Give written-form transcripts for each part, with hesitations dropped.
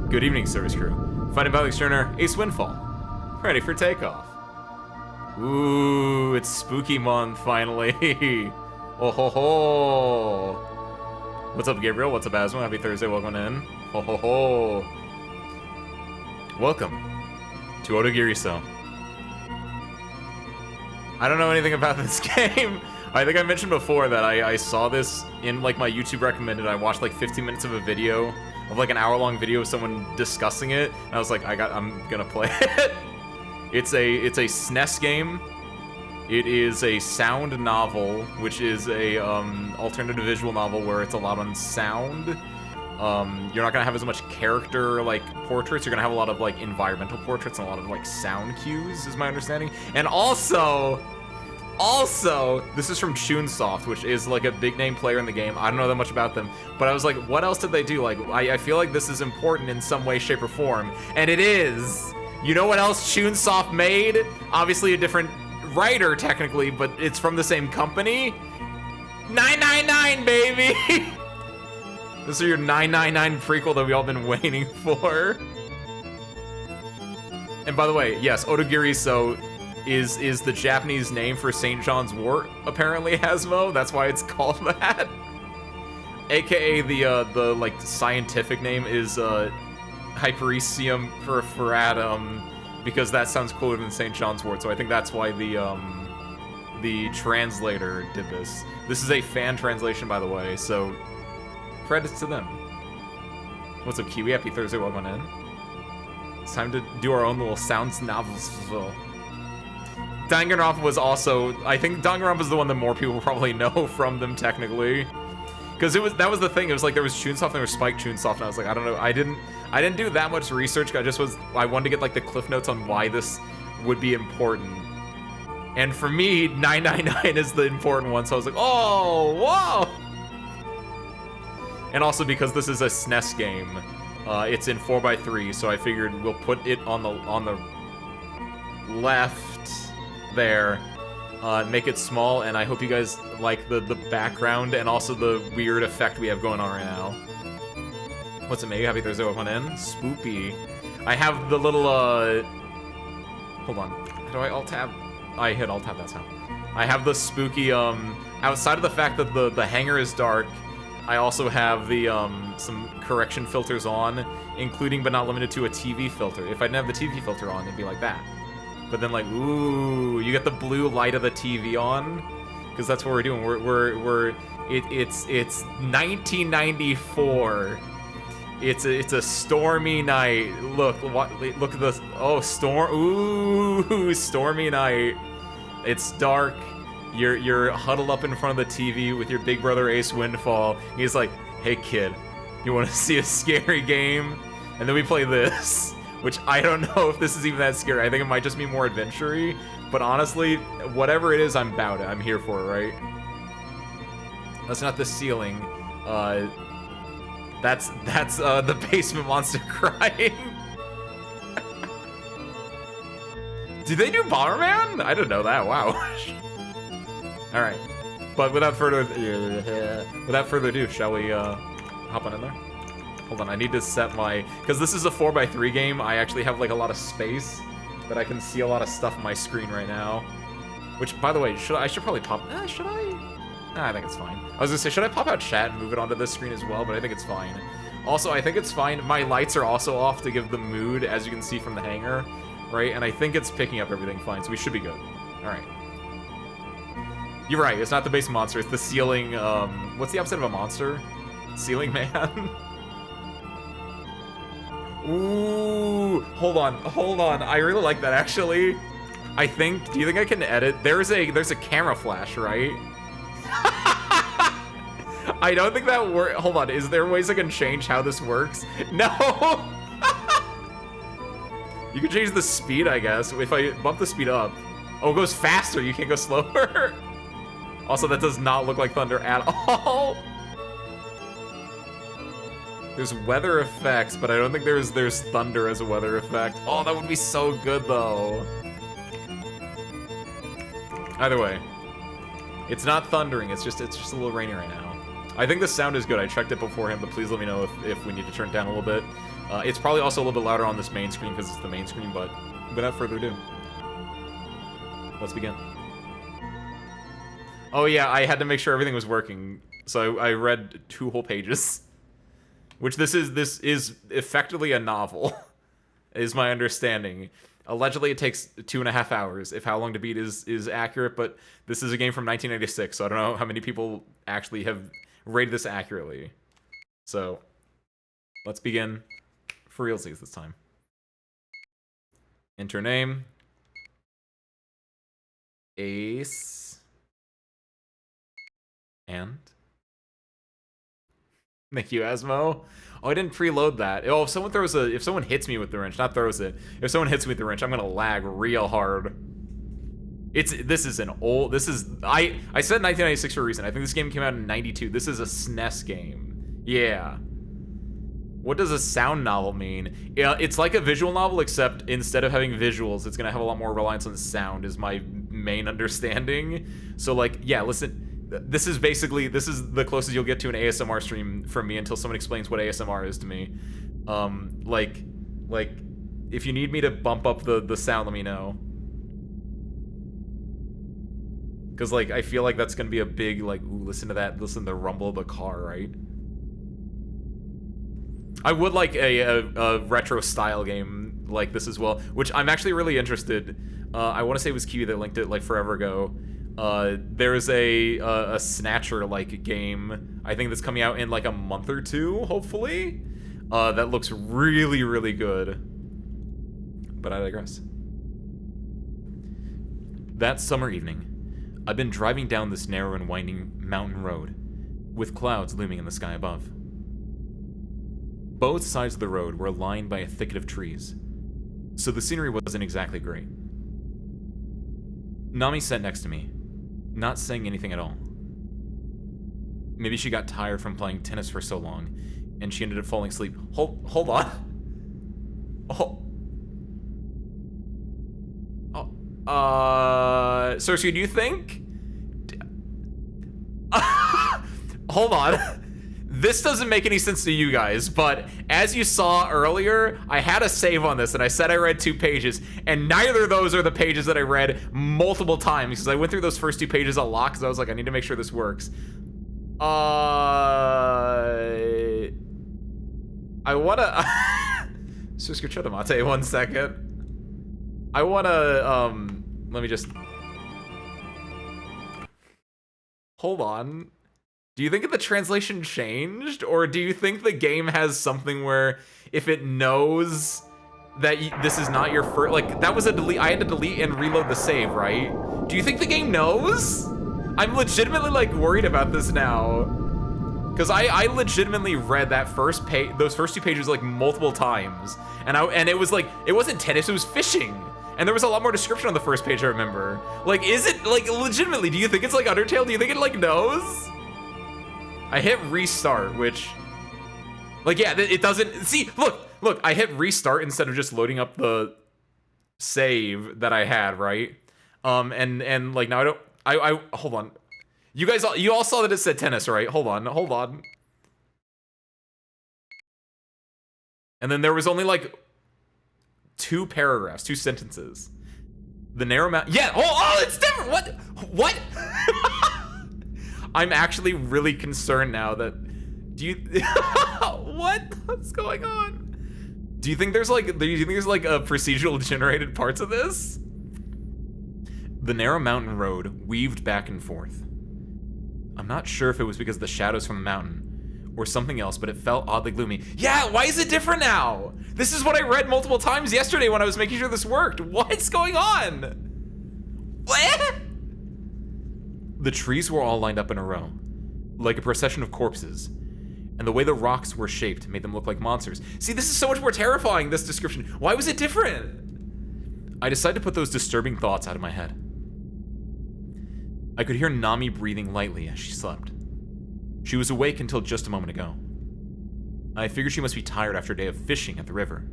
Good evening, service crew. Fighting Battle Exterminator, Ace Windfall. Ready for takeoff. Ooh, it's spooky month, finally. Oh ho ho. What's up, Gabriel? What's up, Asmo? Happy Thursday, welcome in. Ho ho ho. Welcome to Otogirisou. I don't know anything about this game. I think I mentioned before that I saw this in like my YouTube recommended. I watched like 15 minutes of a video of like an hour-long video of someone discussing it, and I was like, I'm gonna play it. It's a SNES game. It is a sound novel, which is a alternative visual novel where it's a lot on sound. You're not gonna have as much character like portraits. You're gonna have a lot of like environmental portraits and a lot of like sound cues, is my understanding. And also, this is from Chunsoft, which is like a big name player in the game. I don't know that much about them, but I was like, what else did they do? Like, I feel like this is important in some way, shape, or form, and it is. You know what else Chunsoft made? Obviously a different writer technically, but it's from the same company. 999, baby. This is your 999 prequel that we all been waiting for. And by the way, yes, Otogirisou is the Japanese name for St. John's Wart, apparently, Hasmo. That's why it's called that. AKA the like scientific name is Hypericium perforatum, because that sounds cooler than St. John's Wort. So I think that's why the translator did this. This is a fan translation, by the way, so credits to them. What's up, Kiwi? Happy Thursday, welcome in. It's time to do our own little sounds novels. Danganronpa was also, I think Danganronpa is the one that more people probably know from them technically, because that was the thing. It was like there was Chunsoft and there was Spike Chunsoft, and I was like, I don't know. I didn't do that much research. I wanted to get like the cliff notes on why this would be important. And for me, 999 is the important one, so I was like, oh, whoa. And also because this is a SNES game, it's in 4x3, so I figured we'll put it on the left there, make it small, and I hope you guys like the background and also the weird effect we have going on right now. What's it, maybe? Happy Thursday, welcome in. Spoopy. I have the little, hold on. How do I alt-tab? I hit alt-tab, that's how. I have the spooky, outside of the fact that the hangar is dark, I also have the, some correction filters on, including but not limited to a TV filter. If I didn't have the TV filter on, it'd be like that. But then, like, ooh, you get the blue light of the TV on, because that's what we're doing. It's 1994. It's a stormy night. Look at this. Oh, storm. Ooh, stormy night. It's dark. You're huddled up in front of the TV with your big brother Ace Windfall. He's like, hey kid, you want to see a scary game? And then we play this, which I don't know if this is even that scary. I think it might just be more adventure-y. But honestly, whatever it is, I'm about it. I'm here for it, right? That's not the ceiling. That's the basement monster crying. Did they do Bomberman? I didn't know that. Wow. All right. But without further ado, shall we hop on in there? Hold on, I need to set my, because this is a 4x3 game. I actually have like a lot of space that I can see a lot of stuff on my screen right now. Which, by the way, I should probably pop. Should I? Nah, I think it's fine. I was gonna say, should I pop out chat and move it onto this screen as well? But I think it's fine. Also, I think it's fine. My lights are also off to give the mood, as you can see from the hangar, right? And I think it's picking up everything fine, so we should be good. All right. You're right. It's not the base monster. It's the ceiling. What's the opposite of a monster? Ceiling man. Ooh, hold on. I really like that, actually. I think, do you think I can edit? There's a camera flash, right? I don't think that works. Hold on, is there ways I can change how this works? No! You can change the speed, I guess, if I bump the speed up. Oh, it goes faster, you can't go slower. Also, that does not look like thunder at all. There's weather effects, but I don't think there's thunder as a weather effect. Oh, that would be so good, though. Either way, it's not thundering. It's just a little rainy right now. I think the sound is good. I checked it beforehand, but please let me know if we need to turn it down a little bit. It's probably also a little bit louder on this main screen because it's the main screen, but without further ado, let's begin. Oh yeah, I had to make sure everything was working, so I read 2 whole pages. Which this is effectively a novel, is my understanding. Allegedly, it takes 2.5 hours, if How Long to Beat is accurate, but this is a game from 1986, so I don't know how many people actually have rated this accurately. So, let's begin for realsies this time. Enter name. Ace. And? Thank you, Asmo. Oh, I didn't preload that. Oh, if someone hits me with the wrench, not throws it. If someone hits me with the wrench, I'm gonna lag real hard. I said 1996 for a reason. I think this game came out in 92. This is a SNES game. Yeah. What does a sound novel mean? Yeah, it's like a visual novel, except instead of having visuals, it's gonna have a lot more reliance on sound, is my main understanding. So like, yeah, listen. This is the closest you'll get to an ASMR stream from me until someone explains what ASMR is to me. Like, if you need me to bump up the sound, let me know. Because, like, I feel like that's gonna be a big, like, ooh, listen to the rumble of the car, right? I would like a retro style game like this as well, which I'm actually really interested. I want to say it was Kiwi that linked it, like, forever ago. There is a Snatcher-like game, I think that's coming out in like a month or 2, hopefully, that looks really, really good. But I digress. That summer evening, I've been driving down this narrow and winding mountain road, with clouds looming in the sky above. Both sides of the road were lined by a thicket of trees, so the scenery wasn't exactly great. Nami sat next to me, not saying anything at all. Maybe she got tired from playing tennis for so long, and she ended up falling asleep. Hold on. Cersei, do you think? Hold on. This doesn't make any sense to you guys, but as you saw earlier, I had a save on this, and I said I read 2 pages, and neither of those are the pages that I read multiple times, because I went through those first 2 pages a lot, because I was like, I need to make sure this works. I wanna... Susuke Chodomate, 1 second. I wanna, let me just... Hold on. Do you think the translation changed, or do you think the game has something where if it knows that this is not your first, like, that was a delete, I had to delete and reload the save, right? Do you think the game knows? I'm legitimately, like, worried about this now. Because I legitimately read that first page, those first 2 pages, like, multiple times. And it was like, it wasn't tennis, it was fishing. And there was a lot more description on the first page, I remember. Like, is it, like, legitimately, do you think it's like Undertale? Do you think it, like, knows? I hit restart, which, like, yeah, it doesn't, see, look, I hit restart instead of just loading up the save that I had, right? And like, now I hold on. You all saw that it said tennis, right? Hold on. And then there was only, like, 2 paragraphs, 2 sentences. The narrow mountain, yeah, oh, it's different, what? I'm actually really concerned now that, what's going on? Do you think there's like a procedural generated parts of this? The narrow mountain road weaved back and forth. I'm not sure if it was because of the shadows from the mountain or something else, but it felt oddly gloomy. Yeah, why is it different now? This is what I read multiple times yesterday when I was making sure this worked. What's going on? What? The trees were all lined up in a row, like a procession of corpses, and the way the rocks were shaped made them look like monsters. See, this is so much more terrifying, this description. Why was it different? I decided to put those disturbing thoughts out of my head. I could hear Nami breathing lightly as she slept. She was awake until just a moment ago. I figured she must be tired after a day of fishing at the river.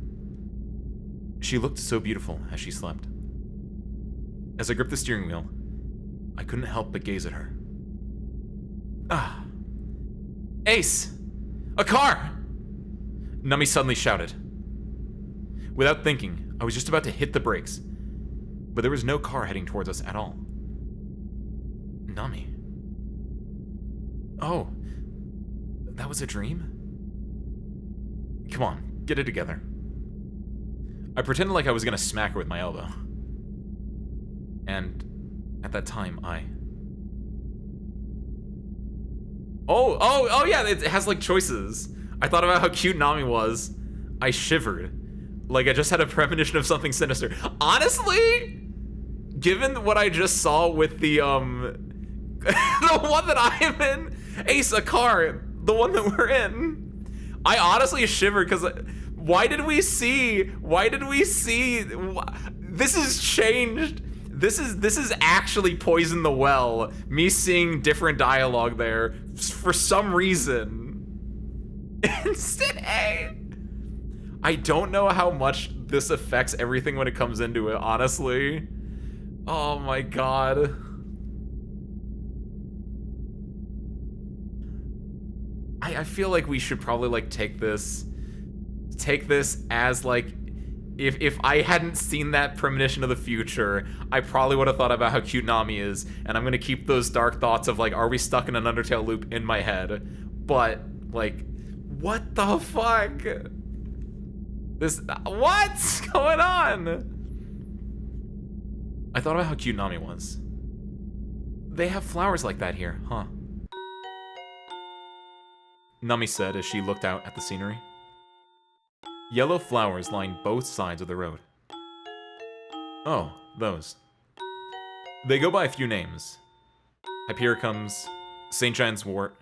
She looked so beautiful as she slept. As I gripped the steering wheel, I couldn't help but gaze at her. Ah. Ace! A car! Nami suddenly shouted. Without thinking, I was just about to hit the brakes, but there was no car heading towards us at all. Nami. Oh, that was a dream? Come on, get it together. I pretended like I was gonna smack her with my elbow. And at that time, Oh yeah, it has like choices. I thought about how cute Nami was. I shivered. Like I just had a premonition of something sinister. Honestly, given what I just saw with the the one that I'm in, Ace, a car, the one that we're in, I honestly shivered because why did we see, this has changed. This is actually Poison the Well. Me seeing different dialogue there for some reason. Instant A. I don't know how much this affects everything when it comes into it, honestly. Oh my god. I feel like we should probably like take this as like, if I hadn't seen that premonition of the future, I probably would have thought about how cute Nami is, and I'm gonna keep those dark thoughts of like, are we stuck in an Undertale loop in my head? But like, what the fuck? What's going on? I thought about how cute Nami was. They have flowers like that here, huh? Nami said as she looked out at the scenery. Yellow flowers line both sides of the road. Oh, those. They go by a few names. Hypericums, St. John's Wart,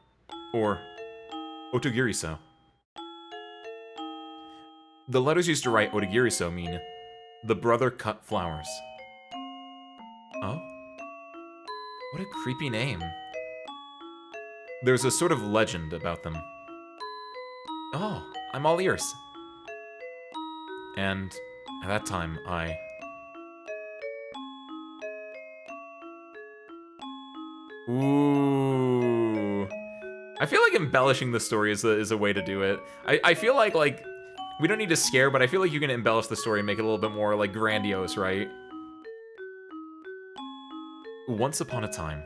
or Otogirisou. The letters used to write Otogirisou mean the brother cut flowers. Oh? What a creepy name. There's a sort of legend about them. Oh, I'm all ears. And at that time, Ooh. I feel like embellishing the story is a way to do it. I feel like, we don't need to scare, but I feel like you can embellish the story and make it a little bit more, like, grandiose, right? Once upon a time.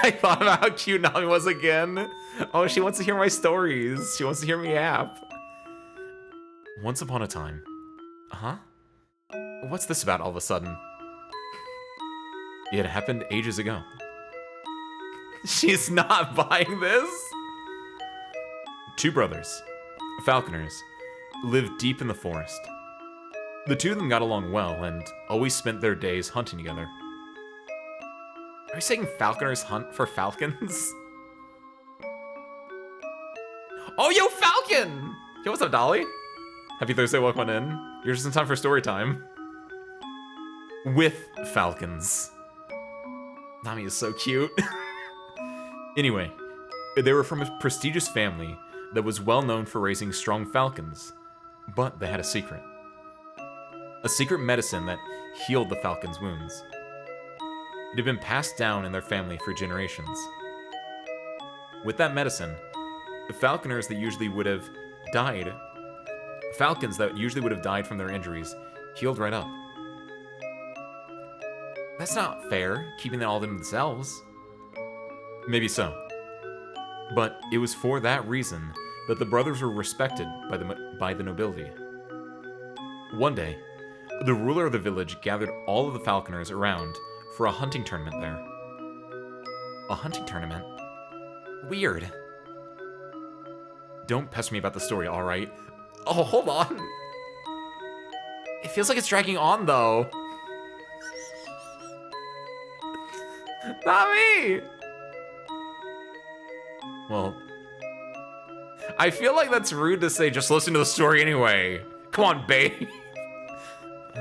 I thought about how cute Nami was again. Oh, she wants to hear my stories. She wants to hear me yap. Once upon a time. Huh? What's this about all of a sudden? It happened ages ago. She's not buying this. Two brothers, falconers, lived deep in the forest. The two of them got along well and always spent their days hunting together. Are you saying falconers hunt for falcons? Oh, yo, Falcon! Yo, what's up, Dolly? Happy Thursday, welcome on in. You're just in time for story time. With falcons. Nami is so cute. Anyway, they were from a prestigious family that was well known for raising strong falcons, but they had a secret. A secret medicine that healed the falcon's wounds. It had been passed down in their family for generations. With that medicine, the falconers that usually would have died, falcons that usually would have died from their injuries, healed right up. That's not fair, keeping it all to themselves. Maybe so. But it was for that reason that the brothers were respected by the nobility. One day, the ruler of the village gathered all of the falconers around for a hunting tournament there. A hunting tournament? Weird. Don't pester me about the story, alright? Oh, hold on. It feels like it's dragging on, though. Not me! Well, I feel like that's rude to say just listen to the story anyway. Come on, babe.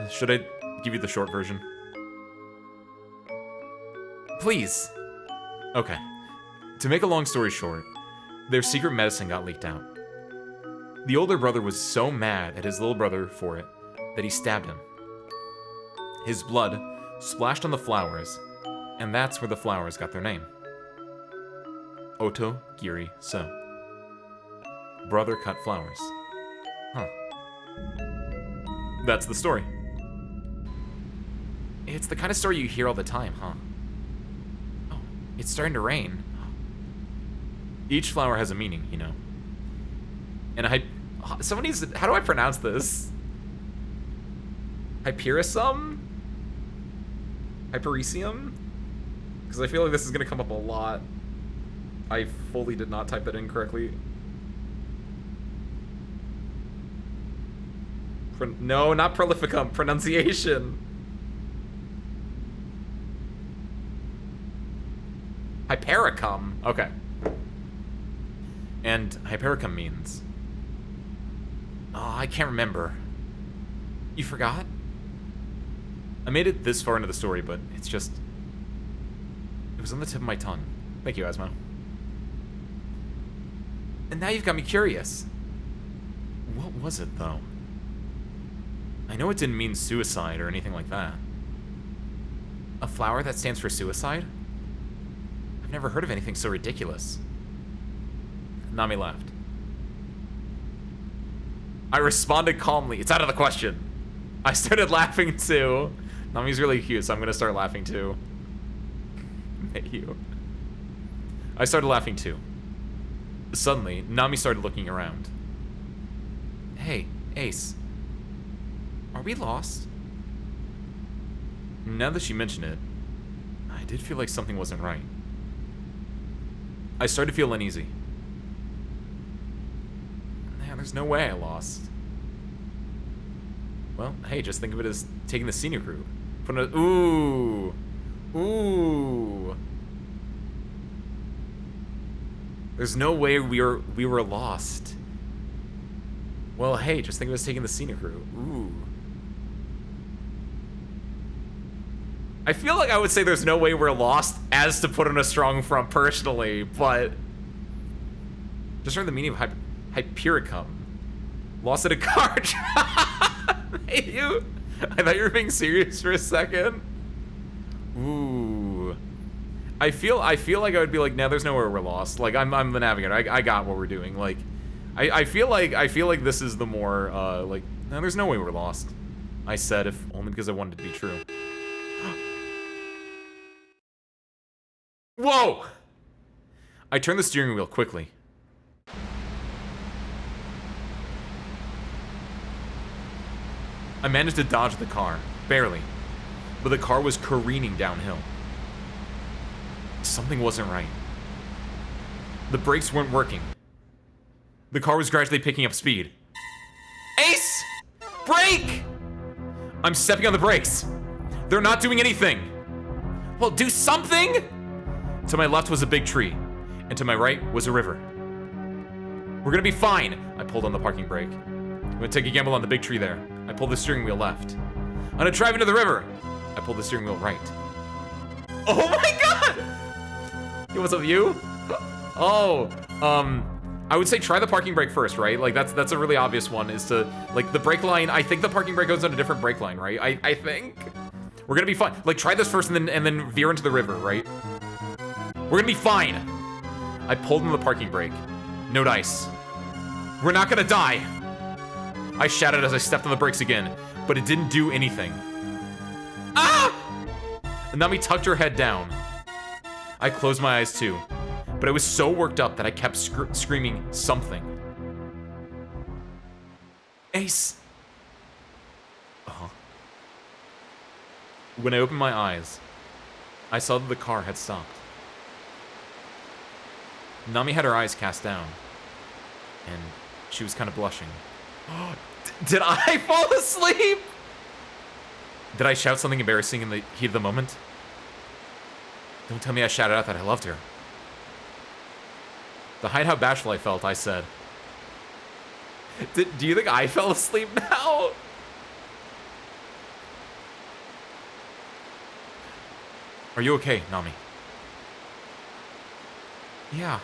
Should I give you the short version? Please. Okay. To make a long story short, their secret medicine got leaked out. The older brother was so mad at his little brother for it that he stabbed him. His blood splashed on the flowers, and that's where the flowers got their name. Otogirisou. Brother cut flowers. Huh. That's the story. It's the kind of story you hear all the time, huh? Oh, it's starting to rain. Each flower has a meaning, you know. And someone needs to, how do I pronounce this? Hypericum? Hypericium? Because I feel like this is going to come up a lot. I fully did not type that in correctly. No, not prolificum. Pronunciation. Hypericum. Okay. And hypericum means... Oh, I can't remember. You forgot? I made it this far into the story, but it's just... It was on the tip of my tongue. Thank you, Asmo. And now you've got me curious. What was it, though? I know it didn't mean suicide or anything like that. A flower that stands for suicide? I've never heard of anything so ridiculous. Nami laughed. I responded calmly. It's out of the question. I started laughing too. Nami's really cute, so I'm gonna start laughing too. You. I started laughing too. Suddenly, Nami started looking around. Hey, Ace. Are we lost? Now that she mentioned it, I did feel like something wasn't right. I started to feel uneasy. Man, there's no way I lost. Well, hey, just think of it as taking the scenic route. Put a ooh. Ooh. There's no way we were lost. Well, hey, just think of us taking the scenic route. Ooh. I feel like I would say there's no way we're lost as to put on a strong front personally, but... Just learned the meaning of Hypericum. Lost at a car Hey, you? I thought you were being serious for a second. Ooh. I feel like I would be like, no, there's nowhere we're lost. Like, I'm the navigator. I got what we're doing. Like, I feel like this is the more, like, no, there's no way we're lost. I said, if only because I wanted it to be true. Whoa! I turned the steering wheel quickly. I managed to dodge the car, barely, but the car was careening downhill. Something wasn't right. The brakes weren't working. The car was gradually picking up speed. Ace! Brake! I'm stepping on the brakes. They're not doing anything. Well, do something! To my left was a big tree, and to my right was a river. We're gonna be fine. I pulled on the parking brake. I'm gonna take a gamble on the big tree there. I pulled the steering wheel left. I'm gonna drive into the river. I pulled the steering wheel right. Oh my god! Hey, what's up, you? Oh, I would say try the parking brake first, right? Like, that's a really obvious one, is to, like, the brake line, I think the parking brake goes on a different brake line, right? I think. We're gonna be fine. Like, try this first and then veer into the river, right? We're gonna be fine. I pulled on the parking brake. No dice. We're not gonna die. I shouted as I stepped on the brakes again, but it didn't do anything. Ah! Nami tucked her head down. I closed my eyes too, but I was so worked up that I kept screaming something. Ace! Uh-huh. When I opened my eyes, I saw that the car had stopped. Nami had her eyes cast down, and she was kind of blushing. Did I fall asleep? Did I shout something embarrassing in the heat of the moment? Don't tell me I shouted out that I loved her. To hide how bashful I felt, I said, do you think I fell asleep now? Are you okay, Nami? Yeah.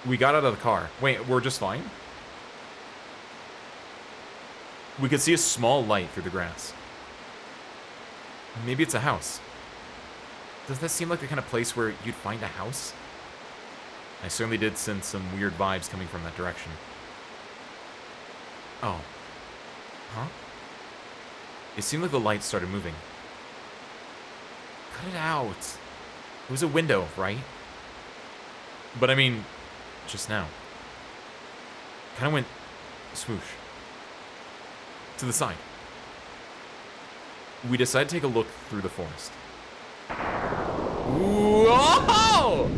We got out of the car. Wait, we're just fine? We could see a small light through the grass. Maybe it's a house. Does that seem like the kind of place where you'd find a house? I certainly did sense some weird vibes coming from that direction. Oh. Huh? It seemed like the light started moving. Cut it out. It was a window, right? But I mean, just now. Kind of went swoosh. To the side. We decided to take a look through the forest. Whoa!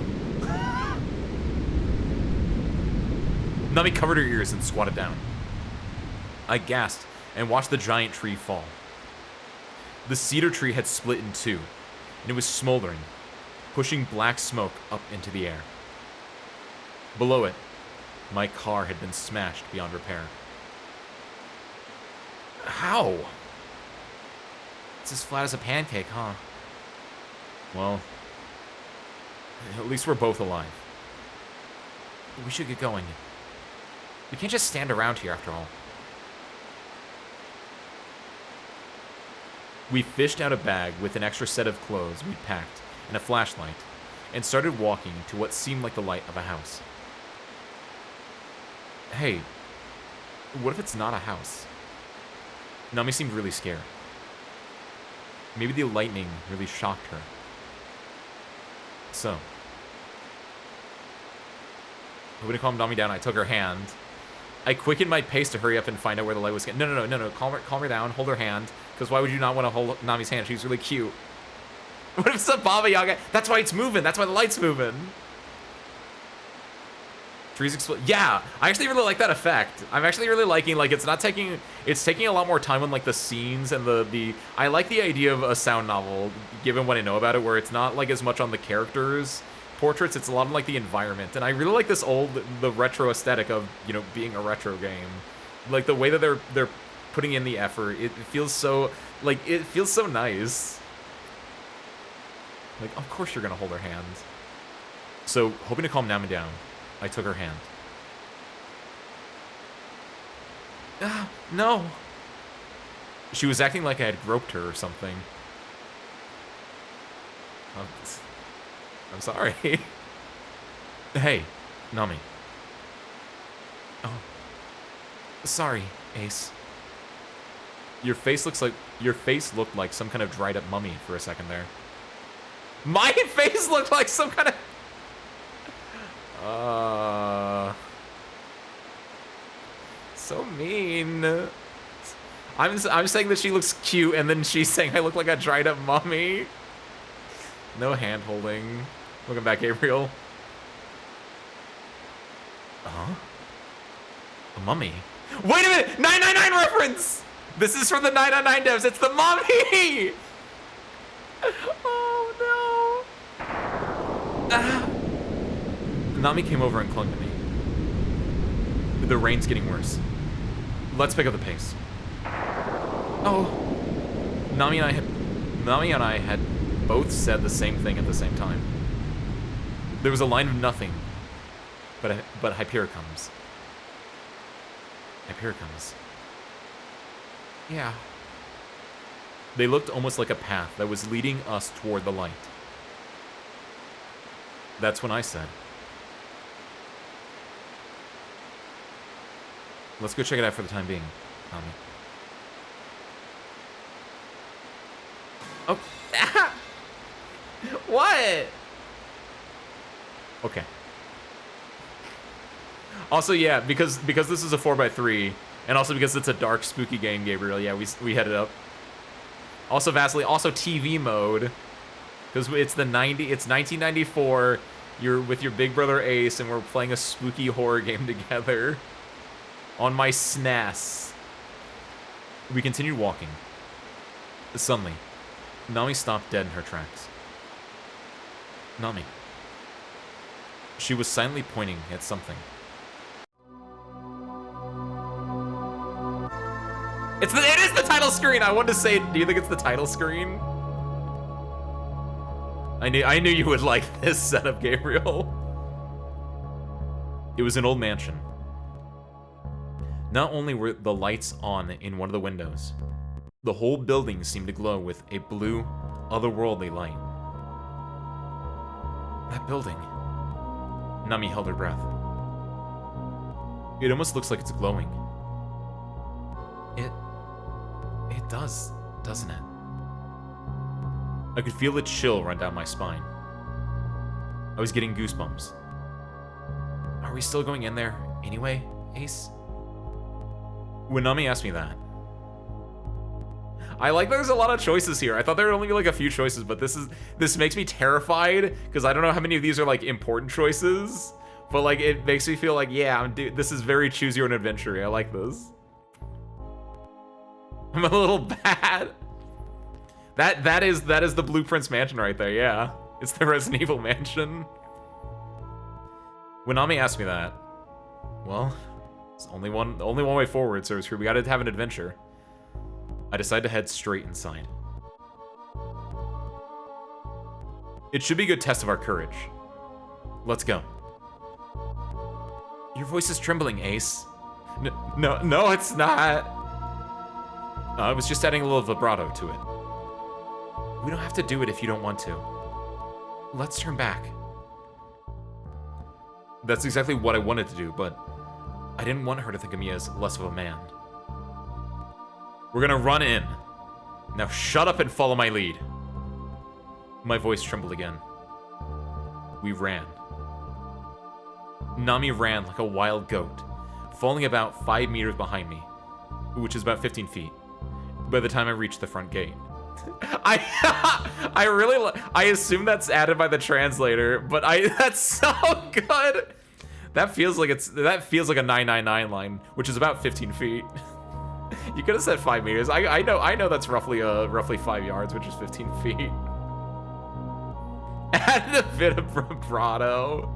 Nami covered her ears and squatted down. I gasped and watched the giant tree fall. The cedar tree had split in two, and it was smoldering, pushing black smoke up into the air. Below it, my car had been smashed beyond repair. How? It's as flat as a pancake, huh? Well, at least we're both alive. We should get going. We can't just stand around here after all. We fished out a bag with an extra set of clothes we'd packed and a flashlight, and started walking to what seemed like the light of a house. Hey, what if it's not a house? Nami seemed really scared. Maybe the lightning really shocked her. So, hoping to calm Nami down, I took her hand. I quickened my pace to hurry up and find out where the light was getting. No. Calm her down. Hold her hand. Because why would you not want to hold Nami's hand? She's really cute. What if it's a Baba Yaga? That's why it's moving. That's why the light's moving. Trees explode. Yeah, I actually really like that effect. I'm actually really liking, like, it's taking a lot more time on, like, the scenes and I like the idea of a sound novel, given what I know about it, where it's not, like, as much on the characters' portraits, it's a lot on, like, the environment. And I really like the retro aesthetic of, you know, being a retro game. Like, the way that they're putting in the effort, it feels so, like, it feels so nice. Like, of course you're gonna hold her hand. So, hoping to calm Nami down, I took her hand. Ah, no! She was acting like I had groped her or something. I'm sorry. Hey, Nami. Oh. Sorry, Ace. Your face looked like some kind of dried up mummy for a second there. My face looked like some kind of... So mean. I'm saying that she looks cute, and then she's saying I look like a dried up mummy. No hand holding. Welcome back, Gabriel. Huh? A mummy? Wait a minute! 999 reference! This is from the 999 devs. It's the mummy! Oh no! Ah. Nami came over and clung to me. The rain's getting worse. Let's pick up the pace. Oh. Nami and I had both said the same thing at the same time. There was a line of nothing, but Hyperion comes. Hyperion comes. Yeah. They looked almost like a path that was leading us toward the light. That's when I said, let's go check it out for the time being, Nami. Oh. What? Okay. Also, yeah, because this is a 4x3, and also because it's a dark, spooky game, Gabriel, yeah, we headed up. Also, vastly, also TV mode, because it's 1994. You're with your big brother Ace, and we're playing a spooky horror game together on my SNES. We continued walking. Suddenly, Nami stopped dead in her tracks. Nami. She was silently pointing at something. It is the title screen! I wanted to say, do you think it's the title screen? I knew you would like this setup, Gabriel. It was an old mansion. Not only were the lights on in one of the windows, the whole building seemed to glow with a blue, otherworldly light. That building. Nami held her breath. It almost looks like it's glowing. It does, doesn't it? I could feel a chill run down my spine. I was getting goosebumps. Are we still going in there anyway, Ace? When Nami asked me that. I like that there's a lot of choices here. I thought there would only be like a few choices, but this makes me terrified because I don't know how many of these are like important choices, but like it makes me feel like, yeah, this is very choose your own adventure. I like this. I'm a little bad. That is the Blueprints mansion right there. Yeah, it's the Resident Evil mansion. When Nami asked me that, well, it's only one way forward, Service Crew. We gotta have an adventure. I decided to head straight inside. It should be a good test of our courage. Let's go. Your voice is trembling, Ace. No, it's not. I was just adding a little vibrato to it. We don't have to do it if you don't want to. Let's turn back. That's exactly what I wanted to do, but I didn't want her to think of me as less of a man. We're gonna run in. Now shut up and follow my lead. My voice trembled again. We ran. Nami ran like a wild goat, falling about 5 meters behind me, which is about 15 feet, by the time I reached the front gate. I assume that's added by the translator, but that's so good. That feels like a 999 line, which is about 15 feet. You could have said 5 meters. I know that's roughly 5 yards, which is 15 feet. Add a bit of vibrato.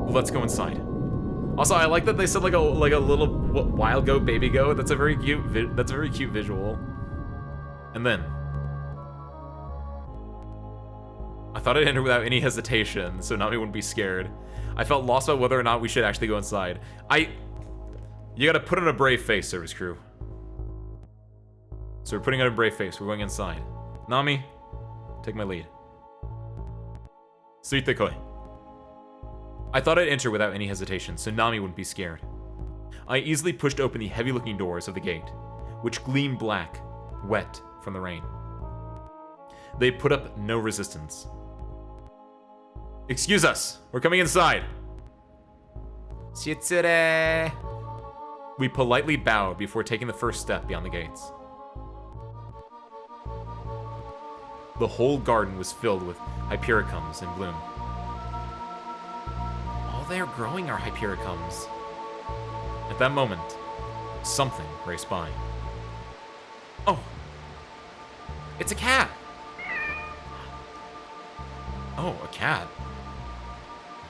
Let's go inside. Also, I like that they said like a little wild goat, baby goat. That's a very cute visual. And then I thought I'd enter without any hesitation, so Nami wouldn't be scared. I felt lost about whether or not we should actually go inside. You gotta put on a brave face, Service Crew. So we're putting on a brave face. We're going inside. Nami, take my lead. Suite koi. I thought I'd enter without any hesitation, so Nami wouldn't be scared. I easily pushed open the heavy-looking doors of the gate, which gleamed black, wet from the rain. They put up no resistance. Excuse us, we're coming inside. Shitsure. We politely bowed before taking the first step beyond the gates. The whole garden was filled with hypericums in bloom. All they are growing are hypericums. At that moment, something raced by. Oh, it's a cat. Oh, a cat.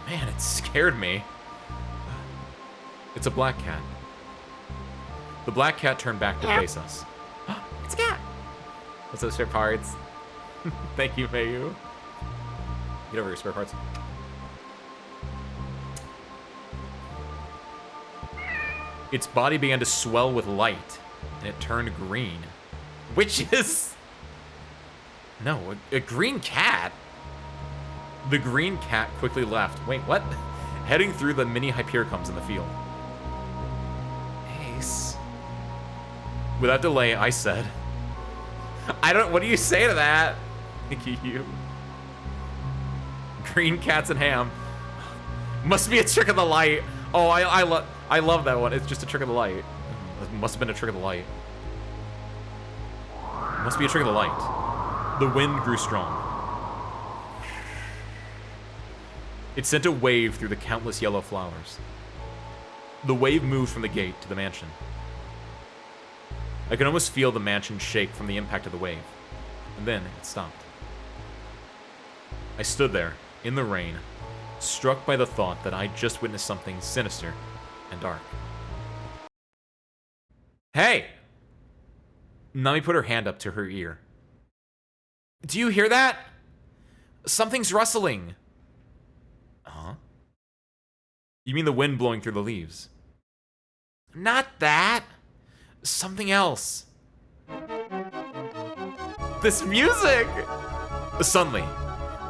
Man, it scared me. It's a black cat. The black cat turned back to face us. It's a cat. What's those spare parts? Thank you, Mayu. Get over your spare parts. Its body began to swell with light, and it turned green. Witches? No, a green cat? The green cat quickly left. Wait, what? Heading through the mini hypericums in the field. Ace. Without delay, I said, what do you say to that? Thank you. Green cats and ham. Must be a trick of the light. Oh, I love that one. It's just a trick of the light. It must have been a trick of the light. Must be a trick of the light. The wind grew strong. It sent a wave through the countless yellow flowers. The wave moved from the gate to the mansion. I could almost feel the mansion shake from the impact of the wave, and then it stopped. I stood there, in the rain, struck by the thought that I'd just witnessed something sinister and dark. Hey! Nami put her hand up to her ear. Do you hear that? Something's rustling. Huh? You mean the wind blowing through the leaves? Not that. Something else. This music! Suddenly,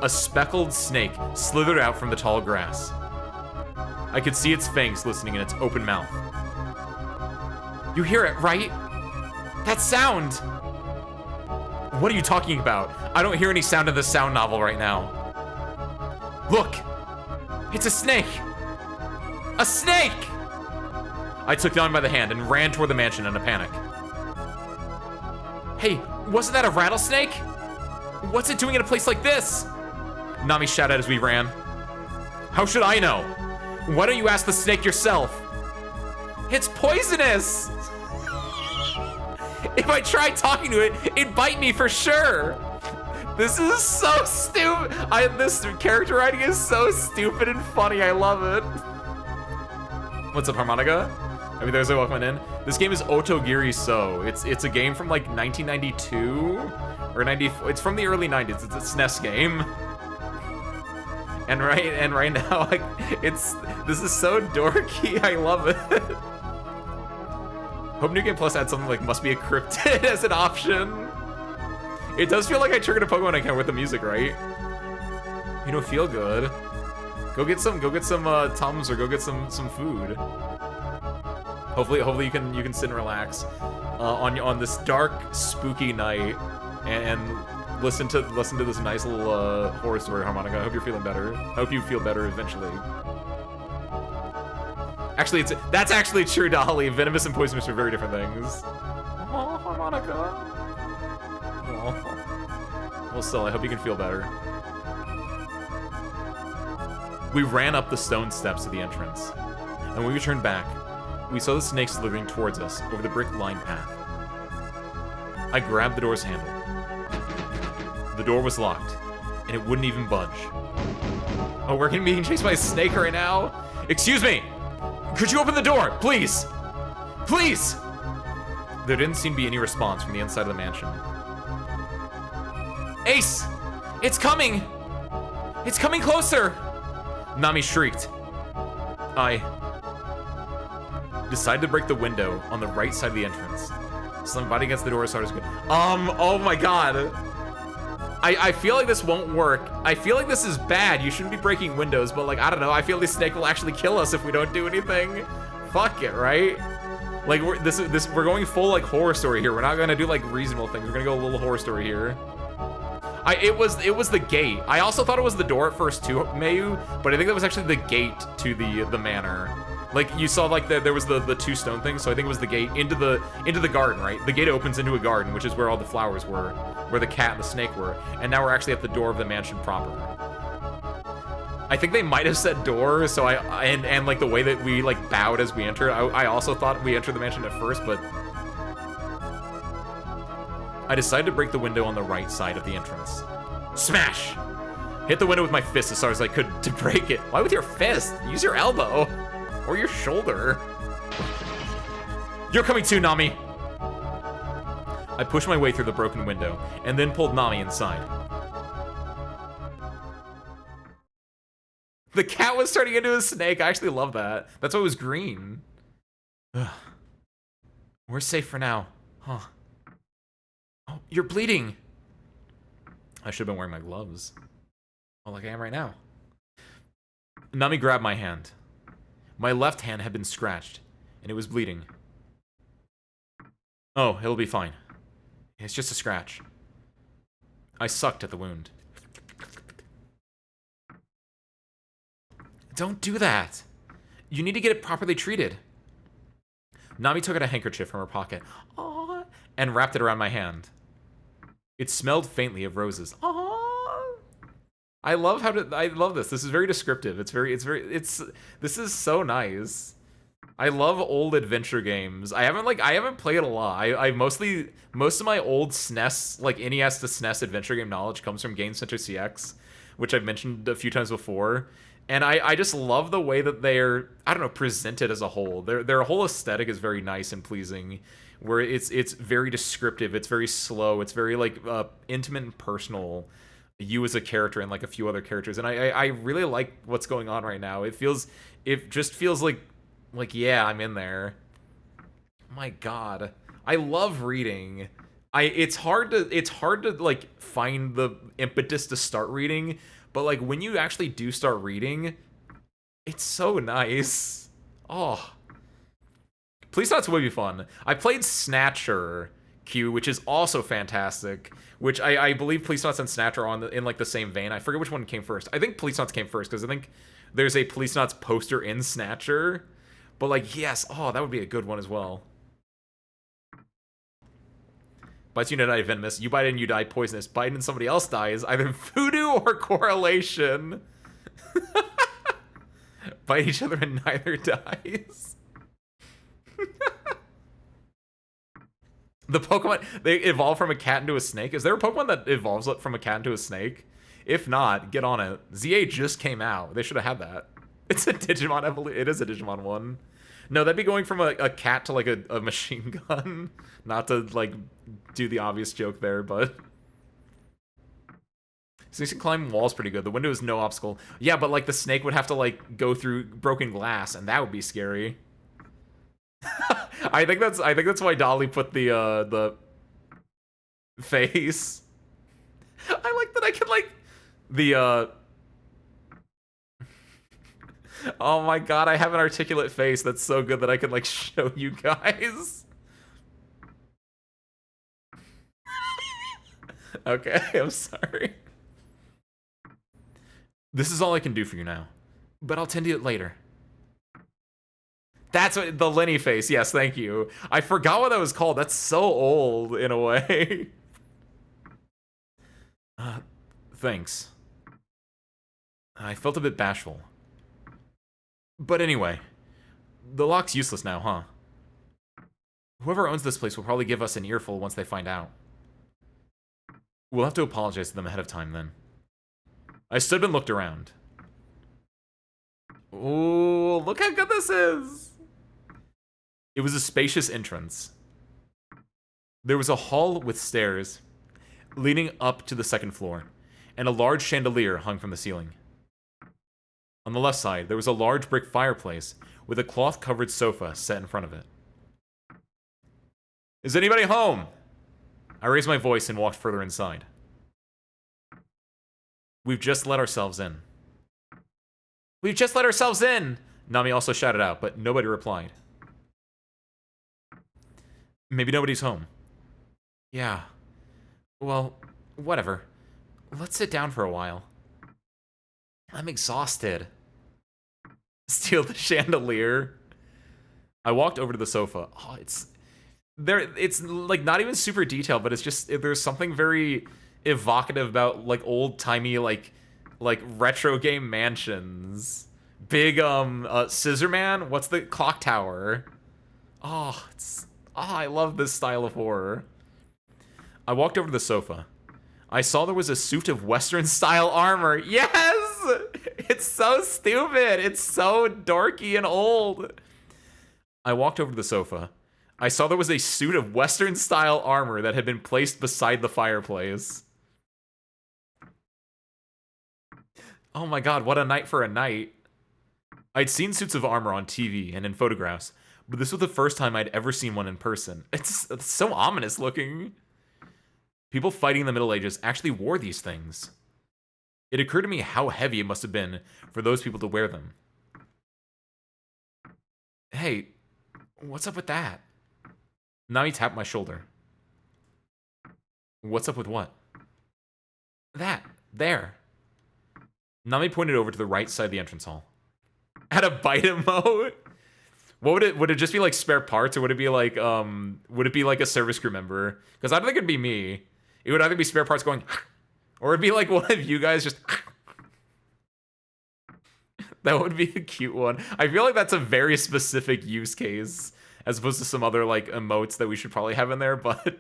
a speckled snake slithered out from the tall grass. I could see its fangs glistening in its open mouth. You hear it, right? That sound! What are you talking about? I don't hear any sound in the sound novel right now. Look! It's a snake! A snake! I took Nami by the hand and ran toward the mansion in a panic. Hey, wasn't that a rattlesnake? What's it doing in a place like this? Nami shouted as we ran. How should I know? Why don't you ask the snake yourself? It's poisonous! If I try talking to it, it'd bite me for sure. This is so stupid. This character writing is so stupid and funny. I love it. What's up, Harmonica? Happy Thursday, welcome in. This game is Otogirisou. It's a game from like 1992 or 94. It's from the early 90s. It's a SNES game. And right now, like, this is so dorky. I love it. Hope New Game Plus adds something like must be encrypted as an option. It does feel like I triggered a Pokemon account with the music, right? You don't feel good. Go get some Tums or go get some food. Hopefully you can sit and relax on this dark, spooky night and listen to this nice little horror story, Harmonica. I hope you're feeling better. I hope you feel better eventually. Actually, that's actually true, Dolly. Venomous and poisonous are very different things. Oh, Harmonica. Oh. Well, still, I hope you can feel better. We ran up the stone steps to the entrance, and when we turned back, we saw the snake slithering towards us over the brick-lined path. I grabbed the door's handle. The door was locked, and it wouldn't even budge. Oh, we're being chased by a snake right now? Excuse me! Could you open the door, please? Please! There didn't seem to be any response from the inside of the mansion. Ace! It's coming! It's coming closer! Nami shrieked. I decided to break the window on the right side of the entrance. So I'm fighting against the door as hard as I could. Oh my god. I feel like this won't work. I feel like this is bad. You shouldn't be breaking windows, but like, I don't know. I feel this snake will actually kill us if we don't do anything. Fuck it, right? Like, we're going full like horror story here. We're not gonna do like reasonable things. We're gonna go a little horror story here. It was the gate. I also thought it was the door at first too, Mayu, but I think that was actually the gate to the manor. Like, you saw like there was the two stone things, so I think it was the gate into the garden, right? The gate opens into a garden, which is where all the flowers were, where the cat and the snake were, and now we're actually at the door of the mansion proper. I think they might have said door, so and like the way that we like bowed as we entered, I also thought we entered the mansion at first, but I decided to break the window on the right side of the entrance. Smash! Hit the window with my fist as hard as I could to break it. Why with your fist? Use your elbow. Or your shoulder. You're coming too, Nami! I pushed my way through the broken window, and then pulled Nami inside. The cat was turning into a snake. I actually love that. That's why it was green. Ugh. We're safe for now. Huh. Oh, you're bleeding. I should have been wearing my gloves. Well, like I am right now. Nami grabbed my hand. My left hand had been scratched, and it was bleeding. Oh, it'll be fine. It's just a scratch. I sucked at the wound. Don't do that. You need to get it properly treated. Nami took out a handkerchief from her pocket. Aww, and wrapped it around my hand. It smelled faintly of roses. Aww. I love this. This is very descriptive. This is so nice. I love old adventure games. I haven't played a lot. Most of my old SNES, like NES to SNES adventure game knowledge comes from Game Center CX, which I've mentioned a few times before. And I just love the way that they're, I don't know, presented as a whole. Their whole aesthetic is very nice and pleasing, where it's very descriptive, it's very slow, it's very like intimate and personal. You as a character and like a few other characters, and I really like what's going on right now. It just feels like yeah, I'm in there. My God, I love reading. It's hard to like find the impetus to start reading, but like when you actually do start reading, it's so nice. Oh, Police Dots would be fun. I played Snatcher Q, which is also fantastic. Which I believe Police Knots and Snatch are in like the same vein. I forget which one came first. I think Police Knots came first because I think there's a Police Knots poster in Snatcher. But like, yes, oh, that would be a good one as well. Bites you, die venomous. You bite and you die poisonous. Bite and somebody else dies. Either voodoo or correlation. Bite each other and neither dies. The Pokemon, they evolve from a cat into a snake. Is there a Pokemon that evolves from a cat into a snake? If not, get on it. ZA just came out. They should have had that. It's a Digimon evolution. It is a Digimon one. No, that'd be going from a cat to like a machine gun. Not to like do the obvious joke there, but snakes can climb walls pretty good. The window is no obstacle. Yeah, but like the snake would have to like go through broken glass, and that would be scary. I think that's why Dolly put the face. I like that I can like the oh my god, I have an articulate face that's so good that I can like show you guys. Okay, I'm sorry. This is all I can do for you now, but I'll tend to it later. That's what the Lenny face. Yes, thank you. I forgot what that was called. That's so old in a way. Thanks. I felt a bit bashful. But anyway, the lock's useless now, huh? Whoever owns this place will probably give us an earful once they find out. We'll have to apologize to them ahead of time then. I stood and looked around. Ooh, look how good this is! It was a spacious entrance. There was a hall with stairs leading up to the second floor, and a large chandelier hung from the ceiling. On the left side, there was a large brick fireplace with a cloth-covered sofa set in front of it. Is anybody home? I raised my voice and walked further inside. We've just let ourselves in. We've just let ourselves in! Nami also shouted out, but nobody replied. Maybe nobody's home. Yeah. Well, whatever. Let's sit down for a while. I'm exhausted. Steal the chandelier. I walked over to the sofa. Oh, it's like not even super detailed, but it's just there's something very evocative about like old-timey like retro game mansions. Big Scissor Man, what's the clock tower? Oh, I love this style of horror. I walked over to the sofa. I saw there was a suit of Western-style armor. Yes! It's so stupid. It's so dorky and old. I walked over to the sofa. I saw there was a suit of Western-style armor that had been placed beside the fireplace. Oh my god, what a night for a night. I'd seen suits of armor on TV and in photographs, but this was the first time I'd ever seen one in person. It's so ominous looking. People fighting in the Middle Ages actually wore these things. It occurred to me how heavy it must have been for those people to wear them. Hey, what's up with that? Nami tapped my shoulder. What's up with what? That. There. Nami pointed over to the right side of the entrance hall. Had a bite emote? What would it just be like spare parts, or would it be like a service crew member? Because I don't think it'd be me. It would either be spare parts going, or it'd be like one of you guys just. That would be a cute one. I feel like that's a very specific use case, as opposed to some other like emotes that we should probably have in there. But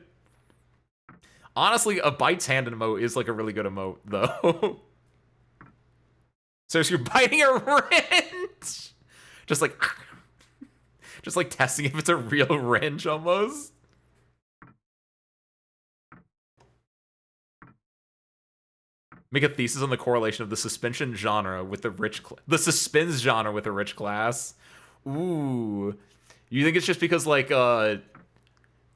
honestly, a bites hand emote is like a really good emote, though. So you're biting a wrench, just like testing if it's a real wrench almost. Make a thesis on the correlation of the suspension genre with the rich, the suspense genre with a rich class. Ooh, you think it's just because like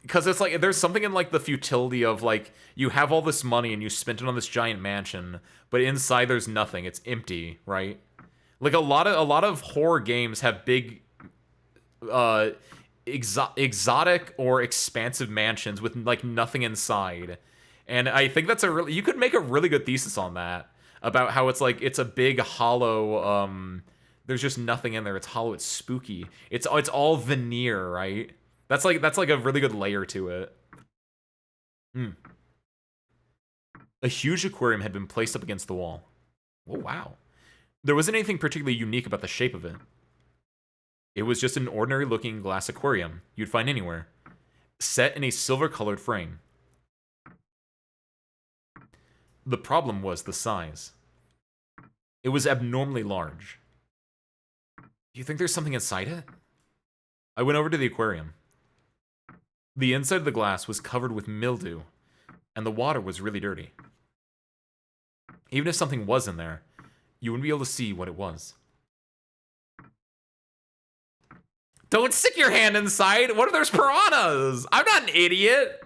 because it's like there's something in like the futility of like you have all this money and you spent it on this giant mansion, but inside there's nothing. It's empty, right? Like a lot of horror games have big exotic or expansive mansions with like nothing inside. And I think that's you could make a really good thesis on that, about how it's like it's a big hollow, there's just nothing in there. It's hollow, it's spooky. It's all veneer, right? That's like a really good layer to it. A huge aquarium had been placed up against the wall. Oh, wow. There wasn't anything particularly unique about the shape of it. It was just an ordinary-looking glass aquarium you'd find anywhere, set in a silver-colored frame. The problem was the size. It was abnormally large. Do you think there's something inside it? I went over to the aquarium. The inside of the glass was covered with mildew, and the water was really dirty. Even if something was in there, you wouldn't be able to see what it was. Don't stick your hand inside! What if there's piranhas? I'm not an idiot!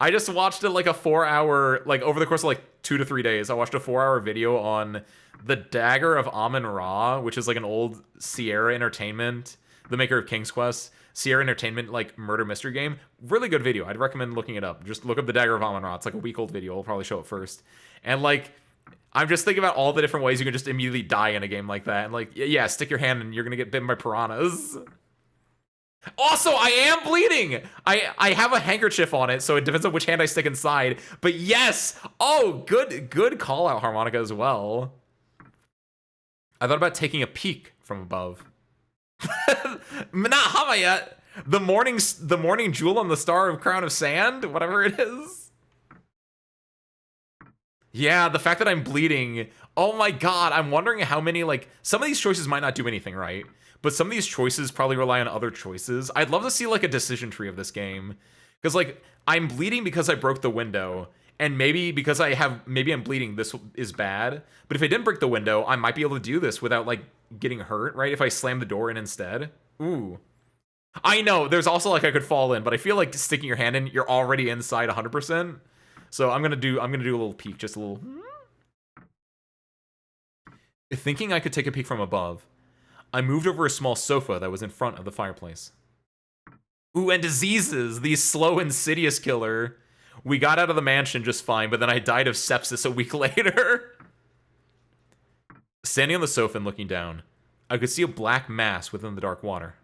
I just watched it like a 4-hour, like over the course of like 2 to 3 days, I watched a 4-hour video on the Dagger of Amun-Ra, which is like an old Sierra Entertainment, the maker of King's Quest, Sierra Entertainment like murder mystery game. Really good video. I'd recommend looking it up. Just look up the Dagger of Amun-Ra. It's like a week old video. I'll probably show it first. And like, I'm just thinking about all the different ways you can just immediately die in a game like that. And like, yeah, stick your hand and you're gonna get bitten by piranhas. Also, I am bleeding! I have a handkerchief on it, so it depends on which hand I stick inside. But yes! Oh, good call out, Harmonica, as well. I thought about taking a peek from above. Not Hamayet! The morning jewel on the star of Crown of Sand? Whatever it is. Yeah, the fact that I'm bleeding. Oh my god, I'm wondering how many, like, some of these choices might not do anything right. But some of these choices probably rely on other choices. I'd love to see, like, a decision tree of this game. Because, like, I'm bleeding because I broke the window. And maybe because maybe I'm bleeding, this is bad. But if I didn't break the window, I might be able to do this without, like, getting hurt, right? If I slam the door in instead. Ooh. I know, there's also, like, I could fall in. But I feel like sticking your hand in, you're already inside 100%. So I'm gonna do a little peek, just a little... Thinking I could take a peek from above, I moved over a small sofa that was in front of the fireplace. Ooh, and diseases, the slow, insidious killer. We got out of the mansion just fine, but then I died of sepsis a week later. Standing on the sofa and looking down, I could see a black mass within the dark water.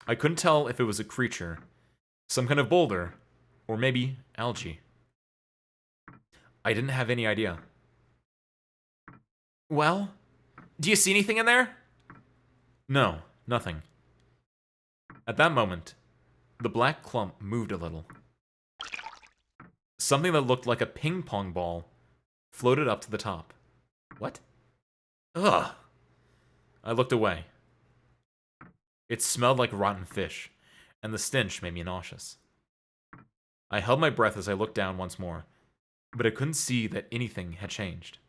I couldn't tell if it was a creature, some kind of boulder, or maybe algae. I didn't have any idea. Well? Do you see anything in there? No, nothing. At that moment, the black clump moved a little. Something that looked like a ping pong ball floated up to the top. What? Ugh. I looked away. It smelled like rotten fish, and the stench made me nauseous. I held my breath as I looked down once more, but I couldn't see that anything had changed.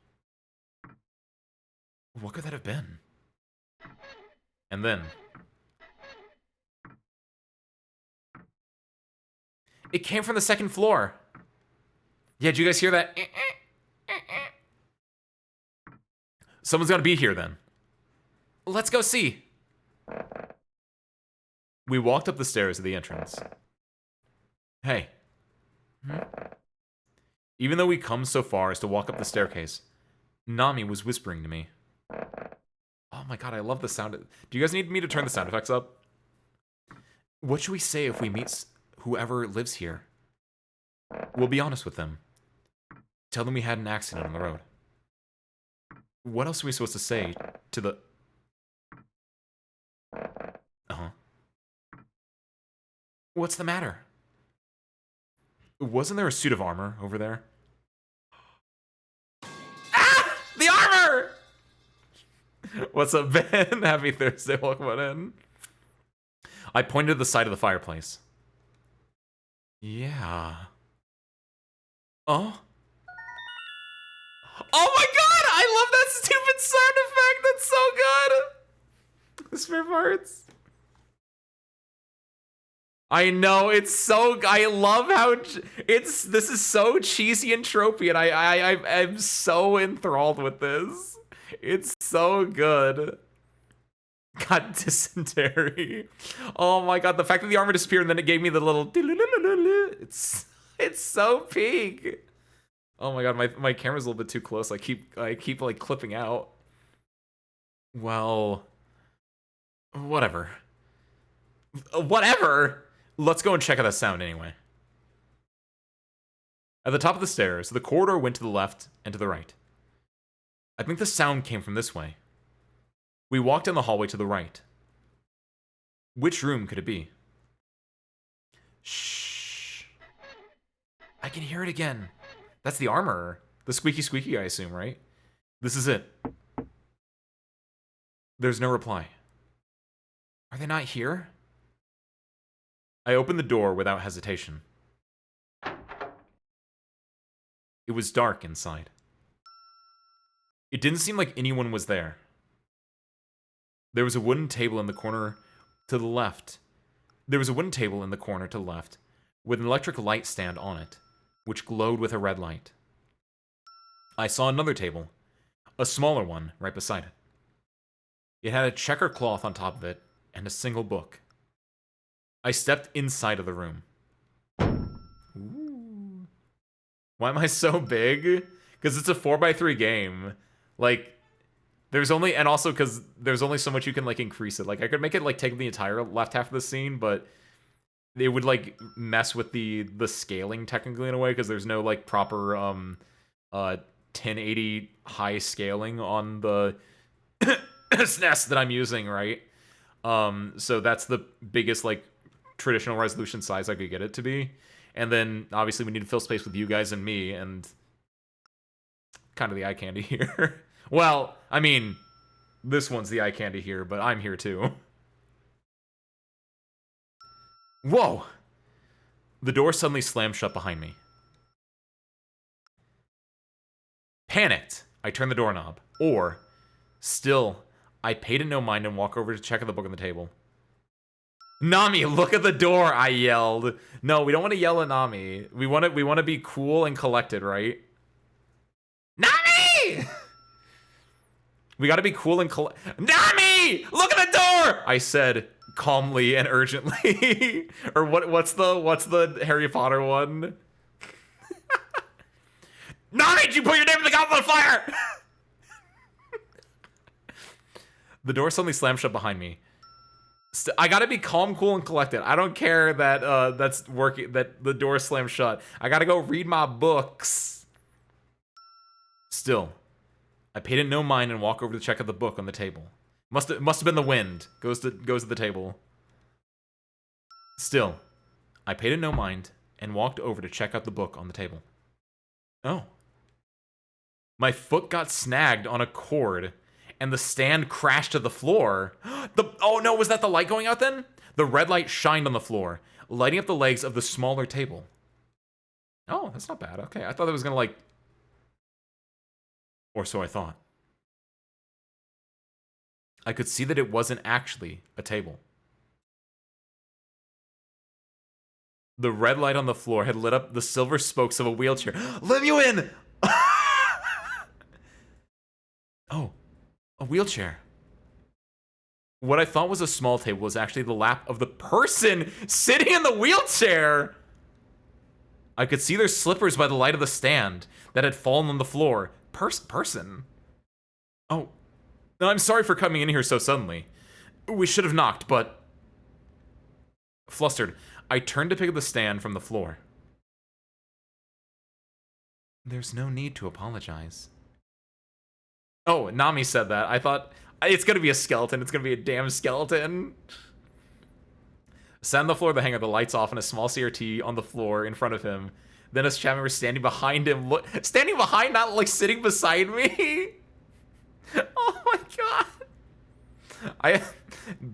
What could that have been? And then... it came from the second floor. Yeah, did you guys hear that? Someone's gotta be here then. Let's go see. We walked up the stairs to the entrance. Hey. Even though we come so far as to walk up the staircase, Nami was whispering to me. Oh my god, I love the sound. Do you guys need me to turn the sound effects up? What should we say if we meet whoever lives here? We'll be honest with them. Tell them we had an accident on the road. What else are we supposed to say to the... Uh-huh. What's the matter? Wasn't there a suit of armor over there? Ah! The armor! What's up, Ben? Happy Thursday. Welcome on in. I pointed to the side of the fireplace. Yeah. Oh? Oh my god! I love that stupid sound effect! That's so good! The spare parts. I know, it's so... I love how... This is so cheesy and tropey, and I'm so enthralled with this. It's so good. Got dysentery. Oh my god, the fact that the armor disappeared and then it gave me the little... It's so pink. Oh my god, my camera's a little bit too close. I keep like clipping out. Well, whatever. Whatever. Let's go and check out that sound anyway. At the top of the stairs, the corridor went to the left and to the right. I think the sound came from this way. We walked down the hallway to the right. Which room could it be? Shh. I can hear it again. That's the armorer. The squeaky squeaky, I assume, right? This is it. There's no reply. Are they not here? I opened the door without hesitation. It was dark inside. It didn't seem like anyone was there. There was a wooden table in the corner to the left. With an electric light stand on it, which glowed with a red light. I saw another table, a smaller one, right beside it. It had a checker cloth on top of it and a single book. I stepped inside of the room. Ooh. Why am I so big? Because it's a 4x3 game. Like, there's only, and also because there's only so much you can, like, increase it. Like, I could make it, like, take the entire left half of the scene, but it would, like, mess with the scaling, technically, in a way, because there's no, like, proper, 1080 high scaling on the SNES that I'm using, right? So that's the biggest, like, traditional resolution size I could get it to be. And then, obviously, we need to fill space with you guys and me, and kind of the eye candy here. Well, I mean, this one's the eye candy here, but I'm here too. Whoa! The door suddenly slammed shut behind me. Panicked, I turned the doorknob. Or, still, I paid it no mind and walked over to check out the book on the table. Nami, look at the door, I yelled. No, we don't want to yell at Nami. We want to be cool and collected, right? Nami! We gotta be cool and Nami! Look at the door! I said calmly and urgently. Or what's the Harry Potter one? Nami, did you put your name in the goblet of fire? The door suddenly slammed shut behind me. I gotta be calm, cool, and collected. I don't care that that's working, that the door slammed shut. I gotta go read my books. Still, I paid it no mind and walked over to check out the book on the table. Must have been the wind. Goes to the table. Still, I paid it no mind and walked over to check out the book on the table. Oh. My foot got snagged on a cord and the stand crashed to the floor. Oh no, was that the light going out then? The red light shined on the floor, lighting up the legs of the smaller table. Oh, that's not bad. Okay, I thought it was gonna, like... Or so I thought. I could see that it wasn't actually a table. The red light on the floor had lit up the silver spokes of a wheelchair. Lemuel! Oh, a wheelchair. What I thought was a small table was actually the lap of the person sitting in the wheelchair. I could see their slippers by the light of the stand that had fallen on the floor. Person? Oh, no, I'm sorry for coming in here so suddenly. We should have knocked, but... Flustered, I turned to pick up the stand from the floor. There's no need to apologize. Oh, Nami said that. I thought, it's gonna be a skeleton. It's gonna be a damn skeleton. Sat on the floor of the hangar, the lights off, and a small CRT on the floor in front of him. Then us chat members standing behind him. Standing behind, not like sitting beside me. Oh my god.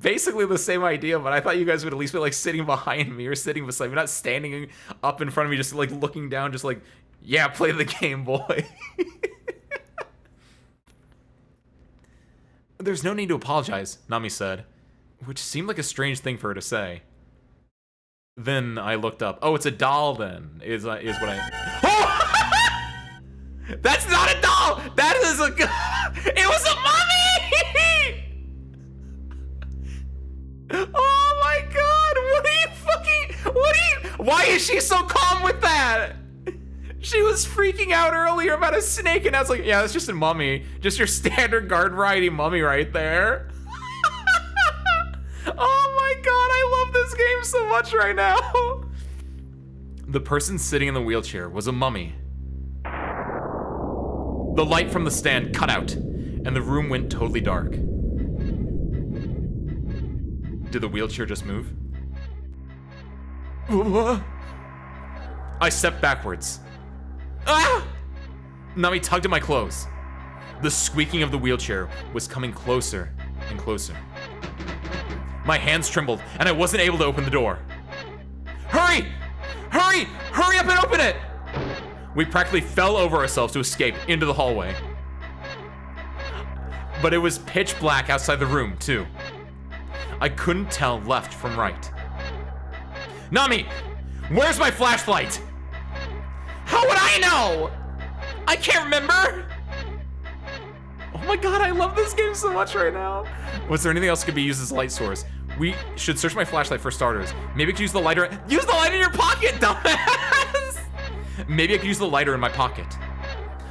Basically the same idea, but I thought you guys would at least be like sitting behind me or sitting beside me, not standing up in front of me, just like looking down, just like, yeah, play the game, boy. There's no need to apologize, Nami said, which seemed like a strange thing for her to say. Then I looked up. Oh, it's a doll then, is what I... Oh! That's not a doll! That is a... It was a mummy! Oh my god, why is she so calm with that? She was freaking out earlier about a snake, and I was like, yeah, that's just a mummy. Just your standard garden variety mummy right there. Oh my god, I love this game so much right now. The person sitting in the wheelchair was a mummy. The light from the stand cut out, and the room went totally dark. Did the wheelchair just move? I stepped backwards. Ah! Nami tugged at my clothes. The squeaking of the wheelchair was coming closer and closer. My hands trembled, and I wasn't able to open the door. Hurry! Hurry! Hurry up and open it! We practically fell over ourselves to escape into the hallway. But it was pitch black outside the room, too. I couldn't tell left from right. Nami! Where's my flashlight? How would I know? I can't remember! Oh my god, I love this game so much right now. Was there anything else that could be used as a light source? We should search my flashlight for starters. Maybe I could use the lighter. Use the light in your pocket, dumbass! Maybe I could use the lighter in my pocket.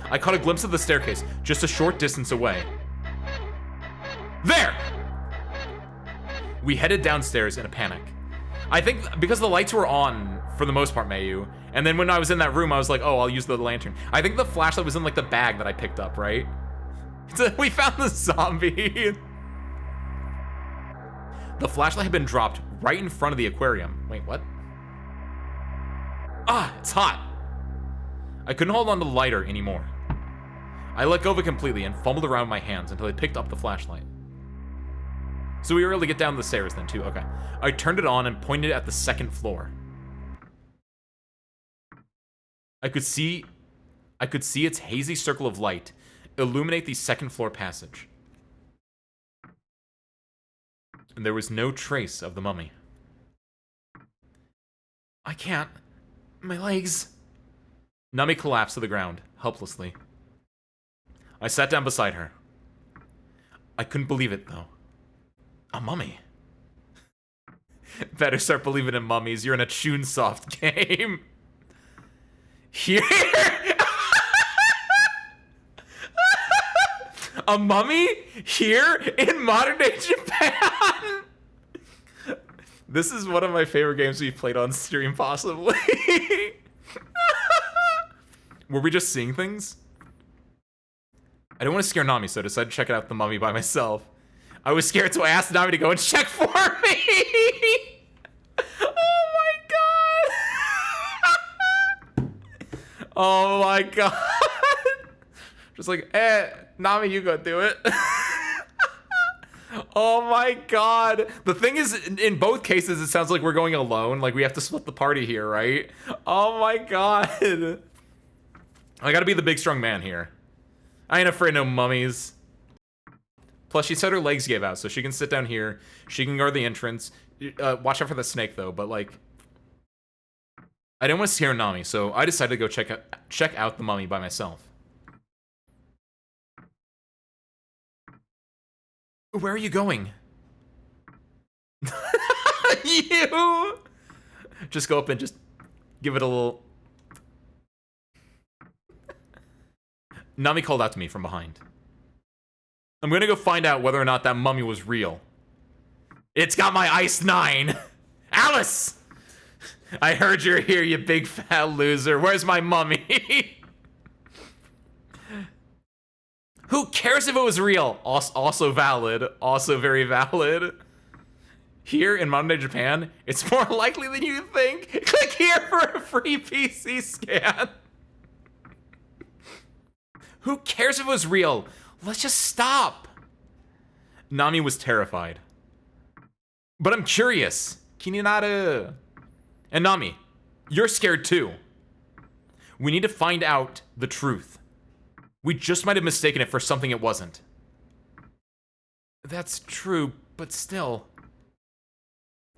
I caught a glimpse of the staircase, just a short distance away. There! We headed downstairs in a panic. I think because the lights were on for the most part, Mayu, and then when I was in that room, I was like, oh, I'll use the lantern. I think the flashlight was in like the bag that I picked up, right? So we found the zombie. The flashlight had been dropped right in front of the aquarium. Wait, what? Ah, it's hot. I couldn't hold on to the lighter anymore. I let go of it completely and fumbled around with my hands until I picked up the flashlight. So we were able to get down the stairs then too, okay. I turned it on and pointed it at the second floor. I could see its hazy circle of light illuminate the second floor passage. And there was no trace of the mummy. I can't. My legs. Nami collapsed to the ground, helplessly. I sat down beside her. I couldn't believe it, though. A mummy. Better start believing in mummies. You're in a Chunsoft game. Here? A mummy? Here? In modern day Japan? This is one of my favorite games we've played on stream, possibly. Were we just seeing things? I didn't want to scare Nami, so I decided to check out the mummy by myself. I was scared, so I asked Nami to go and check for me. Oh my god. Oh my god. Just like, Nami, you go do it. Oh my god. The thing is, in both cases, it sounds like we're going alone. Like, we have to split the party here, right? Oh my god. I gotta be the big, strong man here. I ain't afraid of no mummies. Plus, she said her legs gave out, so she can sit down here. She can guard the entrance. Watch out for the snake, though, but, like... I didn't want to scare Nami, so I decided to go check out the mummy by myself. Where are you going? You! Just go up and just give it a little... Nami called out to me from behind. I'm gonna go find out whether or not that mummy was real. It's got my Ice 9! Alice! I heard you're here, you big fat loser. Where's my mummy? Who cares if it was real? Also valid. Also very valid. Here in modern day Japan, it's more likely than you think. Click here for a free PC scan. Who cares if it was real? Let's just stop. Nami was terrified. But I'm curious. Kininaru. And Nami, you're scared too. We need to find out the truth. We just might have mistaken it for something it wasn't. That's true, but still.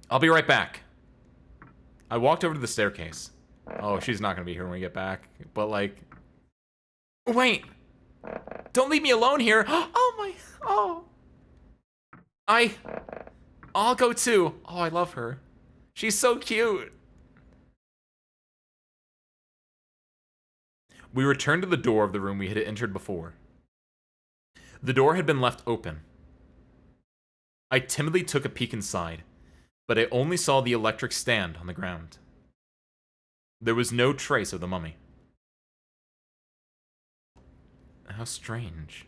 I'll be right back. I walked over to the staircase. Oh, she's not gonna be here when we get back. But like... Wait! Don't leave me alone here! Oh my... Oh... I'll go too. Oh, I love her. She's so cute. We returned to the door of the room we had entered before. The door had been left open. I timidly took a peek inside, but I only saw the electric stand on the ground. There was no trace of the mummy. How strange.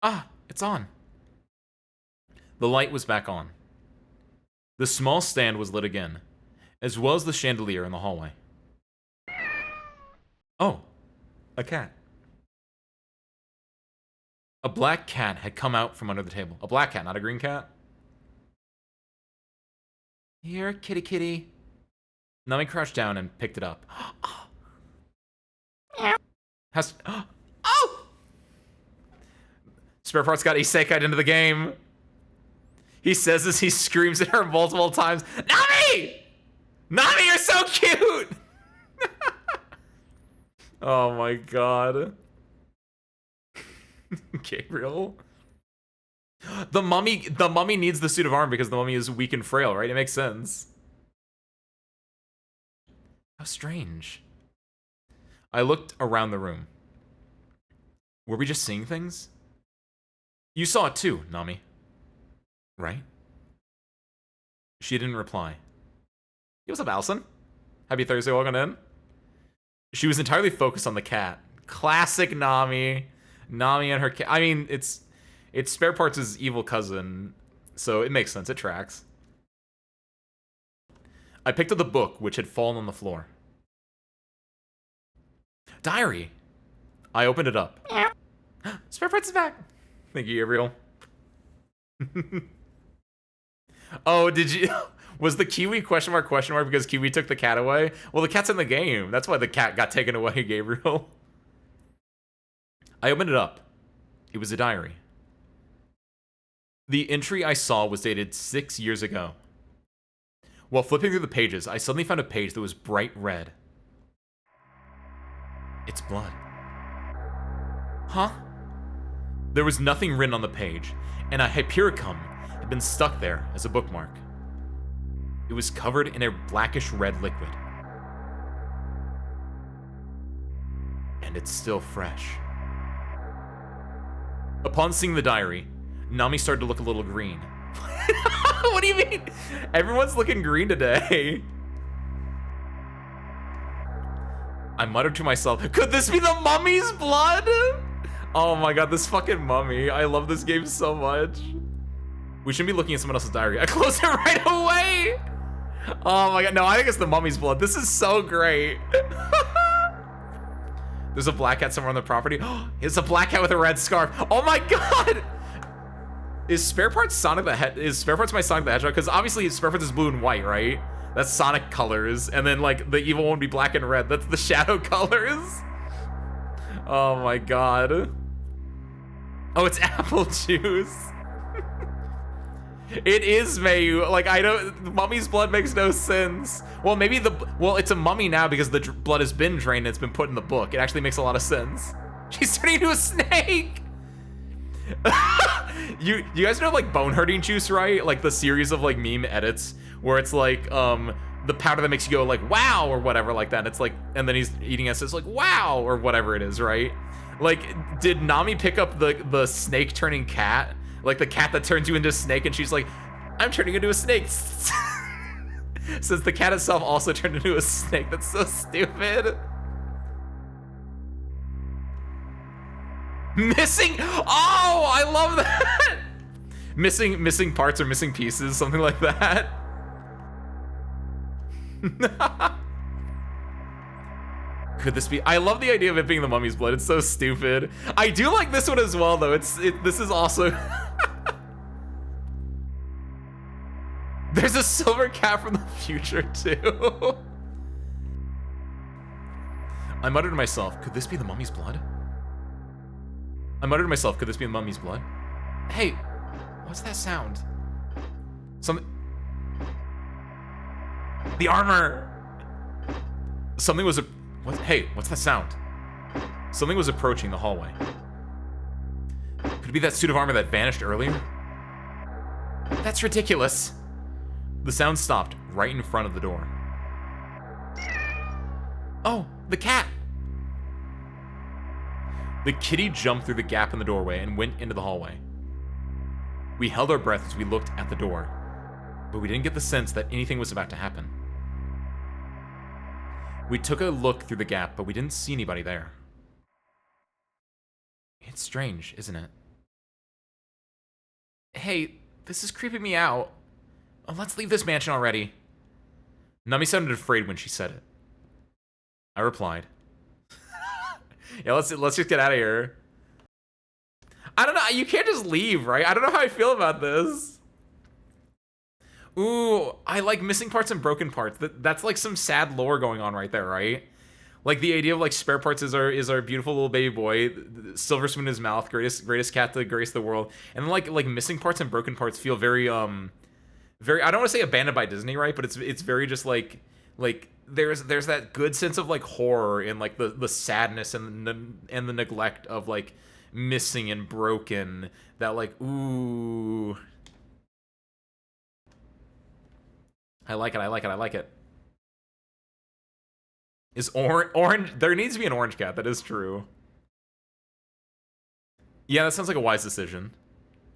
Ah, it's on. The light was back on. The small stand was lit again, as well as the chandelier in the hallway. Oh, a cat. A black cat had come out from under the table. A black cat, not a green cat. Here, kitty kitty. Nami crouched down and picked it up. Oh! Spare Parts got isekai'd into the game. He says as he screams at her multiple times, Nami! Nami, you're so cute! Oh my god. Gabriel. The mummy needs the suit of armor because the mummy is weak and frail, right? It makes sense. How strange. I looked around the room. Were we just seeing things? You saw it too, Nami. Right? She didn't reply. Hey, what's up, Allison? Happy Thursday, welcome in. She was entirely focused on the cat. Classic Nami. Nami and her cat. I mean, it's Spare Parts' evil cousin, so it makes sense. It tracks. I picked up the book, which had fallen on the floor. Diary. I opened it up. Spare Parts is back. Thank you, Gabriel. Oh, did you... Was the Kiwi question mark because Kiwi took the cat away? Well, the cat's in the game. That's why the cat got taken away, Gabriel. I opened it up. It was a diary. The entry I saw was dated 6 years ago. While flipping through the pages, I suddenly found a page that was bright red. It's blood. Huh? There was nothing written on the page, and a Hypericum had been stuck there as a bookmark. It was covered in a blackish red liquid. And it's still fresh. Upon seeing the diary, Nami started to look a little green. What do you mean? Everyone's looking green today. I muttered to myself, could this be the mummy's blood? Oh my god, this fucking mummy. I love this game so much. We shouldn't be looking at someone else's diary. I closed it right away. Oh my god, no, I think it's the mummy's blood. This is so great. There's a black cat somewhere on the property. It's a black cat with a red scarf. Oh my god! Is Spare Parts Sonic the Hedgehog? Is Spare Parts my Sonic the Hedgehog? Because obviously Spare Parts is blue and white, right? That's Sonic colors. And then like the evil one would be black and red. That's the shadow colors. Oh my god. Oh, it's apple juice. It is Mayu. Like, I don't... Mummy's blood makes no sense. Well, maybe well, it's a mummy now because the blood has been drained and it's been put in the book. It actually makes a lot of sense. She's turning into a snake! You guys know, like, bone hurting juice, right? Like, the series of, like, meme edits where it's, like, the powder that makes you go, like, wow, or whatever like that. And it's, like... And then he's eating it, so it's like, wow, or whatever it is, right? Like, did Nami pick up the snake-turning cat? Like the cat that turns you into a snake, and she's like, I'm turning into a snake. Since the cat itself also turned into a snake. That's so stupid. Missing, oh, I love that. Missing parts or missing pieces, something like that. Could this be? I love the idea of it being the mummy's blood. It's so stupid. I do like this one as well, though. This is also. There's a silver cat from the future too. I muttered to myself, could this be the mummy's blood? I muttered to myself, could this be the mummy's blood? Hey, what's that sound? Something. The armor. Something was what? Hey, what's that sound? Something was approaching the hallway. Could it be that suit of armor that vanished earlier? That's ridiculous. The sound stopped right in front of the door. Oh, the cat! The kitty jumped through the gap in the doorway and went into the hallway. We held our breath as we looked at the door, but we didn't get the sense that anything was about to happen. We took a look through the gap, but we didn't see anybody there. It's strange, isn't it? Hey, this is creeping me out. Oh, let's leave this mansion already. Nami sounded afraid when she said it. I replied, yeah, let's just get out of here. I don't know, you can't just leave, right? I don't know how I feel about this. Ooh, I like missing parts and broken parts. That's like some sad lore going on right there, right? Like the idea of like spare parts is our beautiful little baby boy, silver spoon in his mouth, greatest cat to grace the world, and then like missing parts and broken parts feel very very, I don't want to say abandoned by Disney, right? But it's very just like there's that good sense of like horror in like the sadness and the neglect of like missing and broken, that like, ooh. I like it. Is orange? There needs to be an orange cat. That is true. Yeah, that sounds like a wise decision.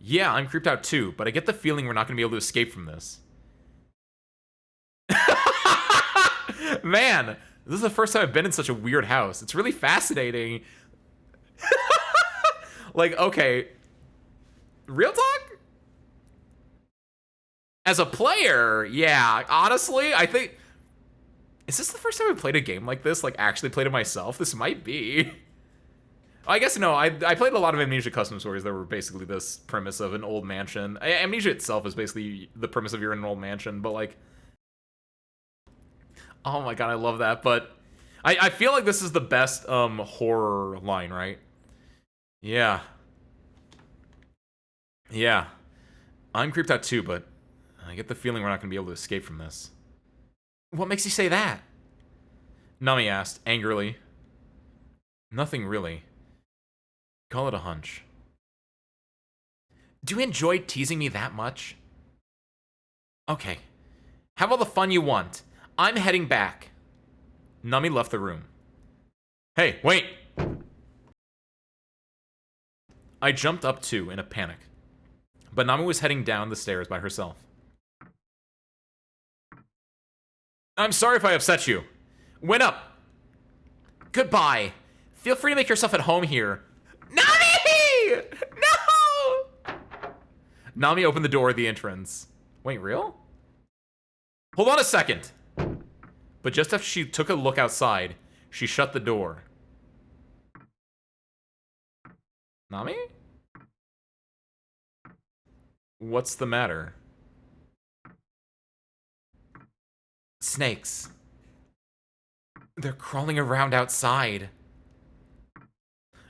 Yeah, I'm creeped out too, but I get the feeling we're not going to be able to escape from this. Man, this is the first time I've been in such a weird house. It's really fascinating. Like, okay. Real talk? As a player, yeah, honestly, I think... Is this the first time I played a game like this? Like, actually played it myself? This might be. I guess no, I played a lot of Amnesia custom stories that were basically this premise of an old mansion. Amnesia itself is basically the premise of you're in an old mansion, but like... Oh my god, I love that, but... I feel like this is the best horror line, right? Yeah. Yeah. I'm creeped out too, but I get the feeling we're not going to be able to escape from this. What makes you say that? Nami asked, angrily. Nothing really. Call it a hunch. Do you enjoy teasing me that much? Okay. Have all the fun you want. I'm heading back. Nami left the room. Hey, wait! I jumped up too in a panic, but Nami was heading down the stairs by herself. I'm sorry if I upset you. Went up. Goodbye. Feel free to make yourself at home here. Nami! No! Nami opened the door at the entrance. Wait, real? Hold on a second. But just after she took a look outside, she shut the door. Nami? What's the matter? Snakes. They're crawling around outside.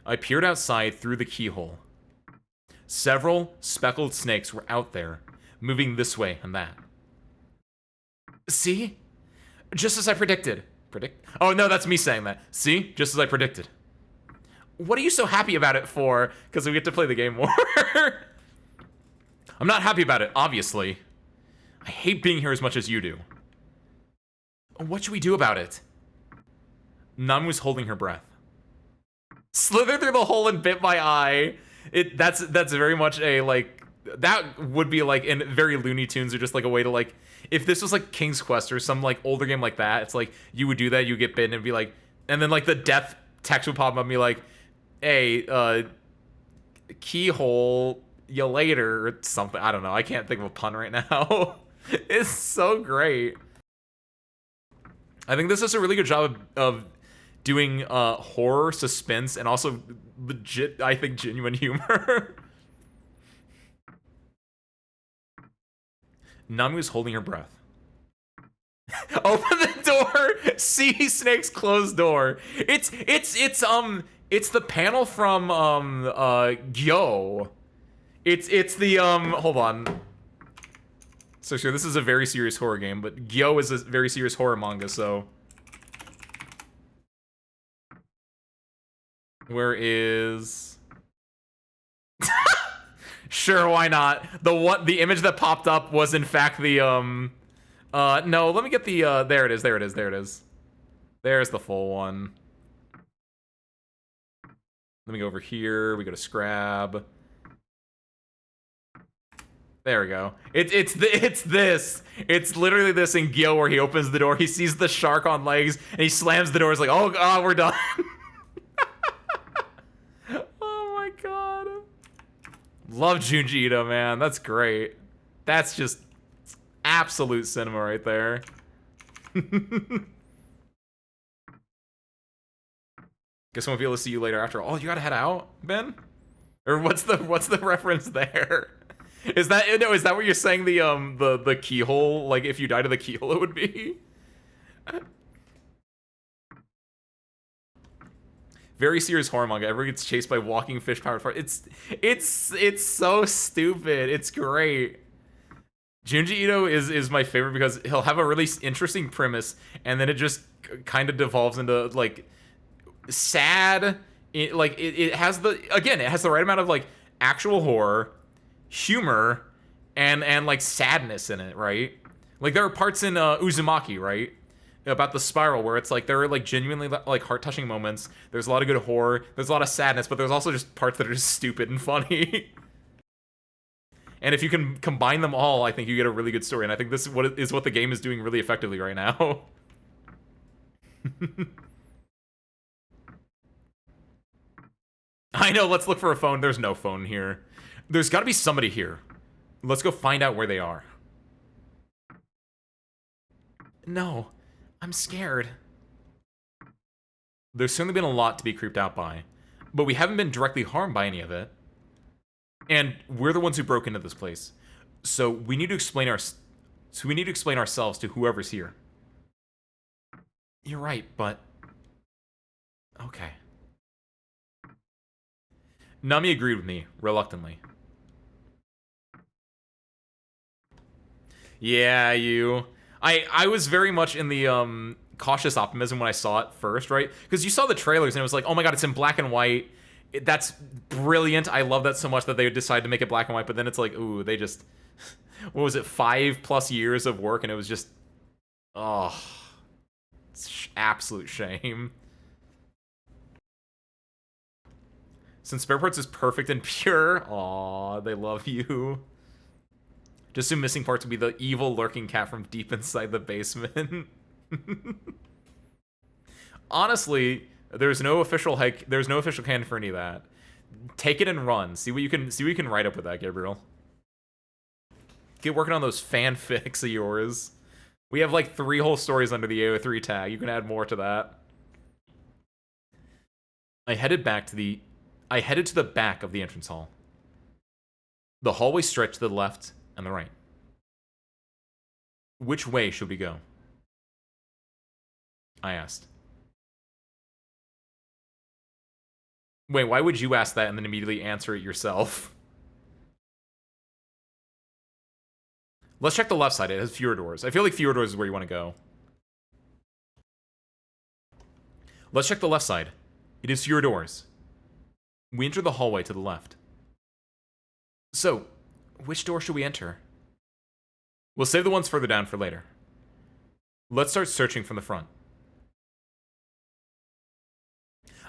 I peered outside through the keyhole. Several speckled snakes were out there, moving this way and that. See? Just as I predicted. Oh, no, that's me saying that. See? Just as I predicted. What are you so happy about it for? Because we get to play the game more. I'm not happy about it, obviously. I hate being here as much as you do. What should we do about it? Nami was holding her breath. Slither through the hole and bit my eye. That's very much a, like... That would be, like, in very Looney Tunes, or just, like, a way to, like... If this was, like, King's Quest or some, like, older game like that, it's like, you would do that, you get bitten, and be like... And then, like, the death text would pop up and be like, hey, keyhole, you later, or something. I don't know. I can't think of a pun right now. It's so great. I think this is a really good job of doing horror, suspense, and also legit, I think, genuine humor. Nami was holding her breath. Open the door. See snake's closed door. It's the panel from Gyo. It's the hold on. So sure, this is a very serious horror game, but Gyo is a very serious horror manga, so where is Sure, why not? The image that popped up was in fact the no, let me get the there it is, there it is, there it is. There's the full one. Let me go over here. We go to Scrab. There we go. It's this. It's literally this in Gil where he opens the door, he sees the shark on legs, and he slams the door. It's like, oh god, we're done. Oh my god. Love Junji Ito, man. That's great. That's just absolute cinema right there. Guess I won't be able to see you later after all. You gotta head out, Ben? Or what's the reference there? Is that what you're saying the keyhole, like if you die to the keyhole it would be? Very serious horror manga. Everyone gets chased by walking fish powered fire. It's so stupid. It's great. Junji Ito is my favorite because he'll have a really interesting premise and then it just kind of devolves into like sad. It has the right amount of like actual horror, humor, and like sadness in it, right? Like there are parts in Uzumaki, right, about the spiral where it's like there are like genuinely like heart-touching moments. There's a lot of good horror, there's a lot of sadness, but there's also just parts that are just stupid and funny. And if you can combine them all, I think you get a really good story. And I think this is what the game is doing really effectively right now. I know, let's look for a phone. There's no phone here. There's got to be somebody here. Let's go find out where they are. No, I'm scared. There's certainly been a lot to be creeped out by, but we haven't been directly harmed by any of it. And we're the ones who broke into this place. So we need to explain ourselves to whoever's here. You're right, but okay. Nami agreed with me, reluctantly. Yeah, you. I was very much in the cautious optimism when I saw it first, right? Because you saw the trailers and it was like, oh my god, it's in black and white. That's brilliant. I love that so much that they decided to make it black and white, but then it's like, ooh, they just... What was it, 5+ years of work, and it was just... Oh. It's absolute shame. Since Spare Parts is perfect and pure, aw, they love you. Just some missing parts would be the evil lurking cat from deep inside the basement. Honestly, there's no official canon for any of that. Take it and run. See what you can write up with that, Gabriel. Get working on those fanfics of yours. We have like 3 whole stories under the AO3 tag. You can add more to that. I headed to the back of the entrance hall. The hallway stretched to the left and the right. Which way should we go? I asked. Wait, why would you ask that and then immediately answer it yourself? Let's check the left side. It has fewer doors. I feel like fewer doors is where you want to go. Let's check the left side. It has fewer doors. We enter the hallway to the left. So, which door should we enter? We'll save the ones further down for later. Let's start searching from the front.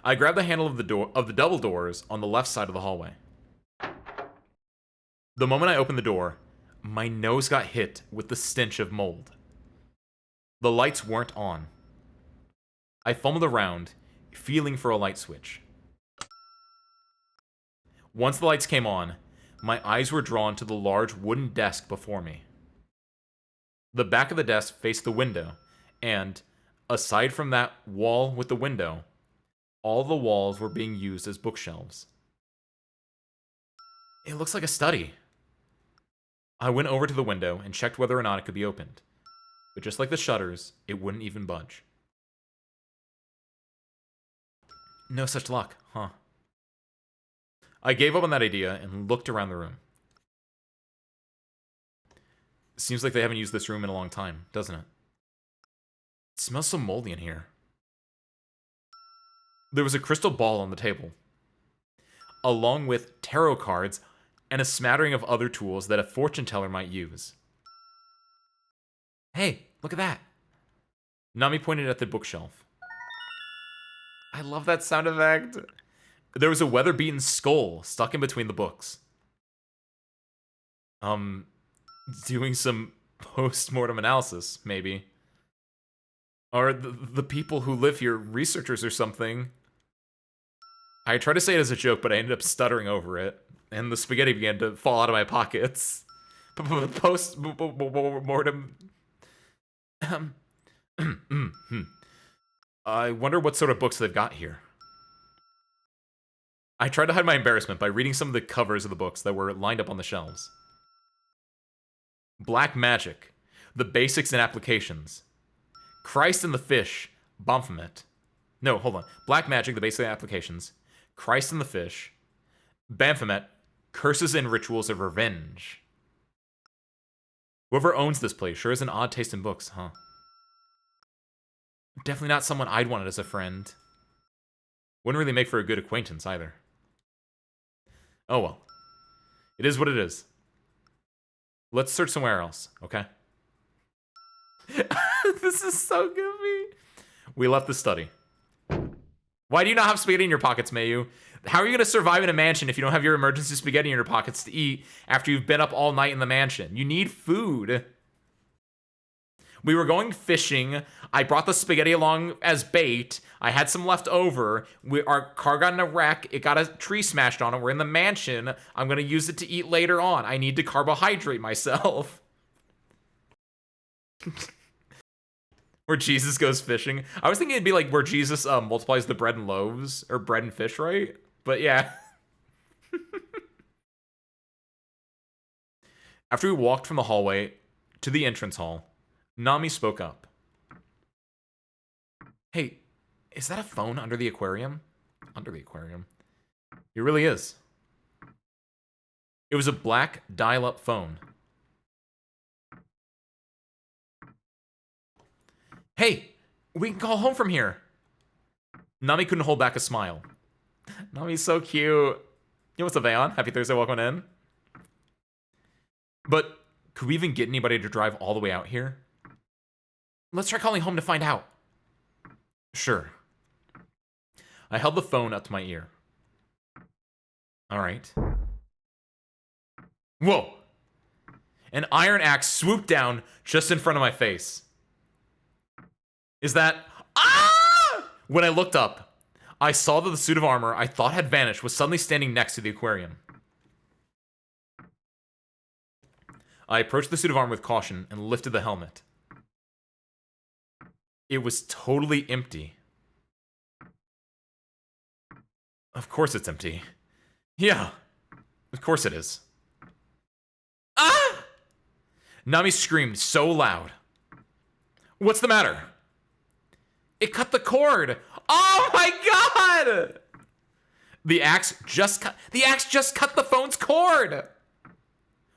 I grabbed the handle of the double doors on the left side of the hallway. The moment I opened the door, my nose got hit with the stench of mold. The lights weren't on. I fumbled around, feeling for a light switch. Once the lights came on, my eyes were drawn to the large wooden desk before me. The back of the desk faced the window, and, aside from that wall with the window, all the walls were being used as bookshelves. It looks like a study. I went over to the window and checked whether or not it could be opened. But just like the shutters, it wouldn't even budge. No such luck, huh? I gave up on that idea and looked around the room. Seems like they haven't used this room in a long time, doesn't it? It smells so moldy in here. There was a crystal ball on the table, along with tarot cards and a smattering of other tools that a fortune teller might use. Hey, look at that. Nami pointed at the bookshelf. I love that sound effect. There was a weather-beaten skull stuck in between the books. Doing some post-mortem analysis, maybe. Or the people who live here, researchers or something. I tried to say it as a joke, but I ended up stuttering over it, and the spaghetti began to fall out of my pockets. Post-mortem... I wonder what sort of books they've got here. I tried to hide my embarrassment by reading some of the covers of the books that were lined up on the shelves. Black Magic, The Basics and Applications. Christ and the Fish, Baphomet. No, hold on. Black Magic, The Basics and Applications. Christ and the Fish. Baphomet, Curses and Rituals of Revenge. Whoever owns this place sure has an odd taste in books, huh? Definitely not someone I'd want as a friend. Wouldn't really make for a good acquaintance, either. Oh well. It is what it is. Let's search somewhere else, okay? This is so goofy. We left the study. Why do you not have spaghetti in your pockets, Mayu? How are you going to survive in a mansion if you don't have your emergency spaghetti in your pockets to eat after you've been up all night in the mansion? You need food. We were going fishing. I brought the spaghetti along as bait. I had some left over. Our car got in a wreck. It got a tree smashed on it. We're in the mansion. I'm going to use it to eat later on. I need to carbohydrate myself. Where Jesus goes fishing. I was thinking it'd be like where Jesus multiplies the bread and loaves. Or bread and fish, right? But yeah. After we walked from the hallway to the entrance hall, Nami spoke up. Hey, is that a phone under the aquarium? Under the aquarium. It really is. It was a black dial-up phone. Hey, we can call home from here. Nami couldn't hold back a smile. Nami's so cute. Yo, what's up, Aeon? Happy Thursday, welcome in. But could we even get anybody to drive all the way out here? Let's try calling home to find out. Sure. I held the phone up to my ear. All right. Whoa! An iron axe swooped down just in front of my face. Is that... Ah! When I looked up, I saw that the suit of armor I thought had vanished was suddenly standing next to the aquarium. I approached the suit of armor with caution and lifted the helmet. It was totally empty. Of course it's empty. Yeah, of course it is. Ah! Nami screamed so loud. What's the matter? It cut the cord. Oh my god! The axe just cut the phone's cord.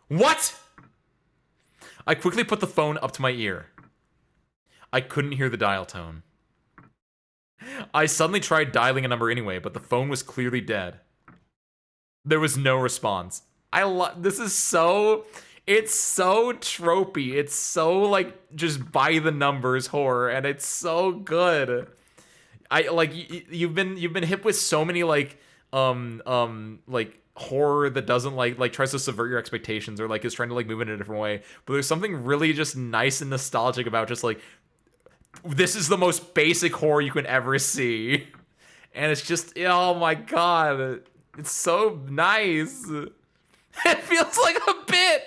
What? I quickly put the phone up to my ear. I couldn't hear the dial tone. I suddenly tried dialing a number anyway, but the phone was clearly dead. There was no response. This is so... It's so tropey. It's so, like, just by the numbers horror, and it's so good. You've been hit with so many, like horror that doesn't like tries to subvert your expectations or like is trying to like move in a different way. But there's something really just nice and nostalgic about just like, this is the most basic horror you can ever see. And it's just, oh my god. It's so nice. It feels like a bit.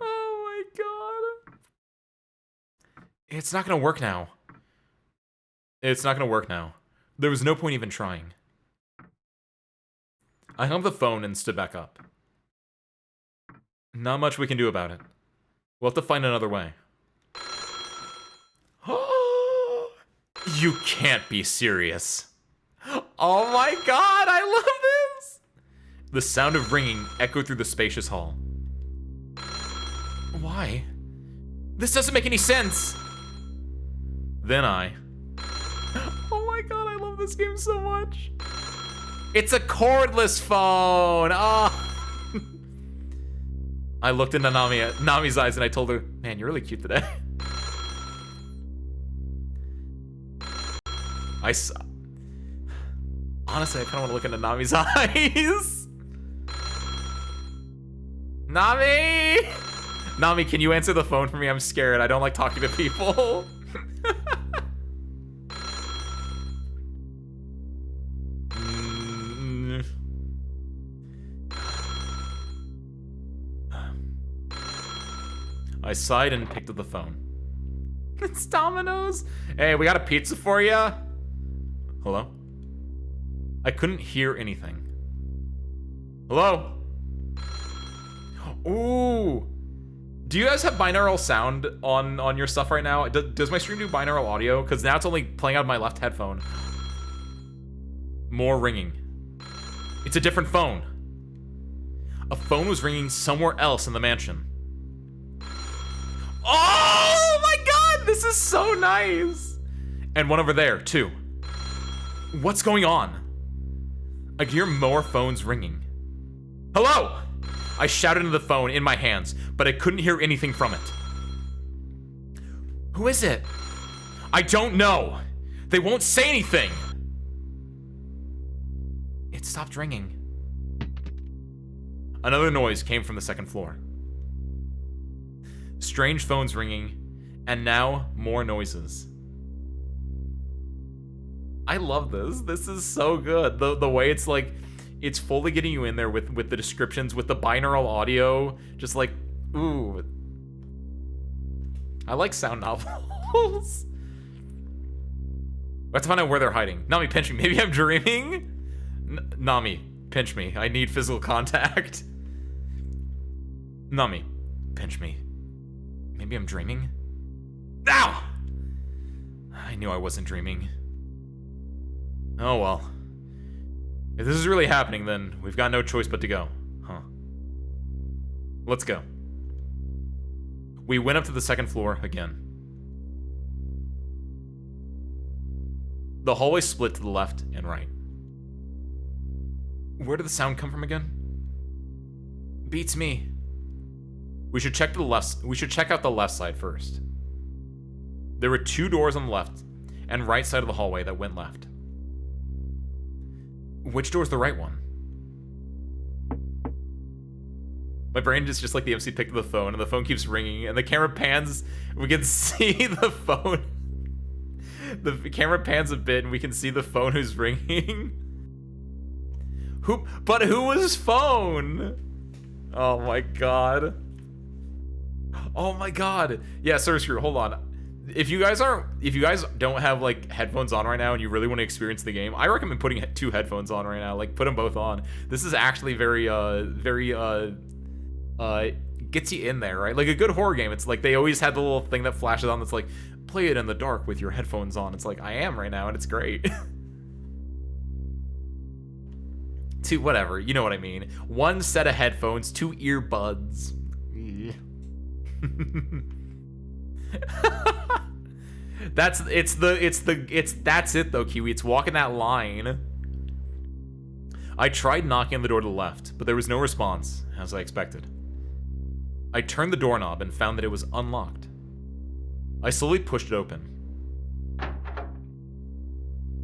Oh my god. It's not gonna work now. It's not gonna work now. There was no point even trying. I hung up the phone and stood back up. Not much we can do about it. We'll have to find another way. You can't be serious. Oh my god, I love this! The sound of ringing echoed through the spacious hall. Why? This doesn't make any sense! Then oh my god, I love this game so much. It's a cordless phone! Oh. I looked into Nami's eyes and I told her, man, you're really cute today. Honestly, I kind of want to look into Nami's eyes. Nami! Nami, can you answer the phone for me? I'm scared. I don't like talking to people. I sighed and picked up the phone. It's Domino's. Hey, we got a pizza for you. Hello? I couldn't hear anything. Hello? Ooh. Do you guys have binaural sound on your stuff right now? Does my stream do binaural audio? Because now it's only playing out of my left headphone. More ringing. It's a different phone. A phone was ringing somewhere else in the mansion. Oh my god, this is so nice. And one over there, too. What's going on? I can hear more phones ringing. Hello! I shouted into the phone in my hands, but I couldn't hear anything from it. Who is it? I don't know. They won't say anything. It stopped ringing. Another noise came from the second floor. Strange phones ringing, and now more noises. I love this. This is so good. The way it's like, it's fully getting you in there with the descriptions, with the binaural audio. Just like, ooh. I like sound novels. We have to find out where they're hiding. Nami, pinch me. Maybe I'm dreaming? Nami, pinch me. I need physical contact. Nami, pinch me. Maybe I'm dreaming? Ow! I knew I wasn't dreaming. Oh well. If this is really happening, then we've got no choice but to go. Huh. Let's go. We went up to the second floor again. The hallway split to the left and right. Where did the sound come from again? Beats me. We should check out the left side first. There were 2 doors on the left and right side of the hallway that went left. Which door's the right one? My brain is just like the MC picked up the phone and the phone keeps ringing and the camera pans. We can see the phone. The camera pans a bit and we can see the phone who's ringing. But who was phone? Oh my god. Oh my god. Yeah, Screw, hold on. If you guys don't have like headphones on right now and you really want to experience the game, I recommend putting 2 headphones on right now. Like put them both on. This is actually very gets you in there, right? Like a good horror game. It's like they always had the little thing that flashes on that's like, play it in the dark with your headphones on. It's like, I am right now and it's great. 2, whatever, you know what I mean. 1 set of headphones, 2 earbuds. That's it though, Kiwi. It's walking that line. I tried knocking on the door to the left, but there was no response, as I expected. I turned the doorknob and found that it was unlocked. I slowly pushed it open.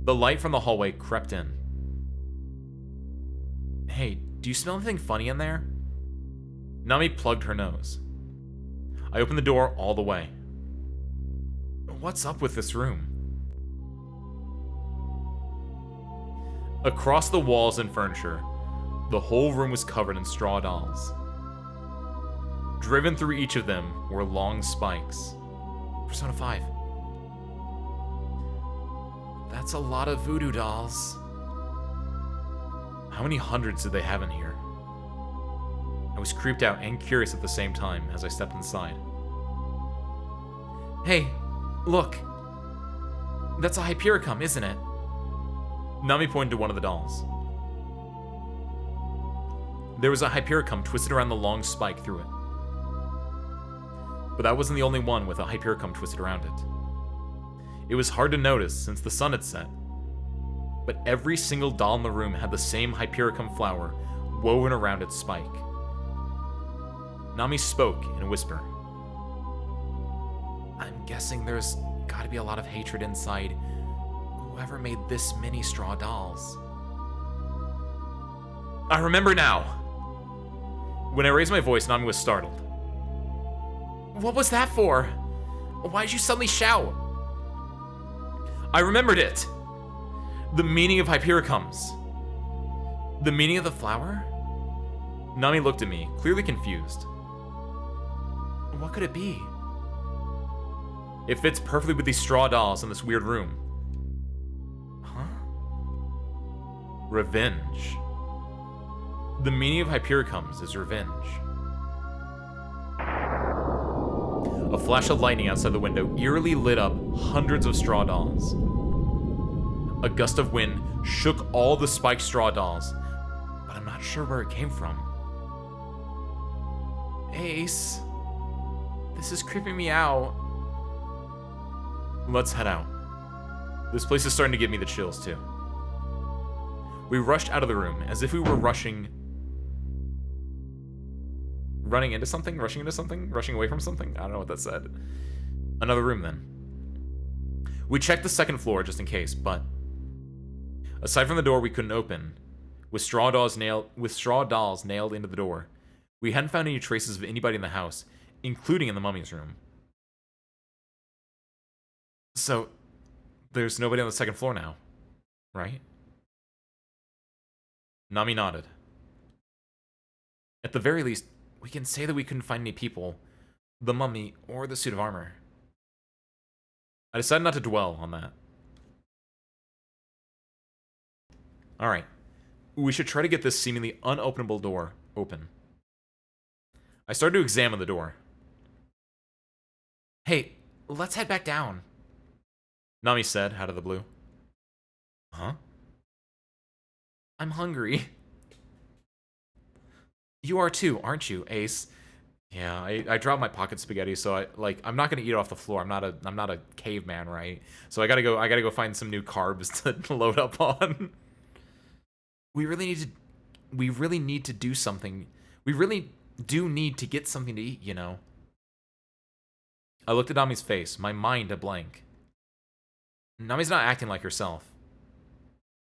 The light from the hallway crept in. Hey, do you smell anything funny in there? Nami plugged her nose. I opened the door all the way. What's up with this room? Across the walls and furniture, the whole room was covered in straw dolls. Driven through each of them were long spikes. Persona 5. That's a lot of voodoo dolls. How many hundreds did they have in here? I was creeped out and curious at the same time as I stepped inside. Hey, look. That's a Hypericum, isn't it? Nami pointed to one of the dolls. There was a Hypericum twisted around the long spike through it. But that wasn't the only one with a Hypericum twisted around it. It was hard to notice since the sun had set. but every single doll in the room had the same Hypericum flower woven around its spike. Nami spoke in a whisper. I'm guessing there's gotta be a lot of hatred inside whoever made this many straw dolls. I remember now! When I raised my voice, Nami was startled. What was that for? Why did you suddenly shout? I remembered it! The meaning of Hypericums. The meaning of the flower? Nami looked at me, clearly confused. What could it be? It fits perfectly with these straw dolls in this weird room. Huh? Revenge. The meaning of Hypericums is revenge. A flash of lightning outside the window eerily lit up hundreds of straw dolls. A gust of wind shook all the spiked straw dolls, but I'm not sure where it came from. Ace, this is creeping me out. Let's head out. This place is starting to give me the chills, too. We rushed out of the room as if we were rushing into something? Rushing into something? Rushing away from something? I don't know what that said. Another room, then. We checked the second floor just in case, but aside from the door we couldn't open, with straw dolls nailed into the door, we hadn't found any traces of anybody in the house, including in the mummy's room. So, there's nobody on the second floor now, right? Nami nodded. At the very least, we can say that we couldn't find any people, the mummy, or the suit of armor. I decided not to dwell on that. Alright. We should try to get this seemingly unopenable door open. I started to examine the door. Hey, let's head back down, Nami said, out of the blue. Huh? I'm hungry. You are too, aren't you, Ace? Yeah, I dropped my pocket spaghetti, so I'm not gonna eat it off the floor. I'm not a caveman, right? So I gotta go find some new carbs to load up on. We really need to do something. We really do need to get something to eat, you know. I looked at Nami's face, my mind a blank. Nami's not acting like herself.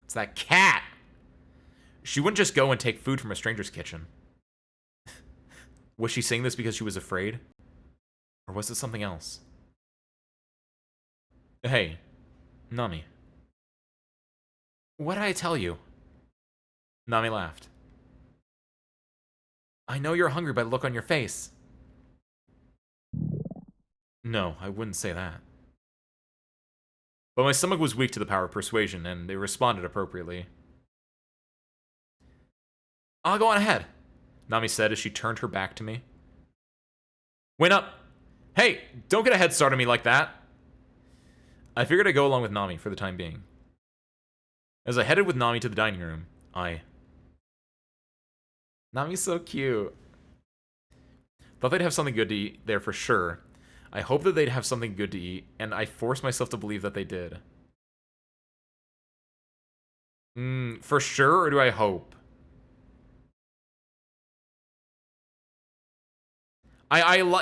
It's that cat! She wouldn't just go and take food from a stranger's kitchen. Was she saying this because she was afraid? Or was it something else? Hey, Nami. What did I tell you? Nami laughed. I know you're hungry by the look on your face. No, I wouldn't say that. But my stomach was weak to the power of persuasion, and it responded appropriately. I'll go on ahead, Nami said as she turned her back to me. Wait up! Hey, don't get a head start on me like that! I figured I'd go along with Nami for the time being. As I headed with Nami to the dining room, Nami's so cute. Thought they'd have something good to eat there for sure. I hope that they'd have something good to eat, and I forced myself to believe that they did. For sure, or do I hope?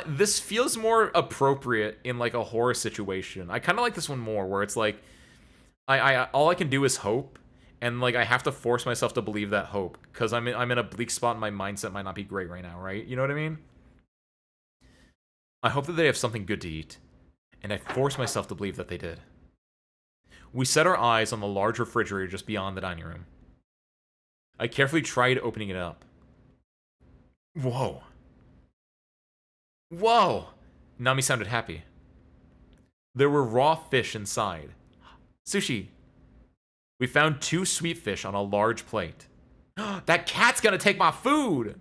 This feels more appropriate in like a horror situation. I kind of like this one more, where it's like, all I can do is hope, and like I have to force myself to believe that hope because I'm in a bleak spot, and my mindset might not be great right now, right? You know what I mean? I hope that they have something good to eat, and I force myself to believe that they did. We set our eyes on the large refrigerator just beyond the dining room. I carefully tried opening it up. Whoa. Whoa! Nami sounded happy. There were raw fish inside. Sushi. We found 2 sweet fish on a large plate. That cat's gonna take my food!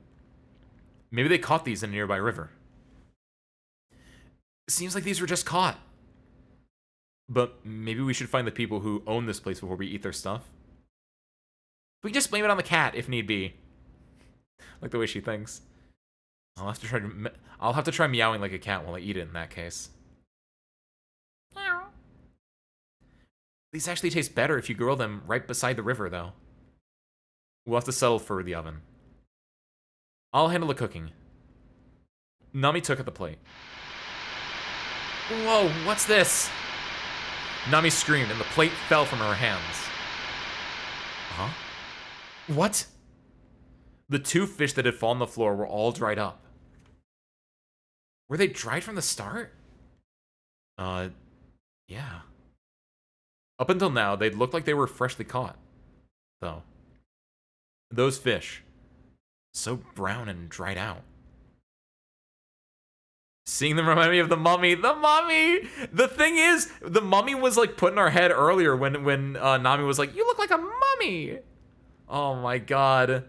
Maybe they caught these in a nearby river. It seems like these were just caught. But maybe we should find the people who own this place before we eat their stuff. We can just blame it on the cat if need be. Like the way she thinks. I'll have to try meowing like a cat while I eat it in that case. These actually taste better if you grill them right beside the river, though. We'll have to settle for the oven. I'll handle the cooking. Nami took at the plate. Whoa, what's this? Nami screamed and the plate fell from her hands. Huh? What? The 2 fish that had fallen on the floor were all dried up. Were they dried from the start? Yeah. Up until now, they'd looked like they were freshly caught. Though. Those fish. So brown and dried out. Seeing them remind me of the mummy. The mummy! The thing is, the mummy was like put in our head earlier when Nami was like, you look like a mummy! Oh my god.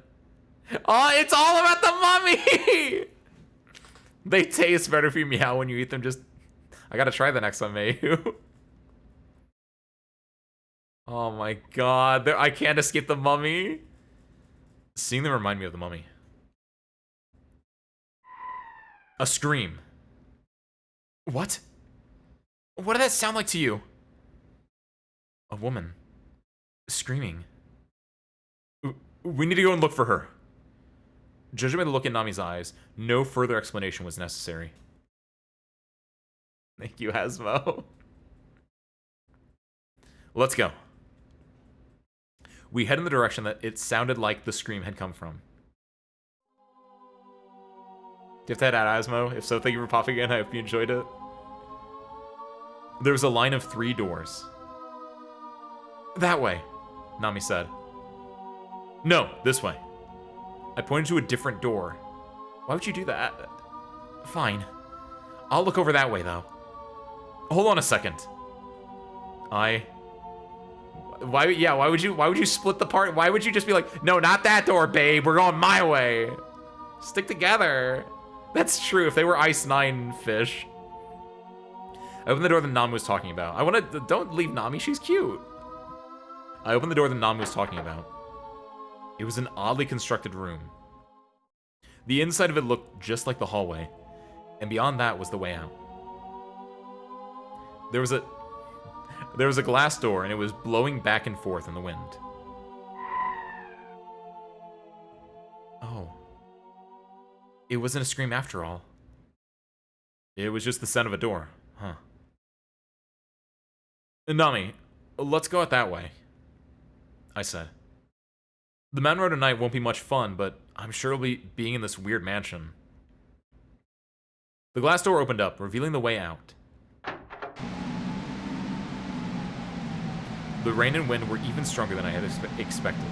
Oh, it's all about the mummy! They taste better if you meow when you eat them. Just, I gotta try the next time, Mayu. Oh my god, I can't escape the mummy. Seeing them remind me of the mummy. A scream. What? What did that sound like to you? A woman. Screaming. We need to go and look for her. Judging by the look in Nami's eyes, no further explanation was necessary. Thank you, Hasmo. Let's go. We head in the direction that it sounded like the scream had come from. Do you have to head out, Asmo? If so, thank you for popping in. I hope you enjoyed it. There was a line of 3 doors. That way, Nami said. No, this way. I pointed to a different door. Why would you do that? Fine. I'll look over that way, though. Hold on a second. Why would you split the party? Why would you just be like, no, not that door, babe. We're going my way. Stick together. That's true. If they were Ice 9 fish. I opened the door that Nami was talking about. Don't leave Nami. She's cute. I opened the door that Nami was talking about. It was an oddly constructed room. The inside of it looked just like the hallway, and beyond that was the way out. There was a glass door, and it was blowing back and forth in the wind. Oh. It wasn't a scream after all. It was just the sound of a door, huh? Nami, let's go out that way, I said. The mountain road at night won't be much fun, but I'm sure it'll be being in this weird mansion. The glass door opened up, revealing the way out. The rain and wind were even stronger than I had expected.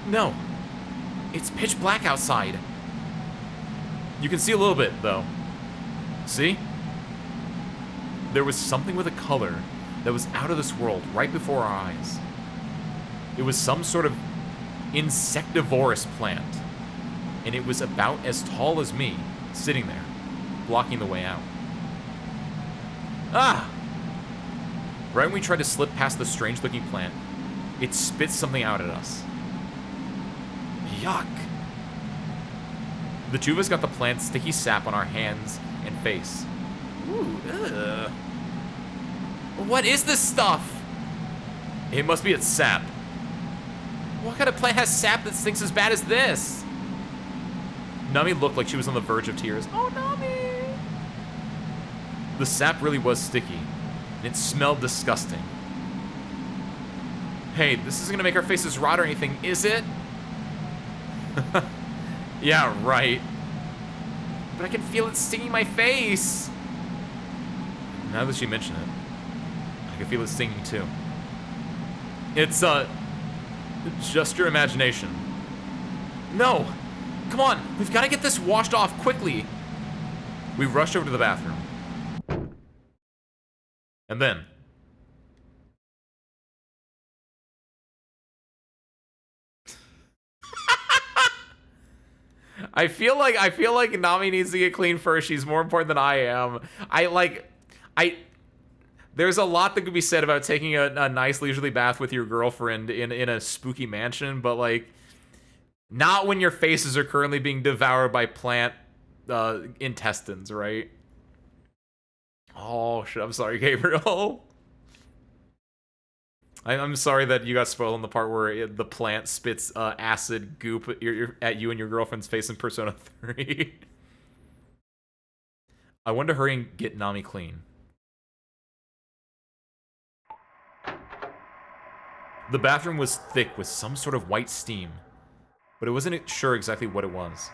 No! It's pitch black outside! You can see a little bit, though. See? There was something with a color that was out of this world right before our eyes. It was some sort of insectivorous plant, and it was about as tall as me, sitting there, blocking the way out. Ah! Right when we tried to slip past the strange-looking plant, it spit something out at us. Yuck! The 2 of us got the plant's sticky sap on our hands and face. Ooh, ugh. What is this stuff? It must be its sap. What kind of plant has sap that stinks as bad as this? Nami looked like she was on the verge of tears. Oh, Nami! The sap really was sticky, and it smelled disgusting. Hey, this isn't gonna make our faces rot or anything, is it? Yeah, right. But I can feel it stinging my face. Now that you mention it, I can feel it stinging too. It's, just your imagination. No! Come on, we've got to get this washed off quickly. We rushed over to the bathroom. And then... I feel like Nami needs to get clean first. She's more important than I am. There's a lot that could be said about taking a nice leisurely bath with your girlfriend in a spooky mansion, but like, not when your faces are currently being devoured by plant intestines, right? Oh, shit. I'm sorry, Gabriel. I'm sorry that you got spoiled on the part where the plant spits acid goop at you and your girlfriend's face in Persona 3. I wanted to hurry and get Nami clean. The bathroom was thick with some sort of white steam, but it wasn't sure exactly what it was.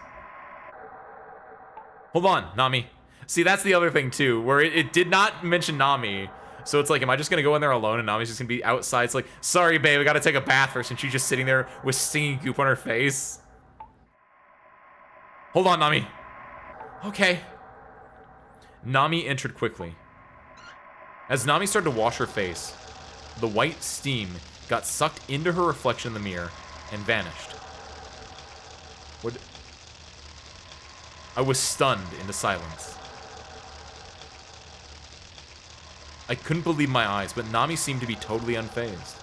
Hold on, Nami. See, that's the other thing, too, where it did not mention Nami. So it's like, am I just gonna go in there alone and Nami's just gonna be outside? It's like, sorry, babe, I gotta take a bath first, and she's just sitting there with stinging goop on her face. Hold on, Nami. Okay. Nami entered quickly. As Nami started to wash her face, the white steam got sucked into her reflection in the mirror and vanished. What? I was stunned into silence. I couldn't believe my eyes, but Nami seemed to be totally unfazed.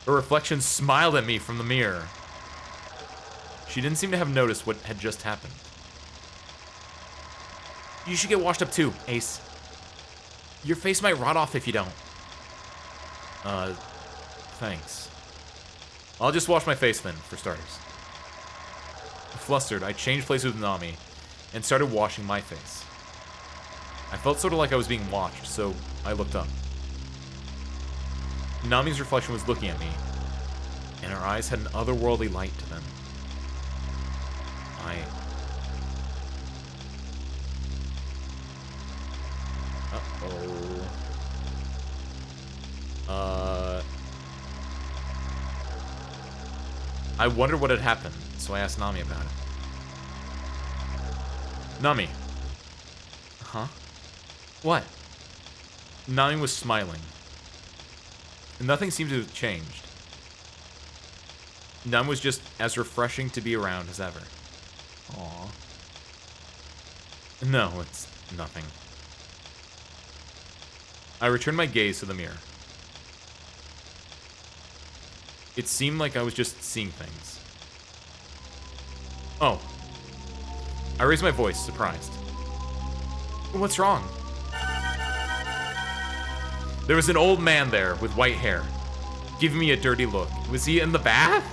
Her reflection smiled at me from the mirror. She didn't seem to have noticed what had just happened. You should get washed up too, Ace. Your face might rot off if you don't. Thanks. I'll just wash my face then, for starters. Flustered, I changed places with Nami and started washing my face. I felt sort of like I was being watched, so I looked up. Nami's reflection was looking at me, and her eyes had an otherworldly light to them. I wondered what had happened, so I asked Nami about it. Nami. Huh? What? Nami was smiling. Nothing seemed to have changed. Nami was just as refreshing to be around as ever. Aww. No, it's nothing. I returned my gaze to the mirror. It seemed like I was just seeing things. Oh. I raised my voice, surprised. What's wrong? There was an old man there with white hair, giving me a dirty look. Was he in the bath?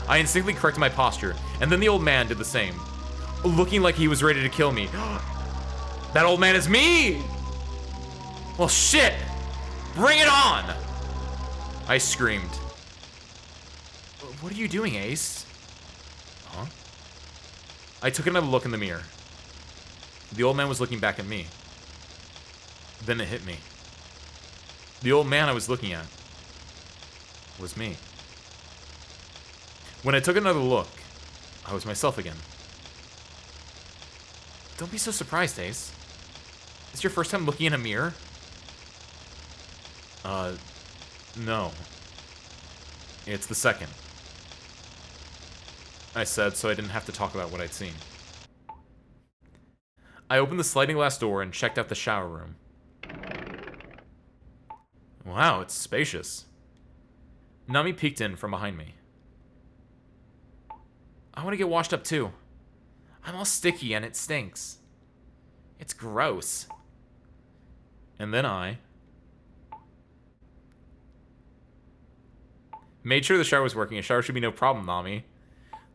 I instinctively corrected my posture, and then the old man did the same, looking like he was ready to kill me. That old man is me! Well, shit! Bring it on! I screamed. What are you doing, Ace? Huh? I took another look in the mirror. The old man was looking back at me. Then it hit me. The old man I was looking at was me. When I took another look, I was myself again. Don't be so surprised, Ace. Is your first time looking in a mirror? No. It's the second. I said, so I didn't have to talk about what I'd seen. I opened the sliding glass door and checked out the shower room. Wow, it's spacious. Nami peeked in from behind me. I want to get washed up too. I'm all sticky and it stinks. It's gross. And then I made sure the shower was working. A shower should be no problem, Nami.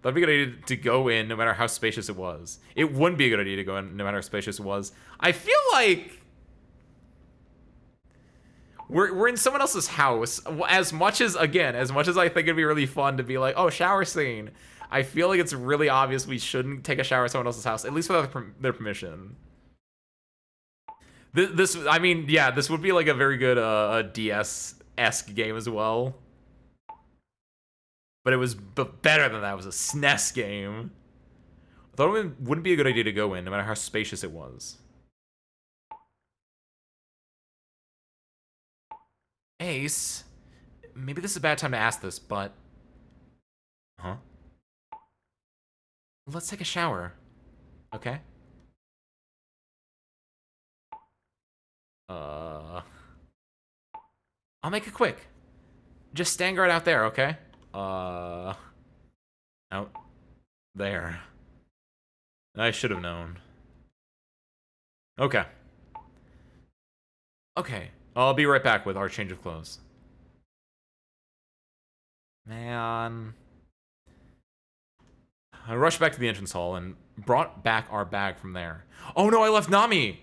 That'd be a good idea to go in no matter how spacious it was. It wouldn't be a good idea to go in no matter how spacious it was. I feel like we're in someone else's house. As much as I think it'd be really fun to be like, oh, shower scene. I feel like it's really obvious we shouldn't take a shower at someone else's house, at least without their permission. This would be like a very good DS-esque game as well. But it was better than that. It was a SNES game. I thought it wouldn't be a good idea to go in, no matter how spacious it was. Ace, maybe this is a bad time to ask this, but... Huh? Let's take a shower, okay? I'll make it quick. Just stand guard out there, okay? Out there. I should have known. Okay. Okay, I'll be right back with our change of clothes. Man. I rushed back to the entrance hall and brought back our bag from there. Oh no, I left Nami!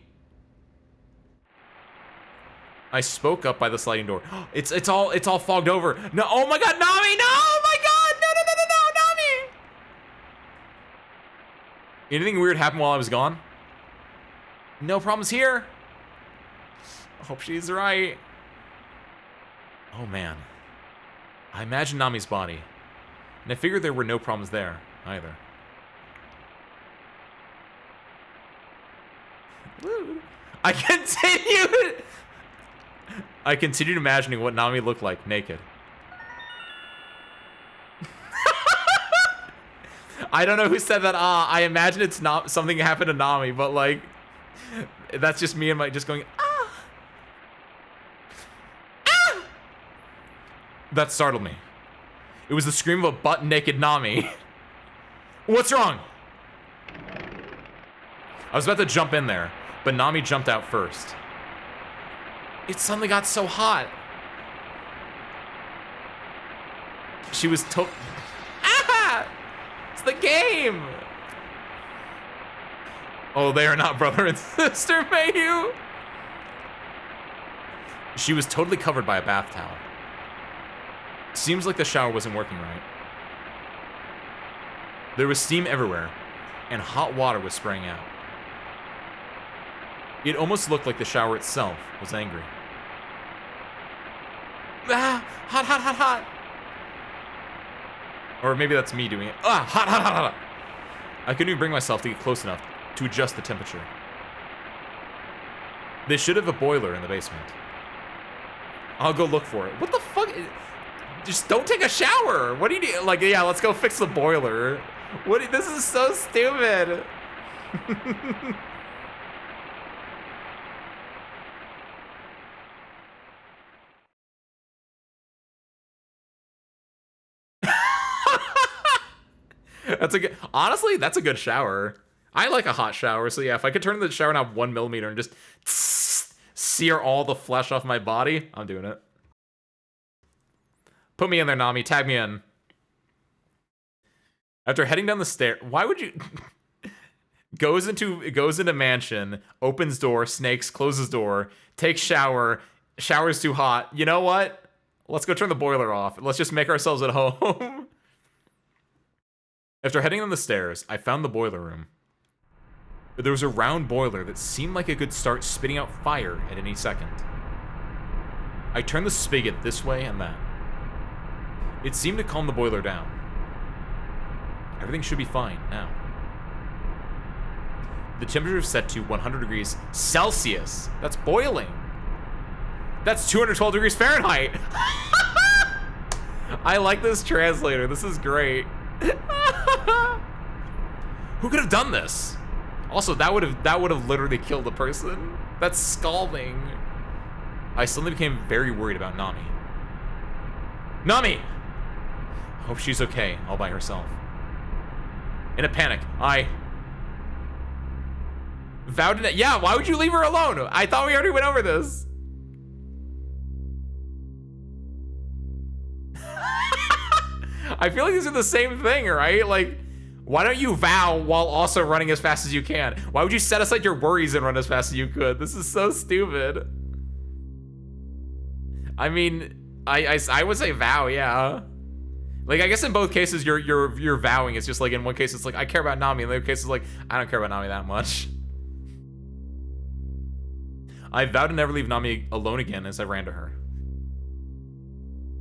I spoke up by the sliding door. It's all fogged over. No, oh my god, Nami, no! Oh my god! No, Nami! Anything weird happened while I was gone? No problems here. I hope she's right. Oh man. I imagined Nami's body. And I figured there were no problems there, either. I continued imagining what Nami looked like, naked. I don't know who said that, I imagine it's not something happened to Nami, but like, that's just me and my just going, ah! Ah! That startled me. It was the scream of a butt-naked Nami. What's wrong? I was about to jump in there, but Nami jumped out first. It suddenly got so hot. She was Ah! It's the game! Oh, they are not brother and sister, Mayu! She was totally covered by a bath towel. Seems like the shower wasn't working right. There was steam everywhere, and hot water was spraying out. It almost looked like the shower itself was angry. Ah! Hot, hot, hot, hot! Or maybe that's me doing it. Ah! Hot, hot, hot, hot! I couldn't even bring myself to get close enough to adjust the temperature. They should have a boiler in the basement. I'll go look for it. What the fuck? Just don't take a shower. What do you do? Like, yeah, let's go fix the boiler. What? This is so stupid. That's a good, honestly, that's a good shower. I like a hot shower, so yeah, if I could turn the shower knob 1 millimeter and just sear all the flesh off my body, I'm doing it. Put me in there, Nami. Tag me in. After heading down the stair, why would you? goes into mansion, opens door, snakes, closes door, takes shower, shower's too hot. You know what? Let's go turn the boiler off. Let's just make ourselves at home. After heading down the stairs, I found the boiler room. There was a round boiler that seemed like it could start spitting out fire at any second. I turned the spigot this way and that. It seemed to calm the boiler down. Everything should be fine now. The temperature is set to 100 degrees Celsius. That's boiling. That's 212 degrees Fahrenheit. I like this translator. This is great. Who could have done this? Also, that would have literally killed a person. That's scalding. I suddenly became very worried about Nami. Nami! Hope she's okay, all by herself. In a panic, I vowed to... Yeah, why would you leave her alone? I thought we already went over this. I feel like these are the same thing, right? Like, why don't you vow while also running as fast as you can? Why would you set aside your worries and run as fast as you could? This is so stupid. I mean, I would say vow, yeah. Like, I guess in both cases, you're vowing. It's just like, in one case, it's like, I care about Nami. In the other case, it's like, I don't care about Nami that much. I vowed to never leave Nami alone again as I ran to her.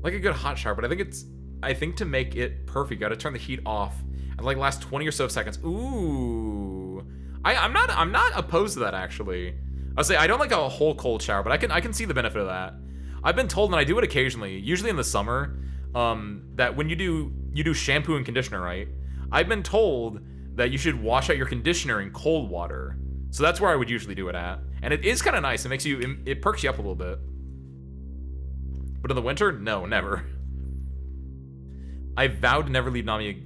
Like a good hot shower, but I think to make it perfect, you gotta turn the heat off and like last 20 or so seconds. Ooh. I'm not opposed to that, actually. I'll say I don't like a whole cold shower, but I can see the benefit of that. I've been told, and I do it occasionally, usually in the summer, that when you do shampoo and conditioner, right? I've been told that you should wash out your conditioner in cold water. So that's where I would usually do it at. And it is kind of nice. It perks you up a little bit. But in the winter, no, never. I vowed to never leave Nami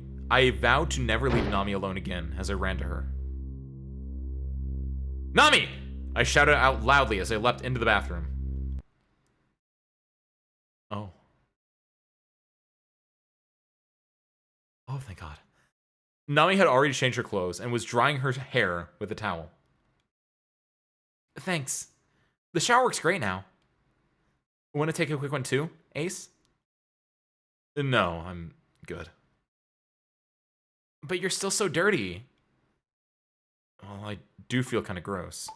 alone again as I ran to her. Nami! I shouted out loudly as I leapt into the bathroom. thank God. Nami had already changed her clothes and was drying her hair with a towel. Thanks. The shower works great now. Want to take a quick one too, Ace? No, I'm good. But you're still so dirty. Well, I do feel kind of gross.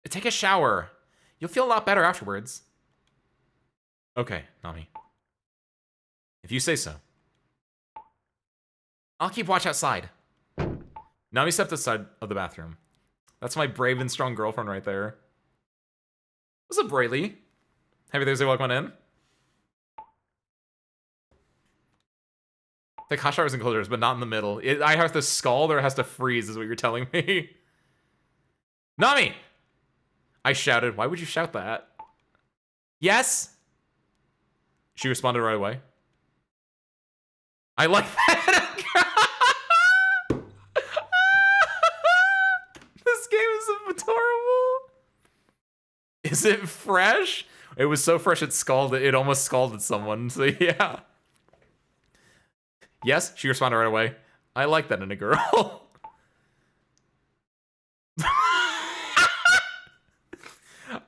Take a shower. You'll feel a lot better afterwards. Okay, Nami. If you say so. I'll keep watch outside. Nami stepped outside of the bathroom. That's my brave and strong girlfriend right there. What's up, Brayley? Happy Thursday, welcome on in. Like hot showers and cold showers, but not in the middle. I have to scald or it has to freeze, is what you're telling me. Nami! I shouted. Why would you shout that? Yes? She responded right away. I like that. This game is adorable. Is it fresh? It was so fresh it scalded. It almost scalded someone. So yeah. Yes, she responded right away. I like that in a girl.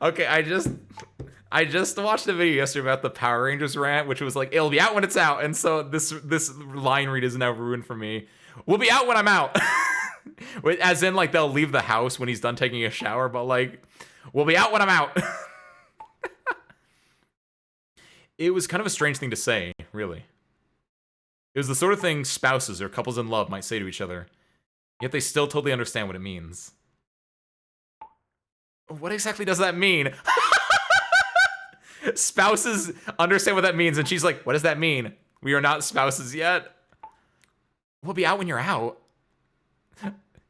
Okay, I just watched a video yesterday about the Power Rangers rant, which was like, it'll be out when it's out, and so this line read is now ruined for me. We'll be out when I'm out. As in, like, they'll leave the house when he's done taking a shower, but like, we'll be out when I'm out. It was kind of a strange thing to say, really. It was the sort of thing spouses or couples in love might say to each other, yet they still totally understand what it means. What exactly does that mean? Spouses understand what that means, and she's like, what does that mean? We are not spouses yet. We'll be out when you're out.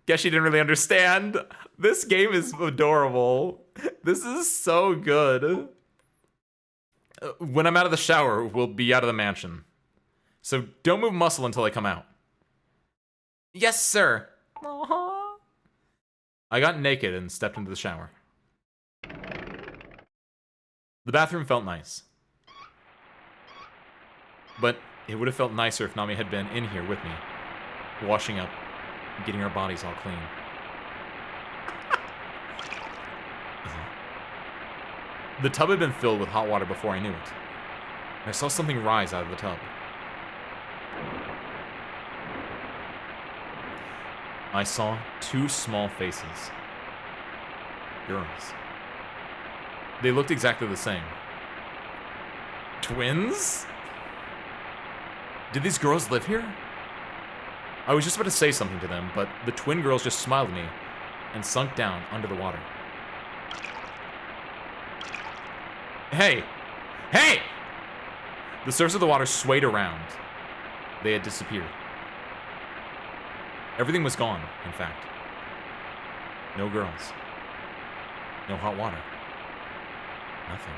Guess she didn't really understand. This game is adorable. This is so good. When I'm out of the shower, we'll be out of the mansion. So don't move muscle until I come out. Yes, sir. Aww. I got naked and stepped into the shower. The bathroom felt nice. But it would have felt nicer if Nami had been in here with me, washing up and getting our bodies all clean. The tub had been filled with hot water before I knew it. I saw something rise out of the tub. I saw two small faces. Girls. They looked exactly the same. Twins? Did these girls live here? I was just about to say something to them, but the twin girls just smiled at me and sunk down under the water. Hey! Hey! The surface of the water swayed around. They had disappeared. Everything was gone, in fact. No girls. No hot water. Nothing.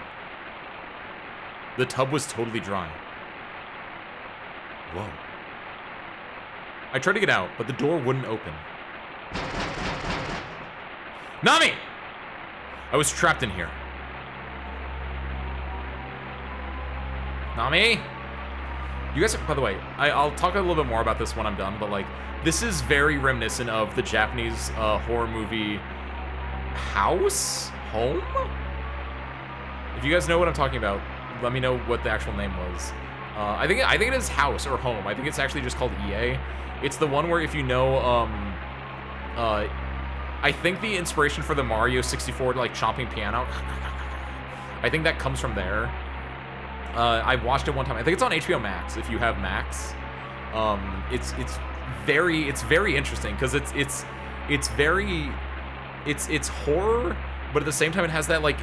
The tub was totally dry. Whoa. I tried to get out, but the door wouldn't open. Nami! I was trapped in here. Nami? You guys, by the way, I'll talk a little bit more about this when I'm done, but like, this is very reminiscent of the Japanese horror movie House? Home? If you guys know what I'm talking about, let me know what the actual name was. I think it is House or Home. I think it's actually just called EA. It's the one where, if you know, I think the inspiration for the Mario 64 like chopping piano, I think that comes from there. I watched it one time. I think it's on HBO Max. If you have Max, it's very interesting because it's horror, but at the same time it has that like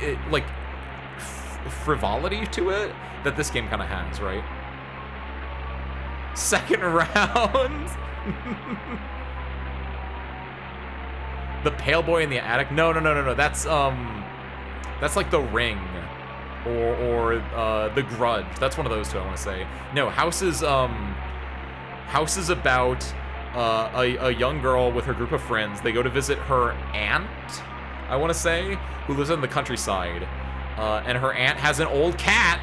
frivolity to it that this game kind of has, right? Second round. The Pale Boy in the Attic. No. That's like The Ring. Or The Grudge. That's one of those two, I want to say. No, House is about a young girl with her group of friends. They go to visit her aunt, I want to say, who lives in the countryside. And her aunt has an old cat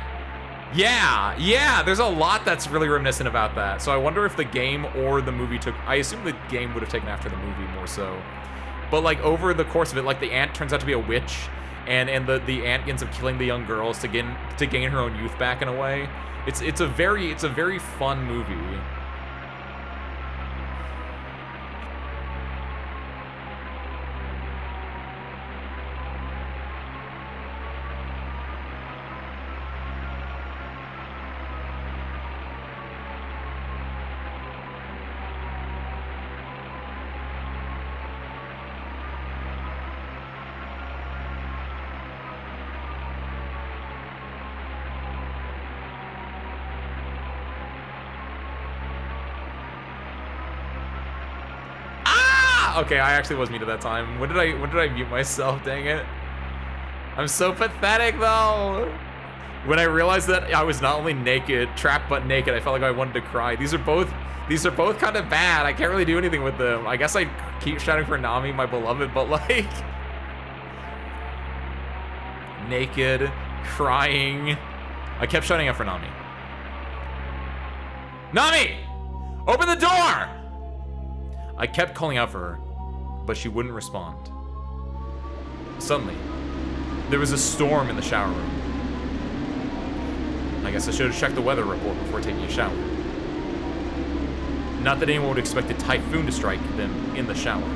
Yeah, there's a lot that's really reminiscent about that. So I wonder if the game or the movie took... I assume the game would have taken after the movie more so. But, like, over the course of it, like, the aunt turns out to be a witch, and the aunt ends up killing the young girls to gain her own youth back in a way. It's a very fun movie. Okay, I actually was muted that time. When did I mute myself? Dang it! I'm so pathetic though. When I realized that I was not only naked, trapped but naked, I felt like I wanted to cry. These are both kind of bad. I can't really do anything with them. I guess I keep shouting for Nami, my beloved, but like naked, crying. I kept shouting out for Nami. Nami! Open the door! I kept calling out for her, but she wouldn't respond. Suddenly, there was a storm in the shower room. I guess I should have checked the weather report before taking a shower. Not that anyone would expect a typhoon to strike them in the shower.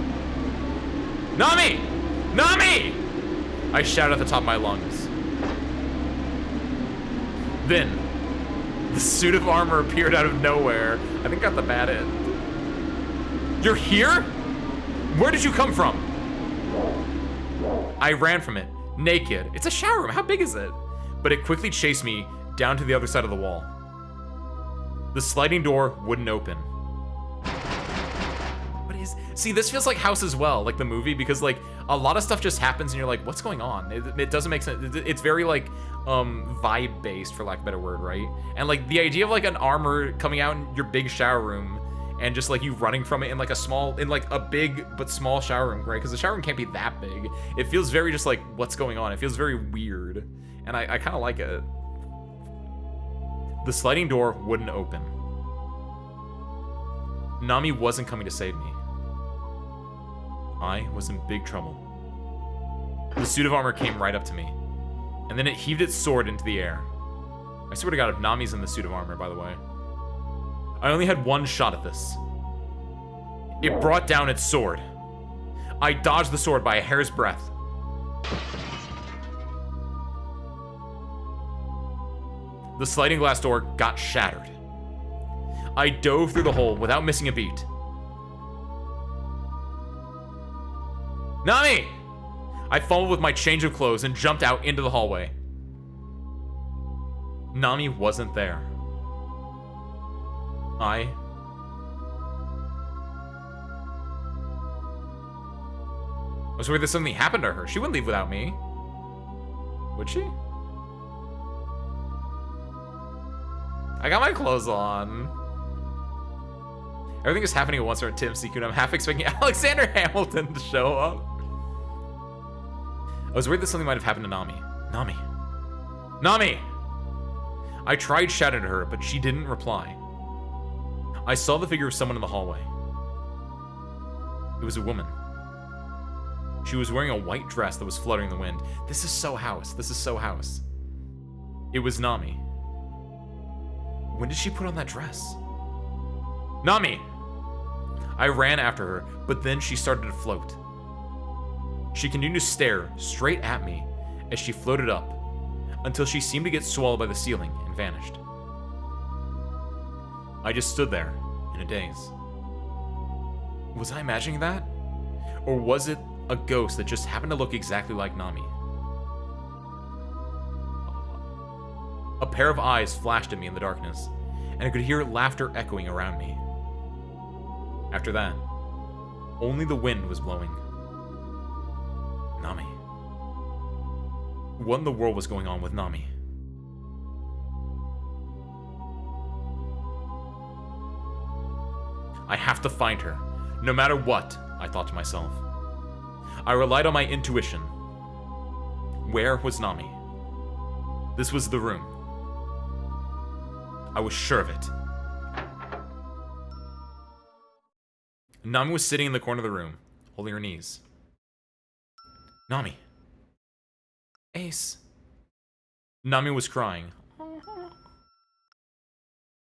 Nami! Nami! I shouted at the top of my lungs. Then, the suit of armor appeared out of nowhere. I think I got the bad end. You're here? Where did you come from? I ran from it, naked. It's a shower room, how big is it? But it quickly chased me down to the other side of the wall. The sliding door wouldn't open. See, this feels like House as well, like the movie, because like a lot of stuff just happens and you're like, what's going on? It doesn't make sense. It's very like vibe based, for lack of a better word, right? And like the idea of like an armor coming out in your big shower room and just like you running from it in like a big but small shower room, right? Because the shower room can't be that big. It feels very just like, what's going on? It feels very weird. And I kind of like it. The sliding door wouldn't open. Nami wasn't coming to save me. I was in big trouble. The suit of armor came right up to me, and then it heaved its sword into the air. I swear to God, if Nami's in the suit of armor, by the way. I only had one shot at this. It brought down its sword. I dodged the sword by a hair's breadth. The sliding glass door got shattered. I dove through the hole without missing a beat. Nami! I fumbled with my change of clothes and jumped out into the hallway. Nami wasn't there. I was worried that something happened to her. She wouldn't leave without me. Would she? I got my clothes on. Everything is happening at once at Tim Seekun. I'm half expecting Alexander Hamilton to show up. I was worried that something might have happened to Nami. Nami! Nami! I tried shouting at her, but she didn't reply. I saw the figure of someone in the hallway. It was a woman. She was wearing a white dress that was fluttering in the wind. This is so House. This is so House. It was Nami. When did she put on that dress? Nami! I ran after her, but then she started to float. She continued to stare straight at me as she floated up until she seemed to get swallowed by the ceiling and vanished. I just stood there in a daze. Was I imagining that? Or was it a ghost that just happened to look exactly like Nami? A pair of eyes flashed at me in the darkness, and I could hear laughter echoing around me. After that, only the wind was blowing. Nami. What in the world was going on with Nami? I have to find her, no matter what, I thought to myself. I relied on my intuition. Where was Nami? This was the room. I was sure of it. Nami was sitting in the corner of the room, holding her knees. Nami. Ace. Nami was crying.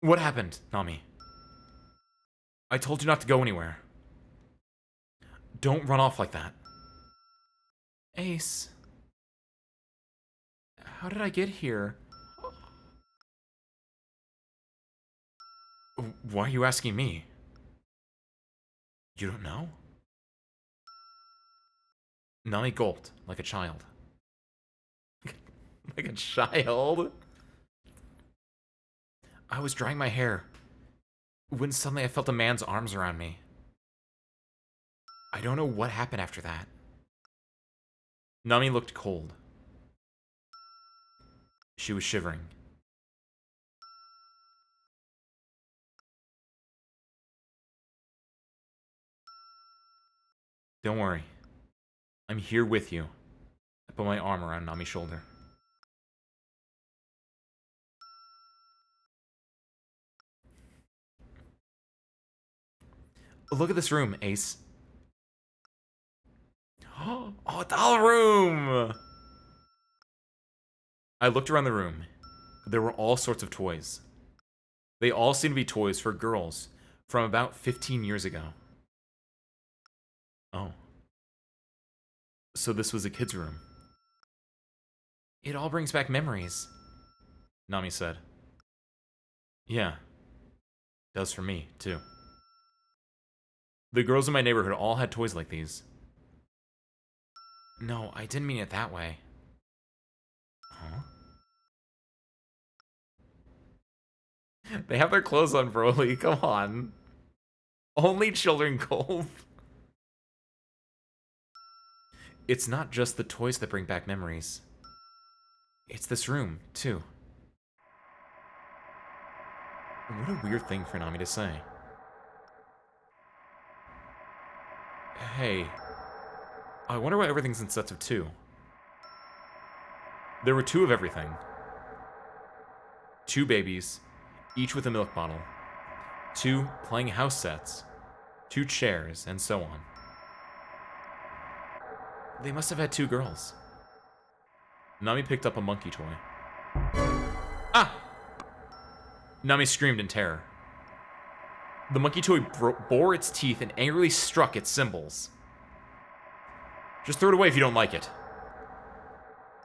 What happened, Nami? I told you not to go anywhere. Don't run off like that. Ace. How did I get here? Why are you asking me? You don't know? Nami gulped, like a child. Like a child? I was drying my hair when suddenly I felt a man's arms around me. I don't know what happened after that. Nami looked cold. She was shivering. Don't worry. I'm here with you. I put my arm around Nami's shoulder. Look at this room, Ace. Oh, a doll room! I looked around the room. There were all sorts of toys. They all seemed to be toys for girls from about 15 years ago. Oh. So this was a kid's room. It all brings back memories, Nami said. Yeah. Does for me, too. The girls in my neighborhood all had toys like these. No, I didn't mean it that way. Huh? They have their clothes on, Broly. Come on. Only children gulp. It's not just the toys that bring back memories. It's this room, too. What a weird thing for Nami to say. Hey, I wonder why everything's in sets of 2. There were 2 of everything. 2 babies, each with a milk bottle. 2 playing house sets. 2 chairs, and so on. They must have had 2 girls. Nami picked up a monkey toy. Ah! Nami screamed in terror. The monkey toy bore its teeth and angrily struck its cymbals. Just throw it away if you don't like it.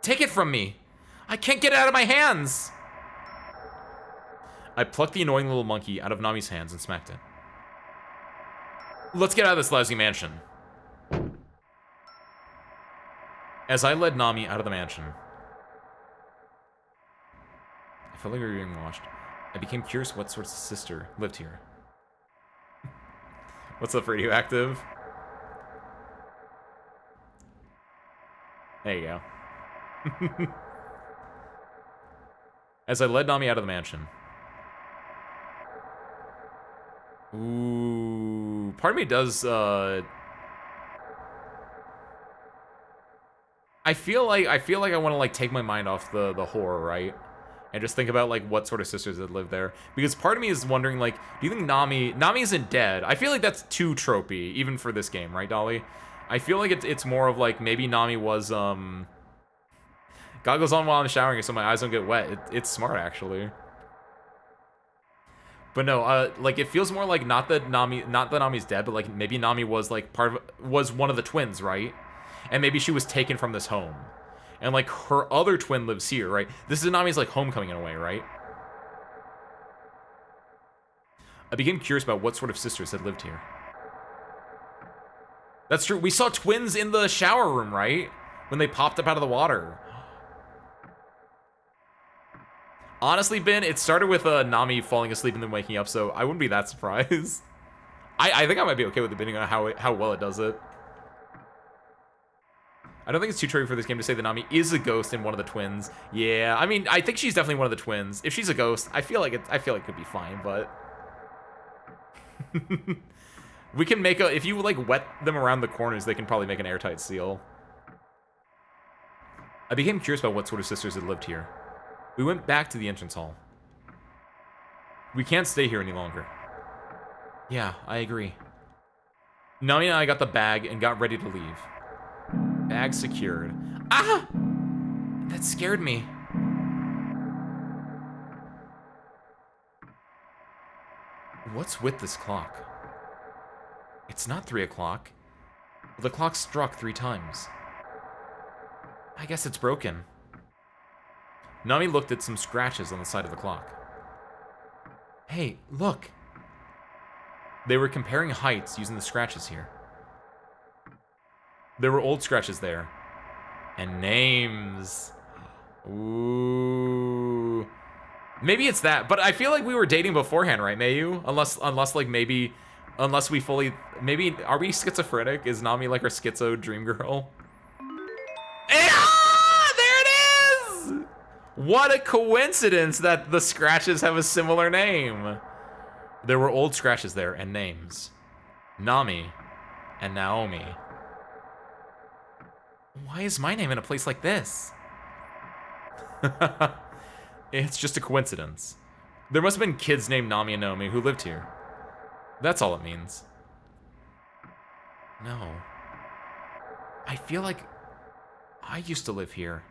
Take it from me! I can't get it out of my hands! I plucked the annoying little monkey out of Nami's hands and smacked it. Let's get out of this lousy mansion. As I led Nami out of the mansion, I felt like we were being watched. I became curious what sort of sister lived here. What's up, Radioactive? There you go. As I led Nami out of the mansion. Ooh, part of me does, I feel like I want to like take my mind off the horror, right? And just think about like what sort of sisters that live there. Because part of me is wondering like, do you think Nami isn't dead? I feel like that's too tropey, even for this game, right, Dolly? I feel like it's more of like maybe Nami was goggles on while I'm showering so my eyes don't get wet. It's smart actually. But no, like it feels more like not that Nami's dead, but like maybe Nami was like was one of the twins, right? And maybe she was taken from this home. And like her other twin lives here, right? This is Nami's like homecoming in a way, right? I became curious about what sort of sisters had lived here. That's true. We saw twins in the shower room, right? When they popped up out of the water. Honestly, Ben, it started with Nami falling asleep and then waking up, so I wouldn't be that surprised. I think I might be okay with it, depending on how well it does it. I don't think it's too tricky for this game to say that Nami is a ghost in one of the twins. Yeah, I mean, I think she's definitely one of the twins. If she's a ghost, I feel like it could be fine, but we can make if you like wet them around the corners, they can probably make an airtight seal. I became curious about what sort of sisters had lived here. We went back to the entrance hall. We can't stay here any longer. Yeah, I agree. Nami and I got the bag and got ready to leave. Bag secured. Ah! That scared me. What's with this clock? It's not 3 o'clock. The clock struck 3 times. I guess it's broken. Nami looked at some scratches on the side of the clock. Hey, look. They were comparing heights using the scratches here. There were old scratches there. And names. Ooh. Maybe it's that, but I feel like we were dating beforehand, right, Mayu? Unless like maybe, unless we fully, maybe, are we schizophrenic? Is Nami like our schizo dream girl? Ah, there it is! What a coincidence that the scratches have a similar name. There were old scratches there and names. Nami and Naomi. Why is my name in a place like this? It's just a coincidence. There must have been kids named Nami and Naomi who lived here. That's all it means. No. I feel like I used to live here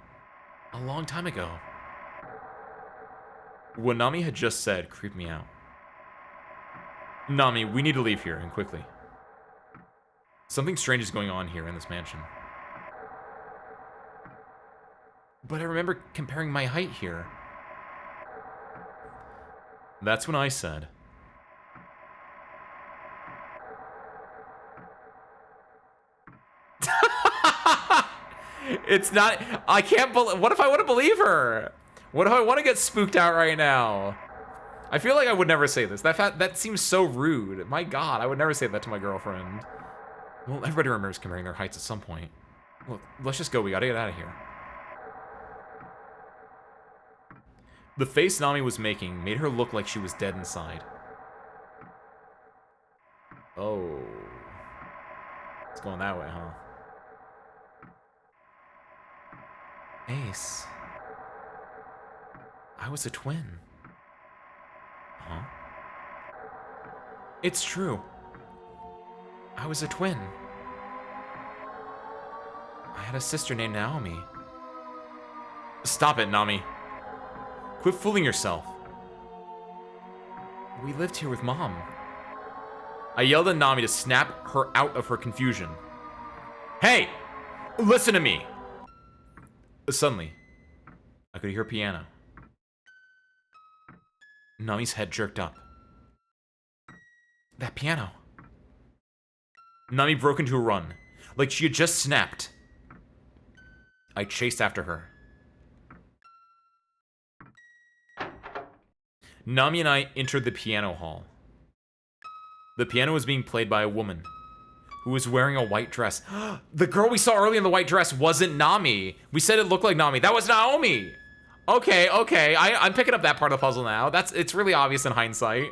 a long time ago. What Nami had just said creeped me out. Nami, we need to leave here, and quickly. Something strange is going on here in this mansion. But I remember comparing my height here. That's when I said... It's not... I can't believe... What if I want to believe her? What if I want to get spooked out right now? I feel like I would never say this. That seems so rude. My God, I would never say that to my girlfriend. Well, everybody remembers comparing their heights at some point. Look, let's just go. We gotta get out of here. The face Nami was making made her look like she was dead inside. Oh. It's going that way, huh? Ace. I was a twin. Huh? It's true. I was a twin. I had a sister named Naomi. Stop it, Nami. Quit fooling yourself. We lived here with Mom. I yelled at Nami to snap her out of her confusion. Hey! Listen to me! Suddenly, I could hear a piano. Nami's head jerked up. That piano. Nami broke into a run, like she had just snapped. I chased after her. Nami and I entered the piano hall. The piano was being played by a woman who was wearing a white dress. The girl we saw earlier in the white dress wasn't Nami. We said it looked like Nami. That was Naomi. Okay, okay. I'm picking up that part of the puzzle now. It's really obvious in hindsight.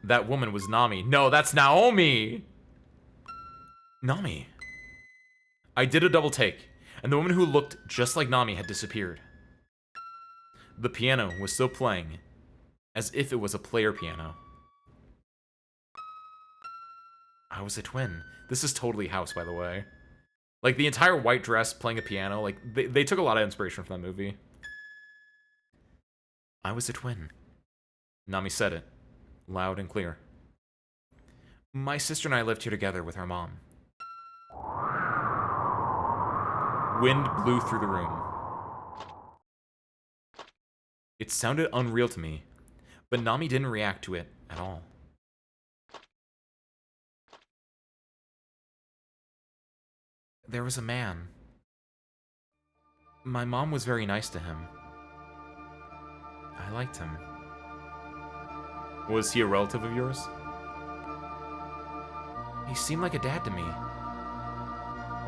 That woman was Nami. No, that's Naomi. Nami. I did a double take, and the woman who looked just like Nami had disappeared. The piano was still playing, as if it was a player piano. I was a twin. This is totally House, by the way. Like, the entire white dress playing a piano, like, they took a lot of inspiration from that movie. I was a twin. Nami said it, loud and clear. My sister and I lived here together with our mom. Wind blew through the room. It sounded unreal to me, but Nami didn't react to it at all. There was a man. My mom was very nice to him. I liked him. Was he a relative of yours? He seemed like a dad to me.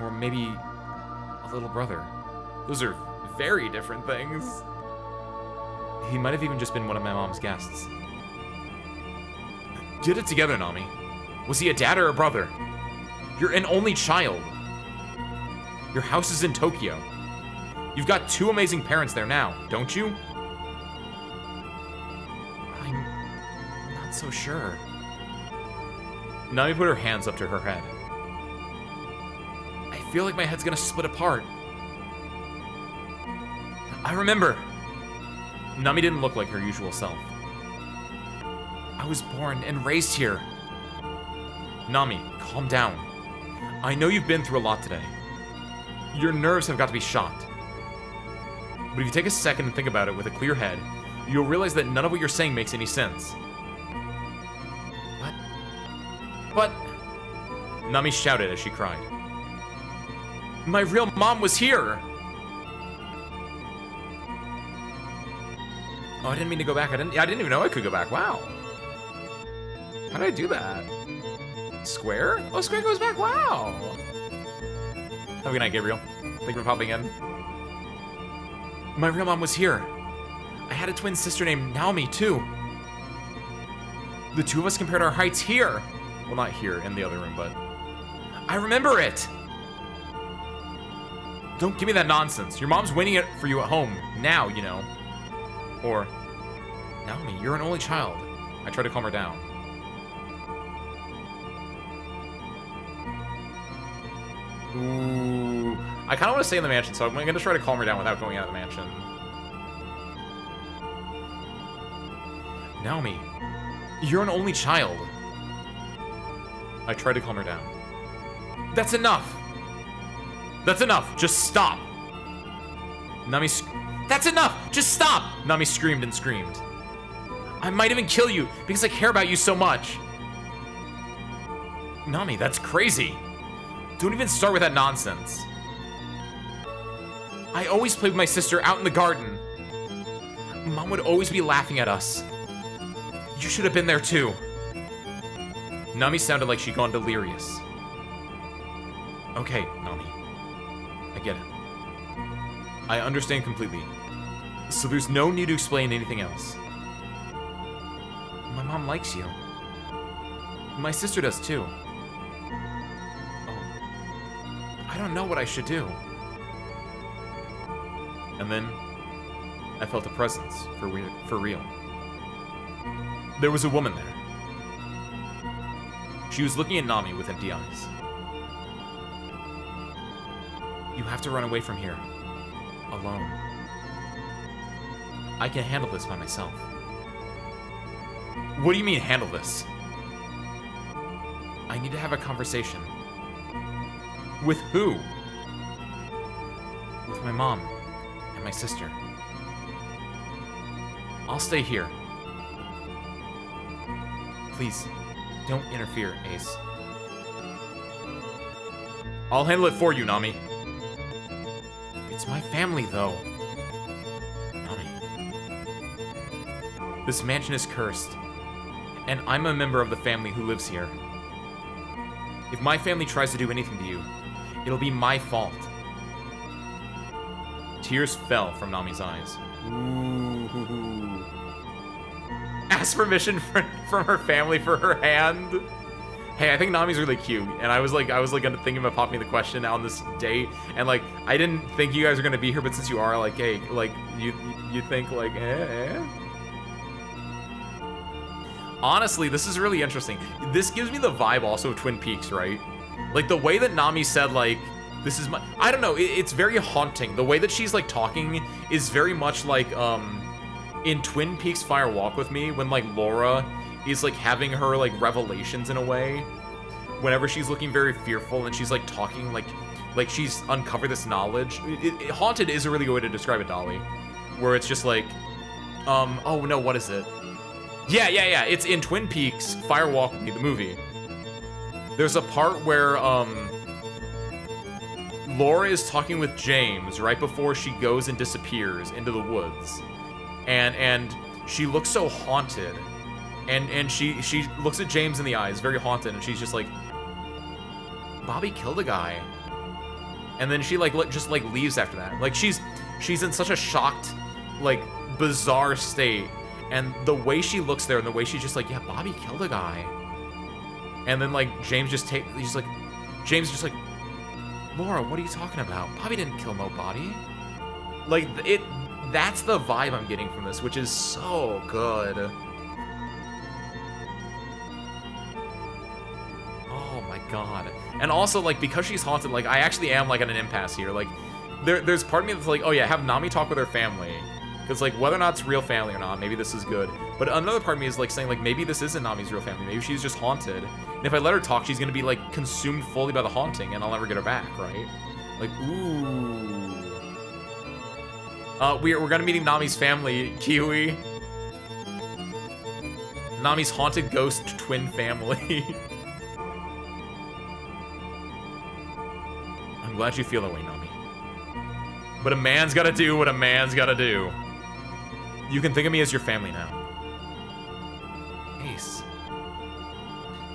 Or maybe a little brother. Those are very different things. He might have even just been one of my mom's guests. Get it together, Nami. Was he a dad or a brother? You're an only child. Your house is in Tokyo. You've got 2 amazing parents there now, don't you? so sure. Nami put her hands up to her head. I feel like my head's gonna split apart. I remember. Nami didn't look like her usual self. I was born and raised here. Nami, calm down. I know you've been through a lot today. Your nerves have got to be shot. But if you take a second and think about it with a clear head, you'll realize that none of what you're saying makes any sense. But... Nami shouted as she cried. My real mom was here! Oh, I didn't mean to go back. I didn't even know I could go back. Wow. How did I do that? Square? Oh, Square goes back. Wow. Have a good night, Gabriel. Thank you for popping in. My real mom was here. I had a twin sister named Naomi, too. The two of us compared our heights here. Well, not here, in the other room, but... I remember it! Don't give me that nonsense. Your mom's waiting it for you at home. Now, you know. Or... Naomi, you're an only child. I tried to calm her down. Ooh... I kind of want to stay in the mansion, so I'm going to try to calm her down without going out of the mansion. Naomi, you're an only child. I tried to calm her down. That's enough! That's enough! Just stop! Nami That's enough! Just stop! Nami screamed and screamed. I might even kill you because I care about you so much. Nami, that's crazy. Don't even start with that nonsense. I always played with my sister out in the garden. Mom would always be laughing at us. You should have been there too. Nami sounded like she'd gone delirious. Okay, Nami. I get it. I understand completely. So there's no need to explain anything else. My mom likes you. My sister does too. Oh. I don't know what I should do. And then, I felt a presence, for real. There was a woman there. She was looking at Nami with empty eyes. You have to run away from here. Alone. I can handle this by myself. What do you mean, handle this? I need to have a conversation. With who? With my mom. And my sister. I'll stay here. Please, don't interfere, Ace. I'll handle it for you, Nami. It's my family, though. Nami. This mansion is cursed, and I'm a member of the family who lives here. If my family tries to do anything to you, it'll be my fault. Tears fell from Nami's eyes. Ooh. Ask permission from her family for her hand. Hey, I think Nami's really cute, and I was gonna think about popping the question on this date, and like I didn't think you guys were gonna be here, but since you are, like, hey, like you think like, Honestly, this is really interesting. This gives me the vibe also of Twin Peaks, right? Like the way that Nami said, like, this is my, I don't know, it's very haunting. The way that she's like talking is very much like in Twin Peaks Fire Walk with Me, when like Laura is like having her like revelations in a way, whenever she's looking very fearful and she's like talking like she's uncovered this knowledge. Haunted is a really good way to describe it, Dolly, where it's just like, oh no, what is it? Yeah, it's in Twin Peaks Fire Walk with Me, the movie. There's a part where Laura is talking with James right before she goes and disappears into the woods, and she looks so haunted, and she looks at James in the eyes, very haunted, and she's just like, Bobby killed a guy, and then she like just like leaves after that. Like she's in such a shocked, like bizarre state, and the way she looks there and the way she's just like, yeah, Bobby killed a guy, and then like James just Laura, what are you talking about? Bobby didn't kill nobody. Like, that's the vibe I'm getting from this, which is so good. god. And also, like, because she's haunted, like, I actually am, like, at an impasse here. Like, there's part of me that's like, oh yeah, have Nami talk with her family. Because, like, whether or not it's real family or not, maybe this is good. But another part of me is, like, saying, like, maybe this isn't Nami's real family. Maybe she's just haunted. And if I let her talk, she's gonna be, like, consumed fully by the haunting, and I'll never get her back, right? Like, ooh. We're gonna meet Nami's family, Kiwi. Nami's haunted ghost twin family. I'm glad you feel that way, Nami. But a man's gotta do what a man's gotta do. You can think of me as your family now. Ace.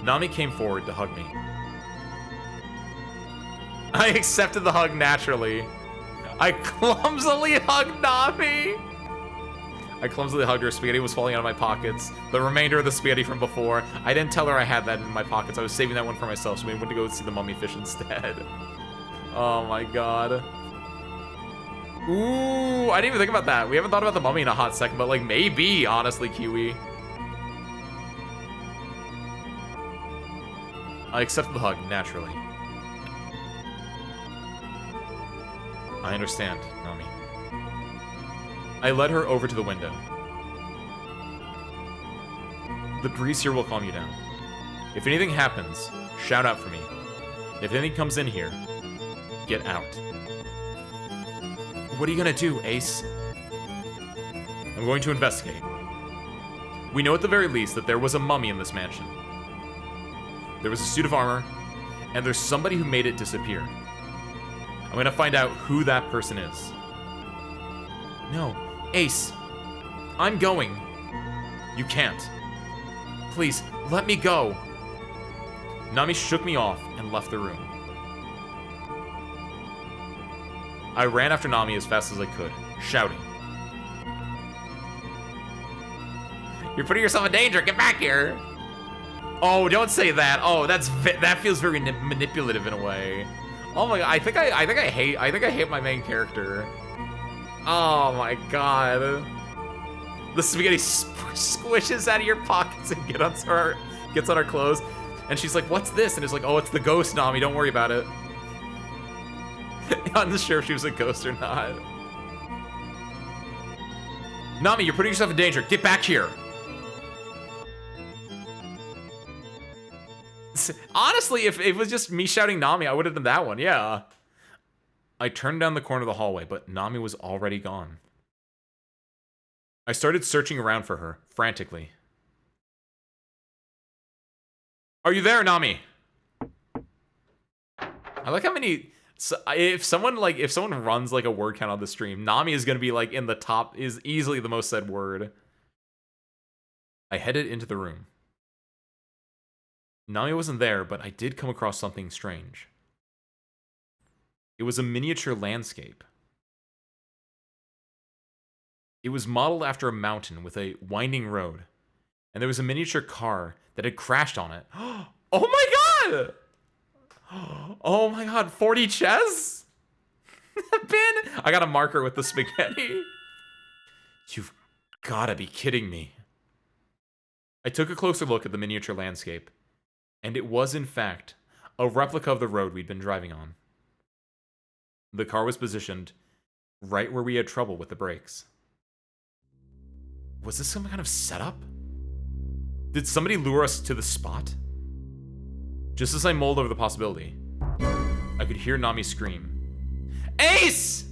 Nami came forward to hug me. I accepted the hug naturally. I clumsily hugged Nami. I clumsily hugged her. Spaghetti was falling out of my pockets. The remainder of the spaghetti from before. I didn't tell her I had that in my pockets. I was saving that one for myself, so we went to go see the mummy fish instead. Oh my god. Ooh, I didn't even think about that. We haven't thought about the mummy in a hot second, but like maybe, honestly, Kiwi. I accepted the hug, naturally. I understand, Nami. I led her over to the window. The breeze here will calm you down. If anything happens, shout out for me. If anything comes in here, get out. What are you gonna do, Ace? I'm going to investigate. We know at the very least that there was a mummy in this mansion. There was a suit of armor, and there's somebody who made it disappear. I'm gonna find out who that person is. No, Ace, I'm going. You can't. Please, let me go. Nami shook me off and left the room. I ran after Nami as fast as I could, shouting. You're putting yourself in danger, get back here! Oh, don't say that. Oh, that feels very manipulative in a way. Oh my god, I think I hate my main character. Oh my god. The spaghetti squishes out of your pockets and gets on our clothes. And she's like, what's this? And it's like, oh, it's the ghost, Nami, don't worry about it. I'm not sure if she was a ghost or not. Nami, you're putting yourself in danger. Get back here. Honestly, if it was just me shouting Nami, I would have done that one, yeah. I turned down the corner of the hallway, but Nami was already gone. I started searching around for her, frantically. Are you there, Nami? I like how many... So if someone runs like a word count on the stream, Nami is gonna be like in the top, is easily the most said word. I headed into the room. Nami wasn't there, but I did come across something strange. It was a miniature landscape. It was modeled after a mountain with a winding road, and there was a miniature car that had crashed on it. Oh my god! Oh my god, 40 chess? Pin? I got a marker with the spaghetti. You've gotta be kidding me. I took a closer look at the miniature landscape, and it was, in fact, a replica of the road we'd been driving on. The car was positioned right where we had trouble with the brakes. Was this some kind of setup? Did somebody lure us to the spot? Just as I mulled over the possibility, I could hear Nami scream, Ace!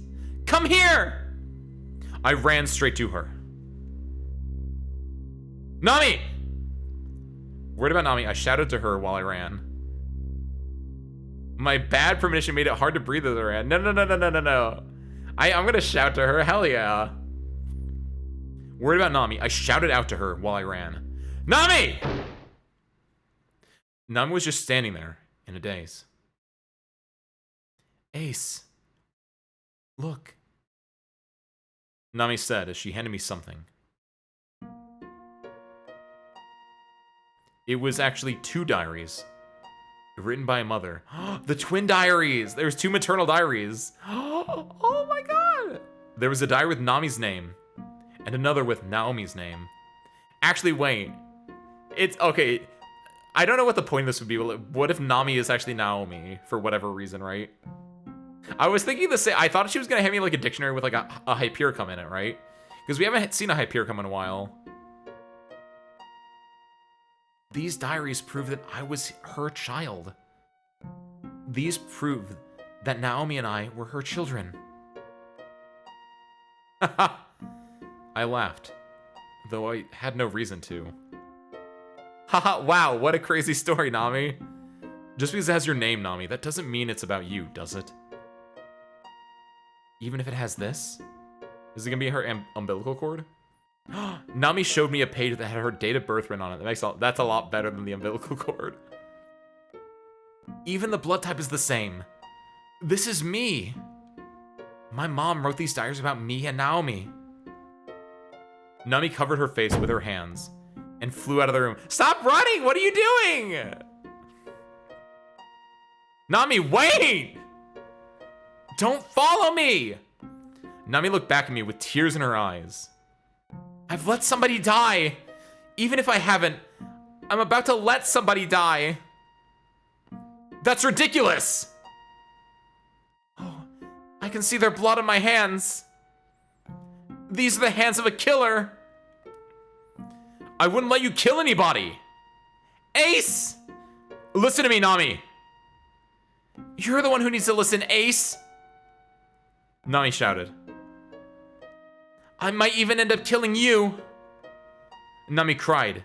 Come here! I ran straight to her. Nami! Worried about Nami, I shouted to her while I ran. My bad premonition made it hard to breathe as I ran. No. I'm gonna shout to her, hell yeah. Worried about Nami, I shouted out to her while I ran. Nami! Nami was just standing there, in a daze. Ace. Look. Nami said as she handed me something. It was actually 2 diaries, written by a mother. The twin diaries! There's 2 maternal diaries. Oh my god! There was a diary with Nami's name, and another with Naomi's name. Actually, wait. It's, okay. I don't know what the point of this would be. What if Nami is actually Naomi for whatever reason, right? I was thinking the same. I thought she was gonna hand me like a dictionary with like a Hyperion in it, right? Because we haven't seen a Hyperion in a while. These diaries prove that I was her child. These prove that Naomi and I were her children. I laughed, though I had no reason to. Haha, wow, what a crazy story, Nami. Just because it has your name, Nami, that doesn't mean it's about you, does it? Even if it has this? Is it gonna be her umbilical cord? Nami showed me a page that had her date of birth written on it. That's a lot better than the umbilical cord. Even the blood type is the same. This is me. My mom wrote these diaries about me and Naomi. Nami covered her face with her hands and flew out of the room. Stop running! What are you doing? Nami, wait! Don't follow me! Nami looked back at me with tears in her eyes. I've let somebody die. Even if I haven't, I'm about to let somebody die. That's ridiculous! Oh, I can see their blood on my hands. These are the hands of a killer. I wouldn't let you kill anybody. Ace! Listen to me, Nami. You're the one who needs to listen, Ace. Nami shouted. I might even end up killing you. Nami cried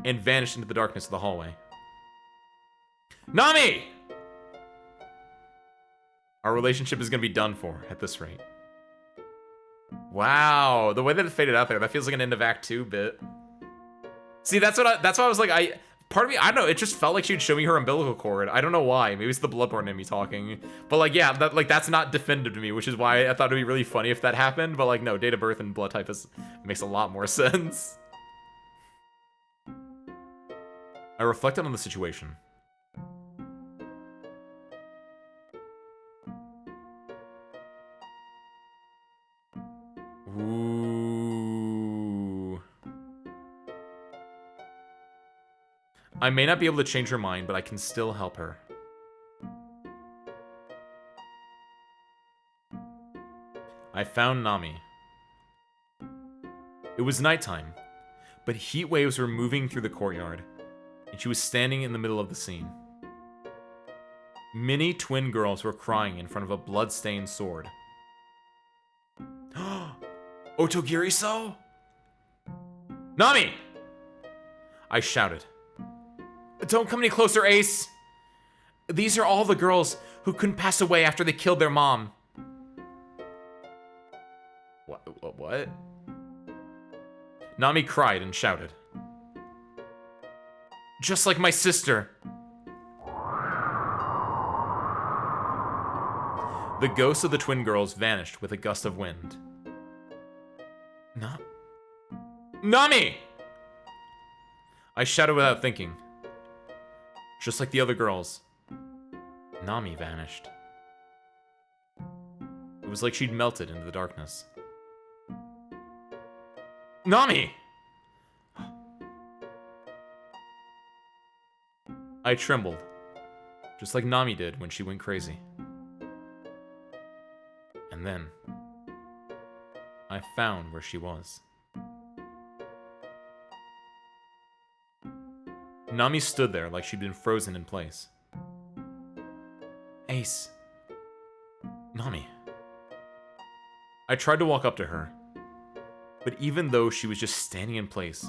and vanished into the darkness of the hallway. Nami! Our relationship is gonna be done for at this rate. Wow, the way that it faded out there, that feels like an end of Act 2 bit. See, that's why I was like, part of me, I don't know, it just felt like she'd show me her umbilical cord. I don't know why. Maybe it's the Bloodborne in me talking. But like, yeah, that's not definitive to me, which is why I thought it'd be really funny if that happened. But like, no, date of birth and blood type makes a lot more sense. I reflected on the situation. Ooh. I may not be able to change her mind, but I can still help her. I found Nami. It was nighttime, but heat waves were moving through the courtyard, and she was standing in the middle of the scene. Many twin girls were crying in front of a blood-stained sword. Otogirisou? Nami! I shouted. Don't come any closer, Ace! These are all the girls who couldn't pass away after they killed their mom. What? Nami cried and shouted. Just like my sister. The ghosts of the twin girls vanished with a gust of wind. Nami! I shouted without thinking. Just like the other girls, Nami vanished. It was like she'd melted into the darkness. Nami! I trembled, just like Nami did when she went crazy. And then, I found where she was. Nami stood there like she'd been frozen in place. Ace. Nami. I tried to walk up to her, but even though she was just standing in place,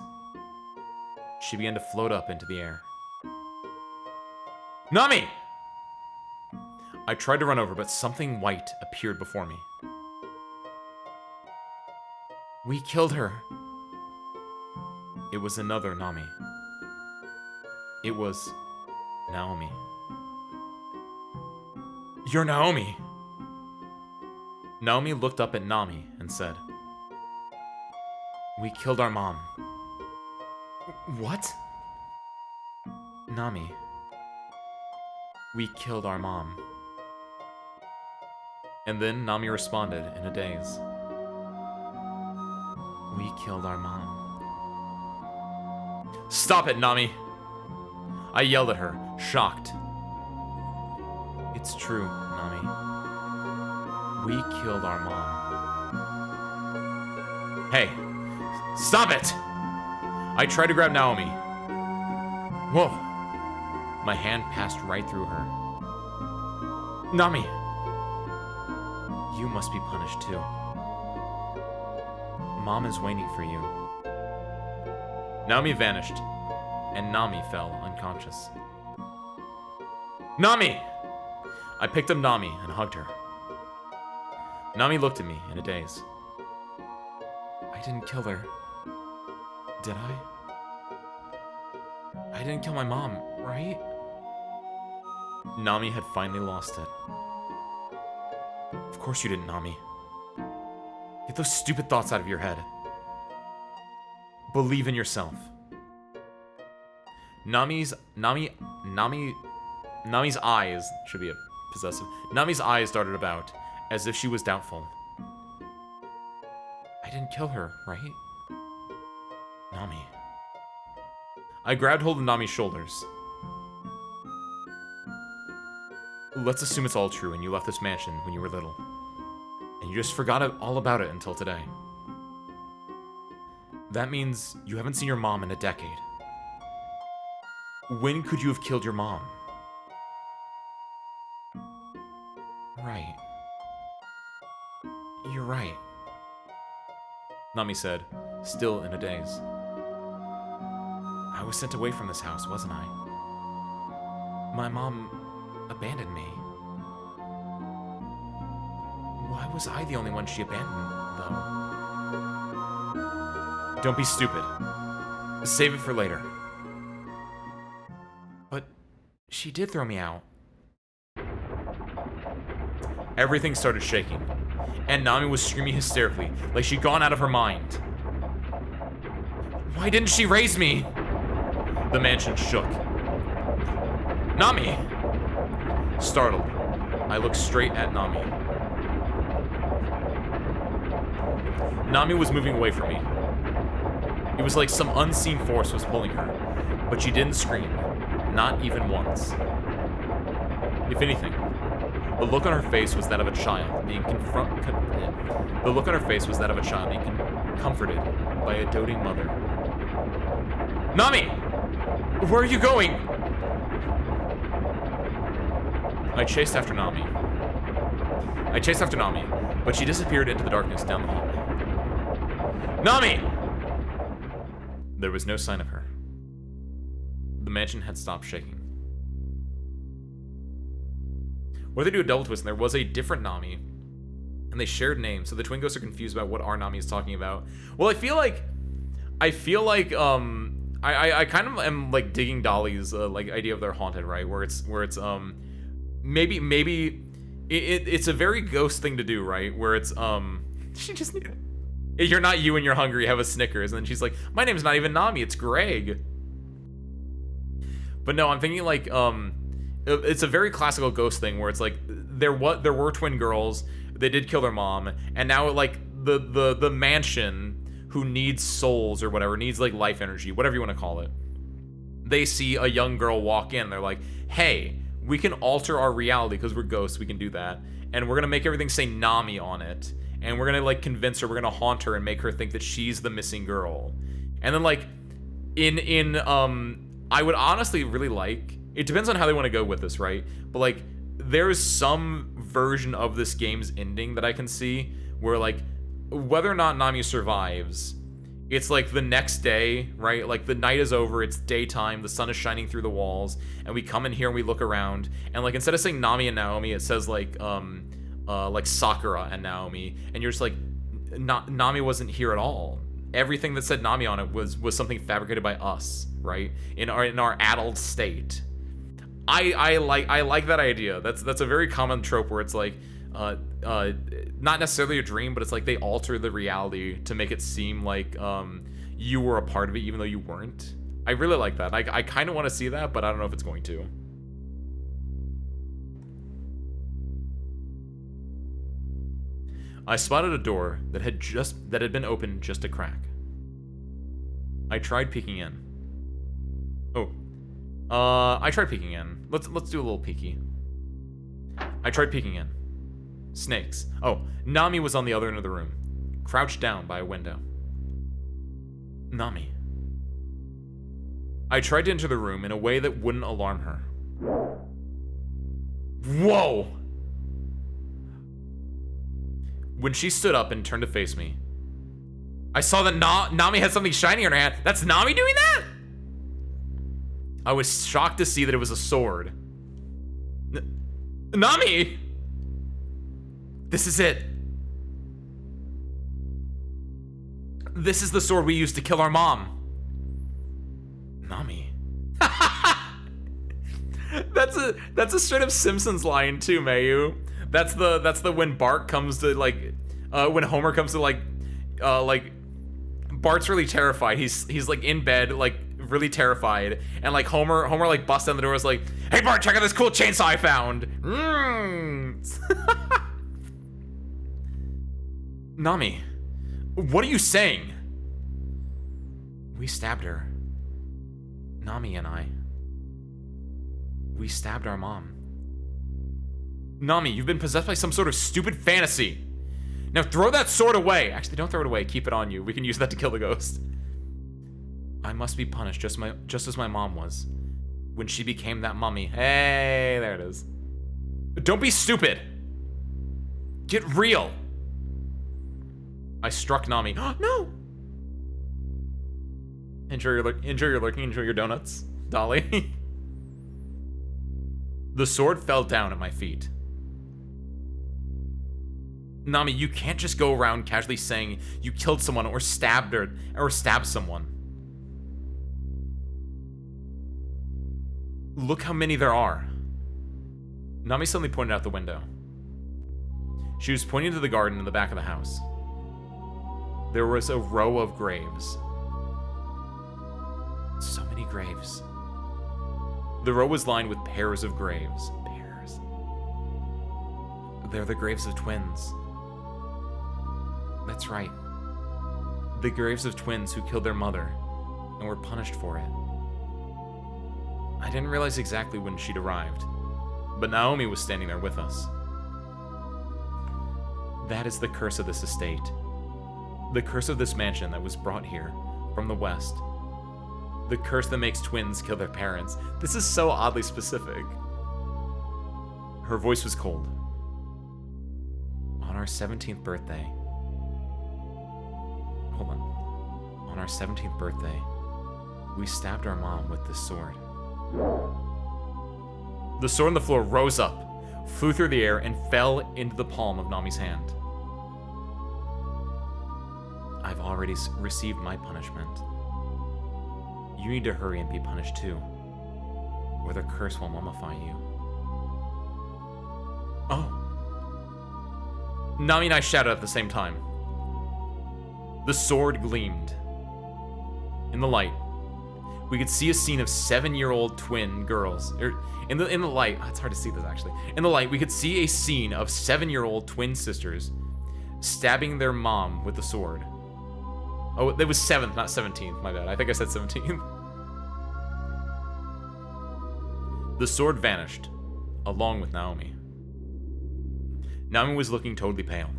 she began to float up into the air. Nami! I tried to run over, but something white appeared before me. We killed her. It was another Nami. It was Naomi. You're Naomi! Naomi looked up at Nami and said, We killed our mom. What? Nami. We killed our mom. And then Nami responded in a daze. We killed our mom. Stop it, Nami! I yelled at her, shocked. It's true, Nami. We killed our mom. Hey, stop it! I tried to grab Naomi. Whoa. My hand passed right through her. Nami! You must be punished too. Mom is waiting for you. Naomi vanished, and Nami fell unconscious. Nami! I picked up Nami and hugged her. Nami looked at me in a daze. I didn't kill her. Did I? I didn't kill my mom, right? Nami had finally lost it. Of course you didn't, Nami. Get those stupid thoughts out of your head. Believe in yourself. Nami's eyes, should be a possessive. Nami's eyes darted about, as if she was doubtful. I didn't kill her, right? Nami. I grabbed hold of Nami's shoulders. Let's assume it's all true and you left this mansion when you were little. And you just forgot all about it until today. That means you haven't seen your mom in a decade. When could you have killed your mom? Right. You're right. Nami said, still in a daze. I was sent away from this house, wasn't I? My mom abandoned me. Why was I the only one she abandoned, though? Don't be stupid. Save it for later. But she did throw me out. Everything started shaking, and Nami was screaming hysterically, like she'd gone out of her mind. Why didn't she raise me? The mansion shook. Nami! Startled, I looked straight at Nami. Nami was moving away from me. It was like some unseen force was pulling her, but she didn't scream, not even once. If anything, the look on her face was that of a child being comforted by a doting mother. Nami! Where are you going? I chased after Nami, but she disappeared into the darkness down the hallway. Nami! There was no sign of her. The mansion had stopped shaking. Or they do a double twist, and there was a different Nami, and they shared names, so the twin ghosts are confused about what our Nami is talking about. Well, I feel like, I kind of am like digging Dolly's like idea of they're haunted, right? Where it's maybe it's a very ghost thing to do, right? Where it's she just needed. You're not you and you're hungry, have a Snickers, and then she's like, my name's not even Nami, it's Greg. But no, I'm thinking like it's a very classical ghost thing where it's like there were twin girls, they did kill their mom, and now like the mansion who needs souls or whatever, needs like life energy, whatever you want to call it. They see a young girl walk in, they're like, hey, we can alter our reality because we're ghosts, we can do that, and we're gonna make everything say Nami on it, and we're gonna like convince her, we're gonna haunt her and make her think that she's the missing girl. And then like I would honestly really like, it depends on how they want to go with this, right? But like there's some version of this game's ending that I can see where like whether or not Nami survives, it's like the next day, right? Like the night is over, it's daytime, the sun is shining through the walls, and we come in here and we look around, and like instead of saying Nami and Naomi, it says like Sakura and Naomi, and you're just like, Nami wasn't here at all. Everything that said Nami on it was something fabricated by us, right? In our adult state. I like that idea. That's a very common trope where it's like not necessarily a dream, but it's like they alter the reality to make it seem like you were a part of it even though you weren't. I really like that. I kind of want to see that, but I don't know if it's going to. I spotted a door that had been opened just a crack. I tried peeking in. Oh, I tried peeking in. Let's do a little peeky. I tried peeking in. Snakes. Oh, Nami was on the other end of the room, crouched down by a window. Nami. I tried to enter the room in a way that wouldn't alarm her. Whoa! When she stood up and turned to face me, I saw that Nami had something shiny in her hand. That's Nami doing that? I was shocked to see that it was a sword. Nami! This is it. This is the sword we used to kill our mom. Nami. That's a straight up Simpsons line too, Mayu. That's the when Bart comes to when Homer comes to Bart's really terrified. He's like in bed, like really terrified, and like Homer like busts down the door, is like, "Hey Bart, check out this cool chainsaw I found." Nami, what are you saying? We stabbed her. Nami and I. We stabbed our mom. Nami, you've been possessed by some sort of stupid fantasy. Now throw that sword away. Actually, don't throw it away. Keep it on you. We can use that to kill the ghost. I must be punished just as my mom was when she became that mummy. Hey, there it is. Don't be stupid. Get real. I struck Nami. No. Enjoy your lurking. Enjoy your donuts, Dolly. The sword fell down at my feet. Nami, you can't just go around casually saying you killed someone or stabbed someone. Look how many there are. Nami suddenly pointed out the window. She was pointing to the garden in the back of the house. There was a row of graves. So many graves. The row was lined with pairs of graves. Pairs. They're the graves of twins. That's right. The graves of twins who killed their mother and were punished for it. I didn't realize exactly when she'd arrived, but Naomi was standing there with us. That is the curse of this estate. The curse of this mansion that was brought here from the west. The curse that makes twins kill their parents. This is so oddly specific. Her voice was cold. On our 17th birthday. Hold on. On our 17th birthday, we stabbed our mom with this sword. The sword on the floor rose up, flew through the air, and fell into the palm of Nami's hand. I've already received my punishment. You need to hurry and be punished too, or the curse will mummify you. Oh. Nami and I shouted at the same time. The sword gleamed. In the light, we could see a scene of 7-year-old twin girls. In the light, it's hard to see this actually. In the light, we could see a scene of 7-year-old twin sisters stabbing their mom with the sword. Oh, it was 7th, not 17th. My bad. I think I said 17th. The sword vanished, along with Naomi. Naomi was looking totally pale.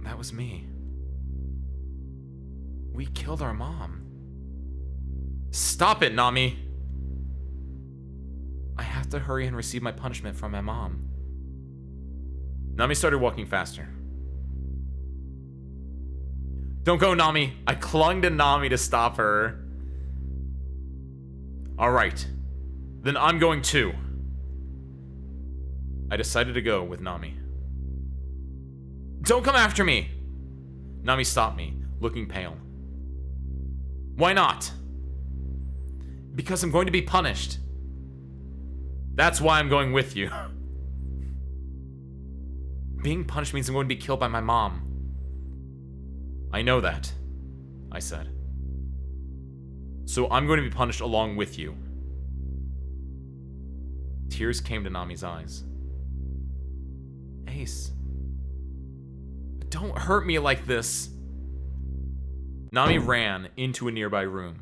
That was me. We killed our mom. Stop it, Nami! I have to hurry and receive my punishment from my mom. Nami started walking faster. Don't go, Nami! I clung to Nami to stop her. Alright. Then I'm going too. I decided to go with Nami. Don't come after me! Nami stopped me, looking pale. Why not? Because I'm going to be punished. That's why I'm going with you. Being punished means I'm going to be killed by my mom. I know that, I said. So I'm going to be punished along with you. Tears came to Nami's eyes. Ace. Don't hurt me like this. Nami ran into a nearby room.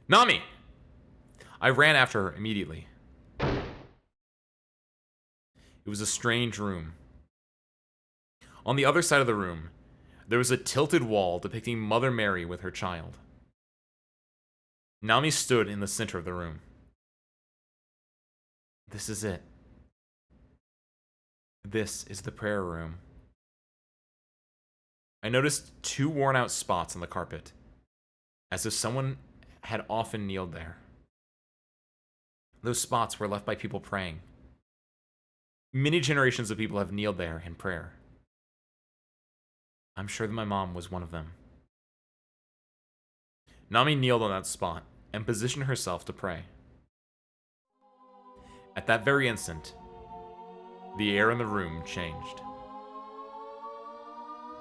Nami! I ran after her immediately. It was a strange room. On the other side of the room, there was a tilted wall depicting Mother Mary with her child. Nami stood in the center of the room. This is it. This is the prayer room. I noticed 2 worn-out spots on the carpet, as if someone had often kneeled there. Those spots were left by people praying. Many generations of people have kneeled there in prayer. I'm sure that my mom was one of them. Nami kneeled on that spot and positioned herself to pray. At that very instant, the air in the room changed.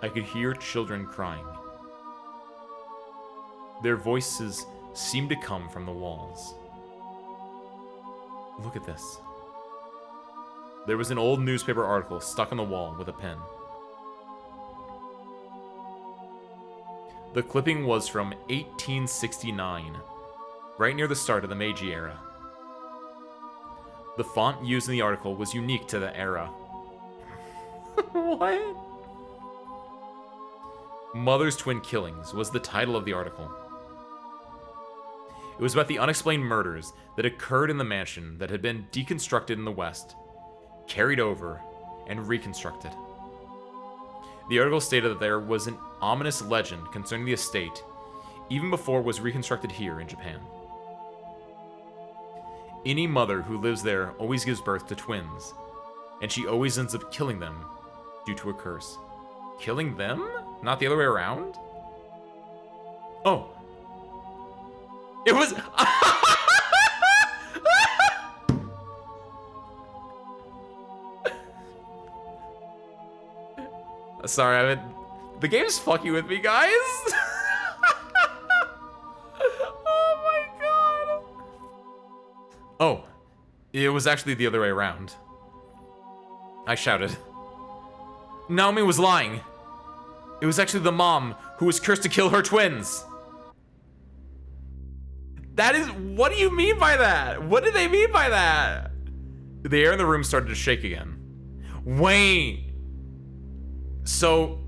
I could hear children crying. Their voices seemed to come from the walls. Look at this. There was an old newspaper article stuck on the wall with a pen. The clipping was from 1869, right near the start of the Meiji era. The font used in the article was unique to the era. What? Mother's Twin Killings was the title of the article. It was about the unexplained murders that occurred in the mansion that had been deconstructed in the West, carried over, and reconstructed. The article stated that there was an ominous legend concerning the estate even before it was reconstructed here in Japan. Any mother who lives there always gives birth to twins, and she always ends up killing them due to a curse. Killing them? Not the other way around? Oh. It was... Sorry, I mean, the game's fucking with me, guys. Oh my god. Oh, it was actually the other way around. I shouted. Naomi was lying. It was actually the mom who was cursed to kill her twins. That is, what do you mean by that? What did they mean by that? The air in the room started to shake again. Wait. So,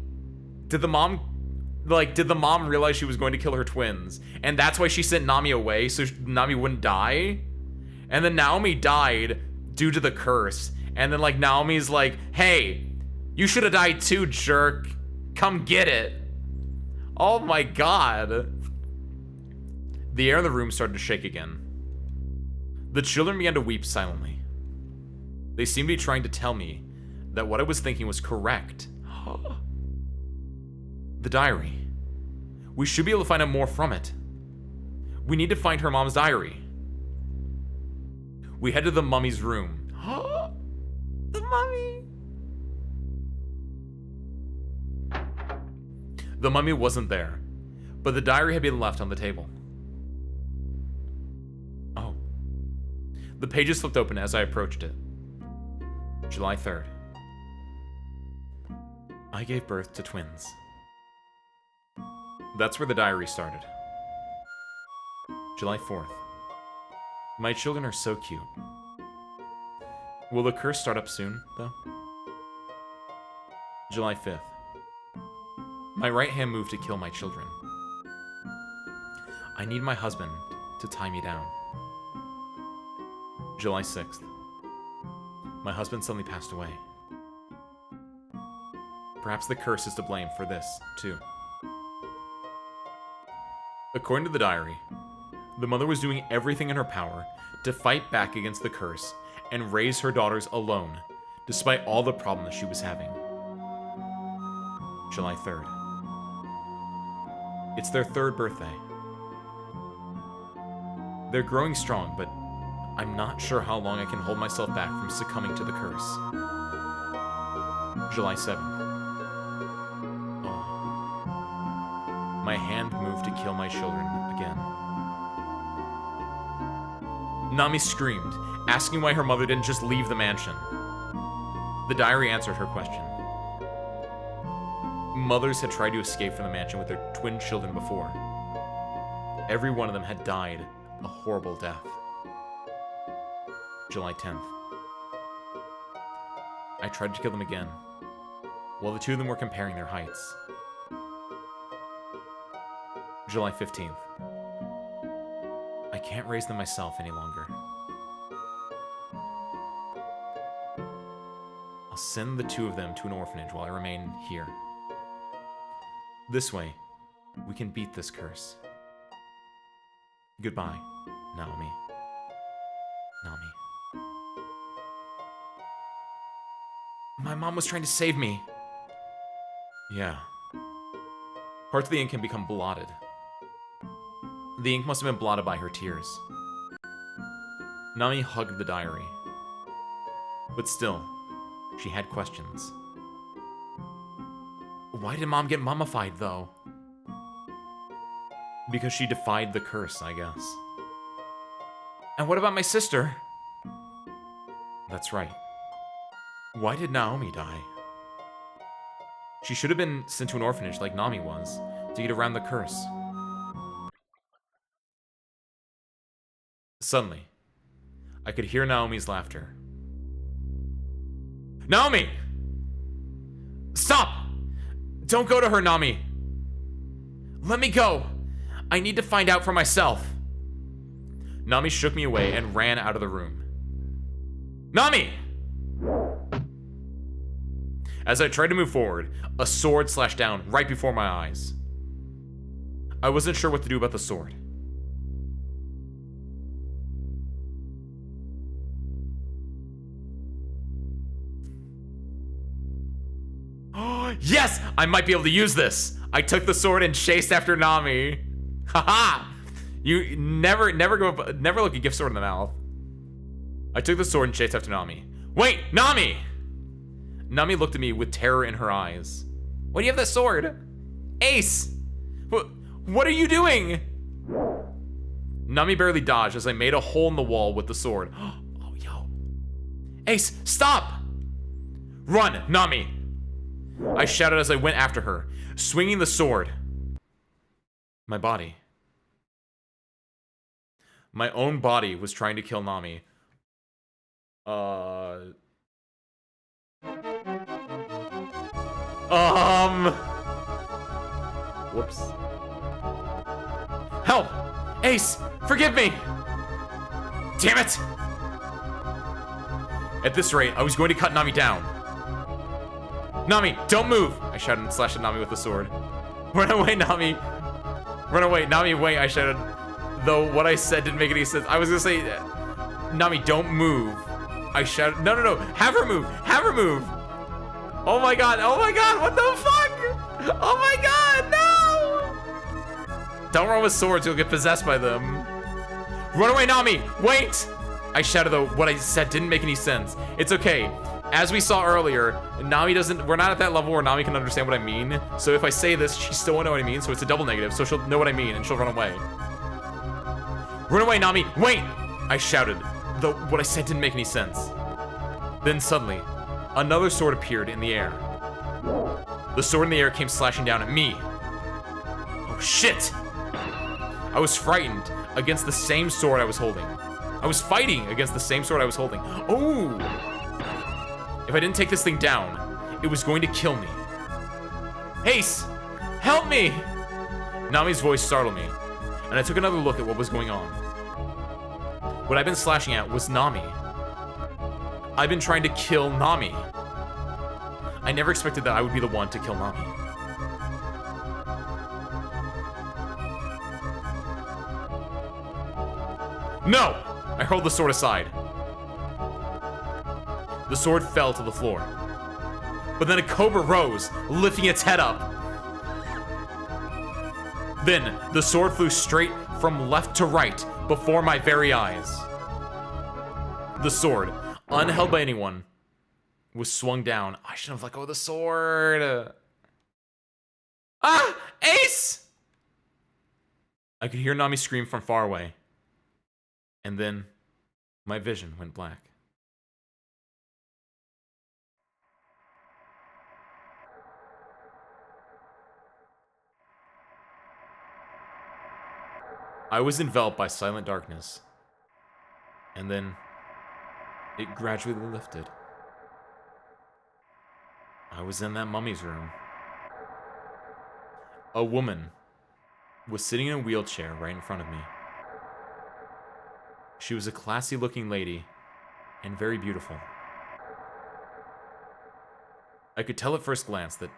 did the mom realize she was going to kill her twins? And that's why she sent Nami away, so Nami wouldn't die? And then Naomi died due to the curse. And then, like, Naomi's like, hey, you should have died too, jerk. Come get it. Oh my god. The air in the room started to shake again. The children began to weep silently. They seemed to be trying to tell me that what I was thinking was correct. The diary. We should be able to find out more from it. We need to find her mom's diary. We head to the mummy's room. The mummy. The mummy wasn't there, but the diary had been left on the table. Oh. The pages flipped open as I approached it. July 3rd. I gave birth to twins. That's where the diary started. July 4th. My children are so cute. Will the curse start up soon, though? July 5th. My right hand moved to kill my children. I need my husband to tie me down. July 6th. My husband suddenly passed away. Perhaps the curse is to blame for this, too. According to the diary, the mother was doing everything in her power to fight back against the curse and raise her daughters alone, despite all the problems she was having. July 3rd. It's their 3rd birthday. They're growing strong, but I'm not sure how long I can hold myself back from succumbing to the curse. July 7th. Oh. My hand moved to kill my children again. Nami screamed, asking why her mother didn't just leave the mansion. The diary answered her question. Mothers had tried to escape from the mansion with their twin children before, Every one of them had died a horrible death. July 10th. I tried to kill them again, while the two of them were comparing their heights. July 15th. I can't raise them myself any longer. I'll send the two of them to an orphanage while I remain here. This way, we can beat this curse. Goodbye, Naomi. Naomi. My mom was trying to save me. Yeah. Parts of the ink can become blotted. The ink must have been blotted by her tears. Nami hugged the diary. But still, she had questions. Why did Mom get mummified, though? Because she defied the curse, I guess. And what about my sister? That's right. Why did Naomi die? She should have been sent to an orphanage like Nami was, to get around the curse. Suddenly, I could hear Naomi's laughter. Naomi! Stop! Don't go to her, Nami! Let me go! I need to find out for myself. Nami shook me away and ran out of the room. Nami! As I tried to move forward, a sword slashed down right before my eyes. I wasn't sure what to do about the sword. Yes! I might be able to use this! I took the sword and chased after Nami. Haha! You never look a gift sword in the mouth. I took the sword and chased after Nami. Wait! Nami! Nami looked at me with terror in her eyes. Why do you have that sword? Ace! What are you doing? Nami barely dodged as I made a hole in the wall with the sword. Oh, yo. Ace, stop! Run, Nami! I shouted as I went after her, swinging the sword. My body. My own body was trying to kill Nami. Whoops. Help! Ace, forgive me! Damn it! At this rate, I was going to cut Nami down. Nami, don't move! I shouted and slashed at Nami with the sword. Run away, Nami! Run away, Nami, wait, I shouted. Though what I said didn't make any sense. I was gonna say, Nami, don't move. I shouted, no, have her move! Have her move! Oh my god, what the fuck? Oh my god, no! Don't run with swords, you'll get possessed by them. Run away, Nami, wait! I shouted, though what I said didn't make any sense. It's okay. As we saw earlier, we're not at that level where Nami can understand what I mean. So if I say this, she still won't know what I mean, so it's a double negative, so she'll know what I mean and she'll run away. Run away, Nami, wait! I shouted, though what I said didn't make any sense. Then suddenly, another sword appeared in the air. The sword in the air came slashing down at me. Oh shit! I was frightened against the same sword I was holding. I was fighting against the same sword I was holding. Oh! If I didn't take this thing down, it was going to kill me. Ace! Help me! Nami's voice startled me, and I took another look at what was going on. What I've been slashing at was Nami. I've been trying to kill Nami. I never expected that I would be the one to kill Nami. No! I hurled the sword aside. The sword fell to the floor. But then a cobra rose, lifting its head up. Then, the sword flew straight from left to right before my very eyes. The sword, unheld by anyone, was swung down. I shouldn't have let go of the sword. Ah! Ace! I could hear Nami scream from far away. And then, my vision went black. I was enveloped by silent darkness. And then it gradually lifted. I was in that mummy's room. A woman was sitting in a wheelchair right in front of me. She was a classy-looking lady and very beautiful. I could tell at first glance that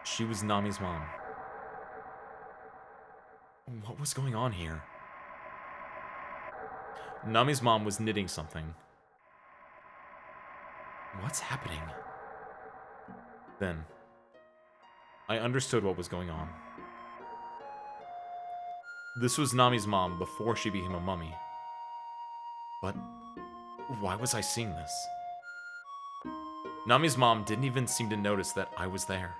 she was Nami's mom. What was going on here? Nami's mom was knitting something. What's happening? Then, I understood what was going on. This was Nami's mom before she became a mummy. But why was I seeing this? Nami's mom didn't even seem to notice that I was there.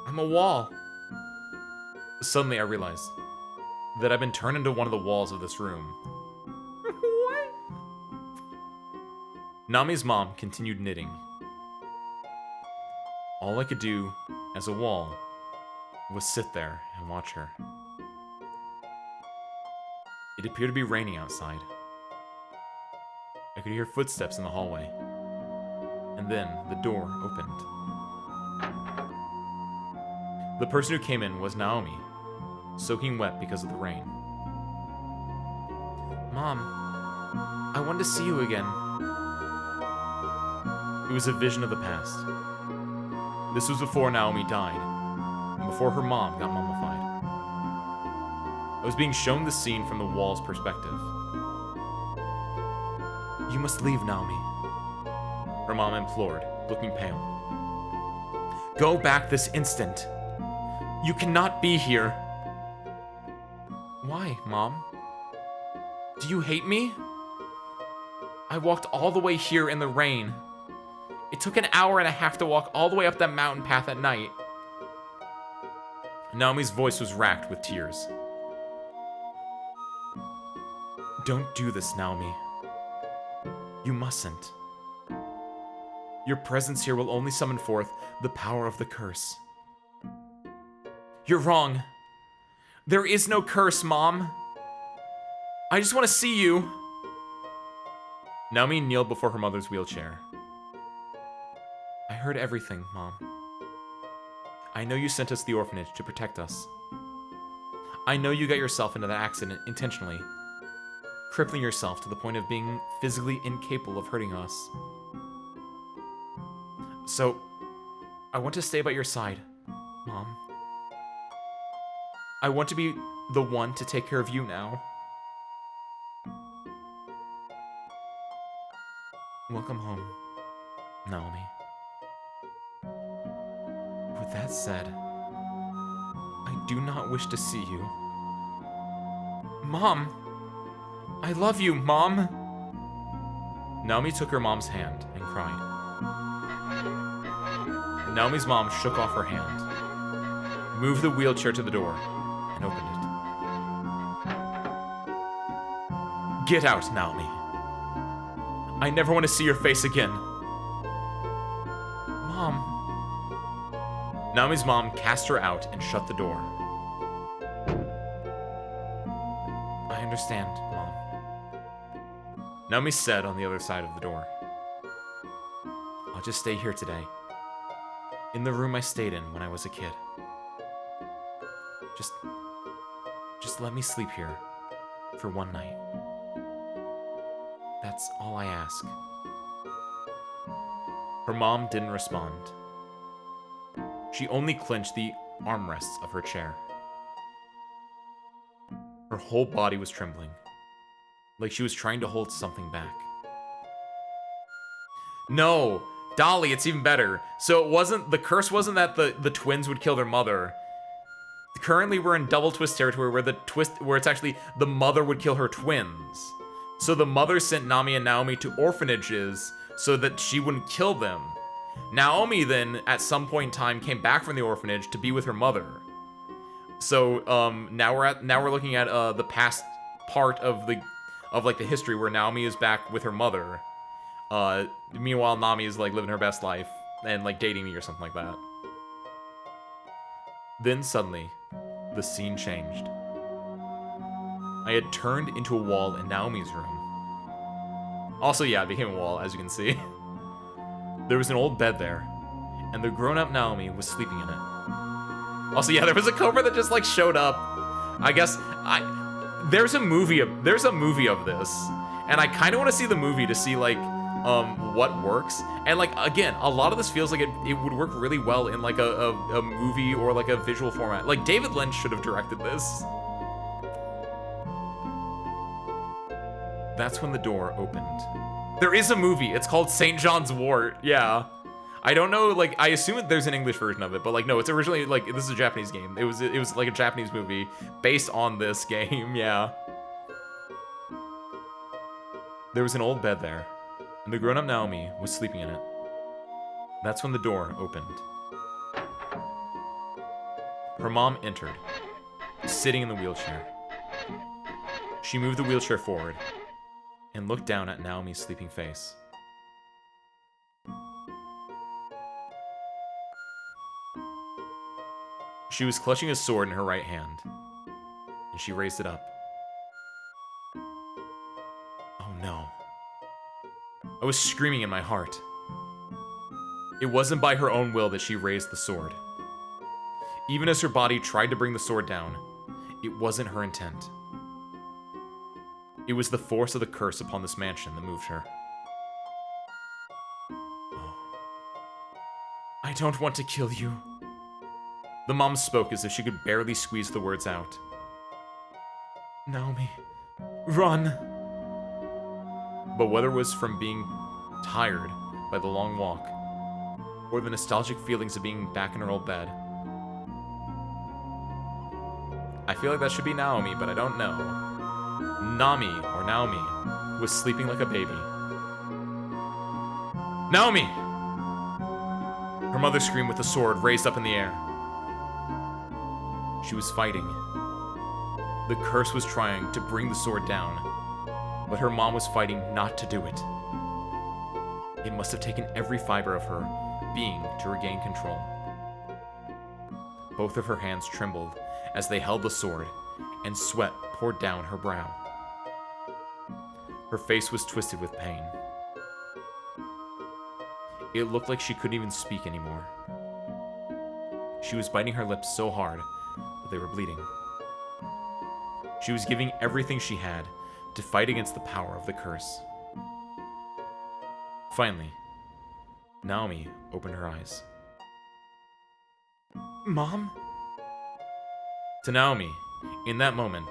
I'm a wall. Suddenly I realized that I'd been turned into one of the walls of this room. What? Nami's mom continued knitting. All I could do as a wall was sit there and watch her. It appeared to be raining outside. I could hear footsteps in the hallway. And then the door opened. The person who came in was Naomi, soaking wet because of the rain. Mom, I wanted to see you again. It was a vision of the past. This was before Naomi died, and before her mom got mummified. I was being shown the scene from the wall's perspective. You must leave, Naomi, her mom implored, looking pale. Go back this instant. You cannot be here. Why, Mom? Do you hate me? I walked all the way here in the rain. It took an hour and a half to walk all the way up that mountain path at night. Naomi's voice was racked with tears. Don't do this, Naomi. You mustn't. Your presence here will only summon forth the power of the curse. You're wrong. There is no curse, Mom. I just want to see you. Naomi kneeled before her mother's wheelchair. I heard everything, Mom. I know you sent us to the orphanage to protect us. I know you got yourself into that accident intentionally, crippling yourself to the point of being physically incapable of hurting us. So, I want to stay by your side, Mom. I want to be the one to take care of you now. Welcome home, Naomi. With that said, I do not wish to see you. Mom! I love you, Mom! Naomi took her mom's hand and cried. Naomi's mom shook off her hand, moved the wheelchair to the door, and opened it. Get out, Naomi. I never want to see your face again. Mom. Naomi's mom cast her out and shut the door. I understand, Mom. Naomi said on the other side of the door. I'll just stay here today. In the room I stayed in when I was a kid. Just let me sleep here for one night. That's all I ask. Her mom didn't respond. She only clenched the armrests of her chair. Her whole body was trembling, like she was trying to hold something back. No! Dolly, it's even better. So the curse wasn't that the twins would kill their mother. Currently, we're in double twist territory where it's actually the mother would kill her twins. So the mother sent Nami and Naomi to orphanages so that she wouldn't kill them. Naomi then, at some point in time, came back from the orphanage to be with her mother. So now we're looking at the past part of the history where Naomi is back with her mother. Meanwhile, Nami is like living her best life and like dating me or something like that. Then suddenly, the scene changed. I had turned into a wall in Naomi's room. Also, yeah, it became a wall, as you can see. There was an old bed there, and the grown-up Naomi was sleeping in it. Also, yeah, there was a cobra that just, like, showed up. I guess, there's a movie of this, and I kind of want to see the movie to see, like, what works. And, like, again, a lot of this feels like it would work really well in, like, a movie or, like, a visual format. Like, David Lynch should have directed this. That's when the door opened. There is a movie. It's called St. John's Wart. Yeah. I don't know, like, I assume there's an English version of it, but, like, no, it's originally, like, this is a Japanese game. It was like, a Japanese movie based on this game, yeah. There was an old bed there, and the grown-up Naomi was sleeping in it. That's when the door opened. Her mom entered, sitting in the wheelchair. She moved the wheelchair forward and looked down at Naomi's sleeping face. She was clutching a sword in her right hand, and she raised it up. Oh no. I was screaming in my heart. It wasn't by her own will that she raised the sword. Even as her body tried to bring the sword down, it wasn't her intent. It was the force of the curse upon this mansion that moved her. Oh. I don't want to kill you. The mom spoke as if she could barely squeeze the words out. Naomi, run! But whether it was from being tired by the long walk, or the nostalgic feelings of being back in her old bed, I feel like that should be Naomi, but I don't know. Nami, or Naomi, was sleeping like a baby. Naomi! Her mother screamed with the sword raised up in the air. She was fighting. The curse was trying to bring the sword down, but her mom was fighting not to do it. It must have taken every fiber of her being to regain control. Both of her hands trembled as they held the sword, and sweat poured down her brow. Her face was twisted with pain. It looked like she couldn't even speak anymore. She was biting her lips so hard that they were bleeding. She was giving everything she had to fight against the power of the curse. Finally, Naomi opened her eyes. Mom? To Naomi, in that moment,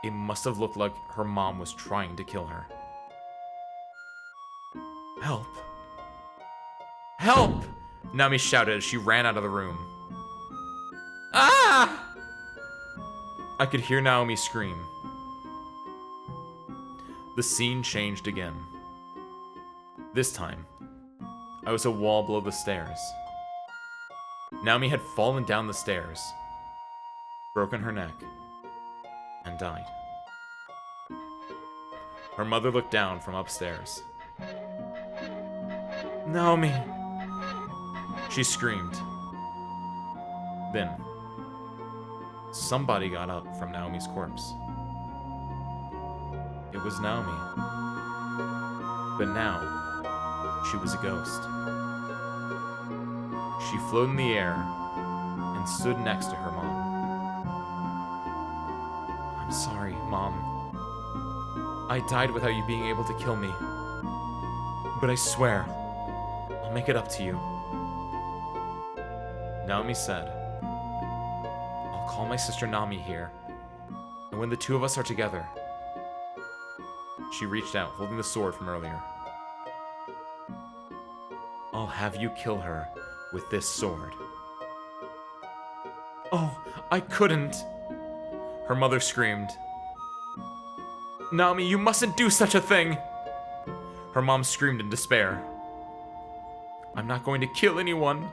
it must have looked like her mom was trying to kill her. Help! Help! Naomi shouted as she ran out of the room. Ah! I could hear Naomi scream. The scene changed again. This time, I was a wall below the stairs. Naomi had fallen down the stairs, broken her neck, and died. Her mother looked down from upstairs. Naomi! She screamed. Then, somebody got up from Naomi's corpse. It was Naomi. But now, she was a ghost. She floated in the air and stood next to her mom. I'm sorry, Mom. I died without you being able to kill me. But I swear, I'll make it up to you. Naomi said, I'll call my sister Nami here, and when the two of us are together... She reached out, holding the sword from earlier. I'll have you kill her with this sword. Oh, I couldn't! Her mother screamed. Naomi, you mustn't do such a thing! Her mom screamed in despair. I'm not going to kill anyone,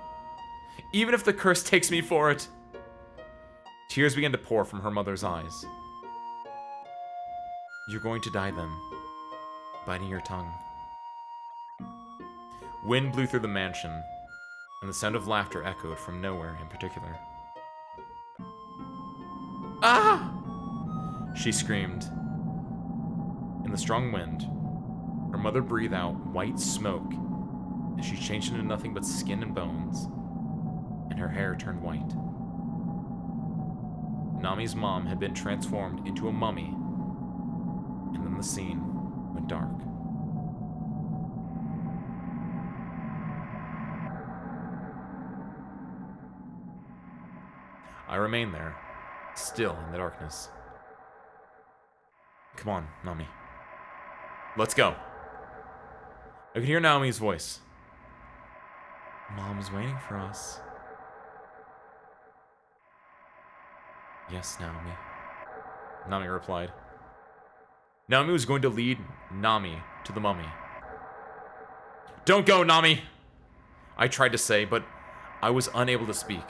even if the curse takes me for it. Tears began to pour from her mother's eyes. You're going to die then, biting your tongue. Wind blew through the mansion, and the sound of laughter echoed from nowhere in particular. Ah! She screamed. In the strong wind, her mother breathed out white smoke as she changed into nothing but skin and bones, and her hair turned white. Nami's mom had been transformed into a mummy, and then the scene went dark. I remained there, still in the darkness. Come on, Nami. Let's go. I could hear Naomi's voice. Mom's waiting for us. Yes, Naomi. Nami replied. Naomi was going to lead Nami to the mummy. Don't go, Nami! I tried to say, but I was unable to speak.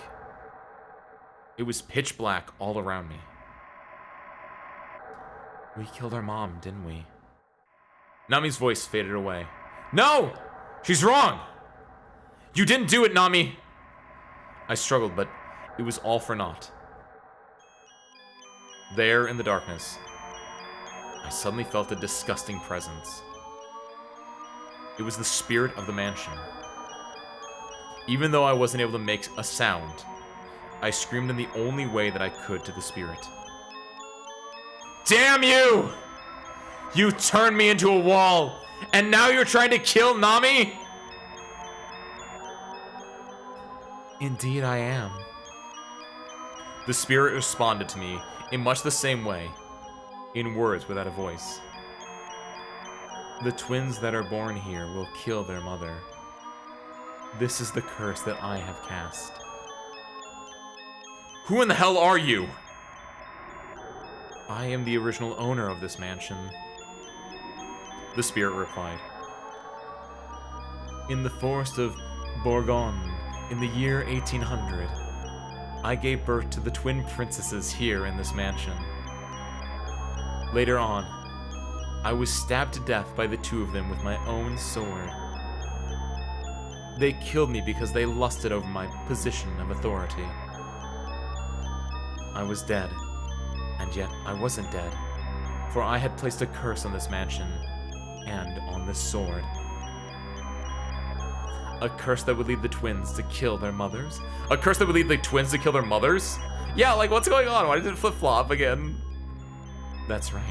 It was pitch black all around me. We killed our mom, didn't we? Nami's voice faded away. No! She's wrong! You didn't do it, Nami! I struggled, but it was all for naught. There in the darkness, I suddenly felt a disgusting presence. It was the spirit of the mansion. Even though I wasn't able to make a sound, I screamed in the only way that I could to the spirit. Damn you! You turned me into a wall, and now you're trying to kill Nami? Indeed I am. The spirit responded to me in much the same way, in words without a voice. The twins that are born here will kill their mother. This is the curse that I have cast. Who in the hell are you? I am the original owner of this mansion. The spirit replied. In the forest of Bourgogne, in the year 1800, I gave birth to the twin princesses here in this mansion. Later on, I was stabbed to death by the two of them with my own sword. They killed me because they lusted over my position of authority. I was dead, and yet I wasn't dead, for I had placed a curse on this mansion and on this sword. A curse that would lead the twins to kill their mothers? A curse that would lead the twins to kill their mothers? Yeah, like, what's going on? Why did it flip-flop again? That's right.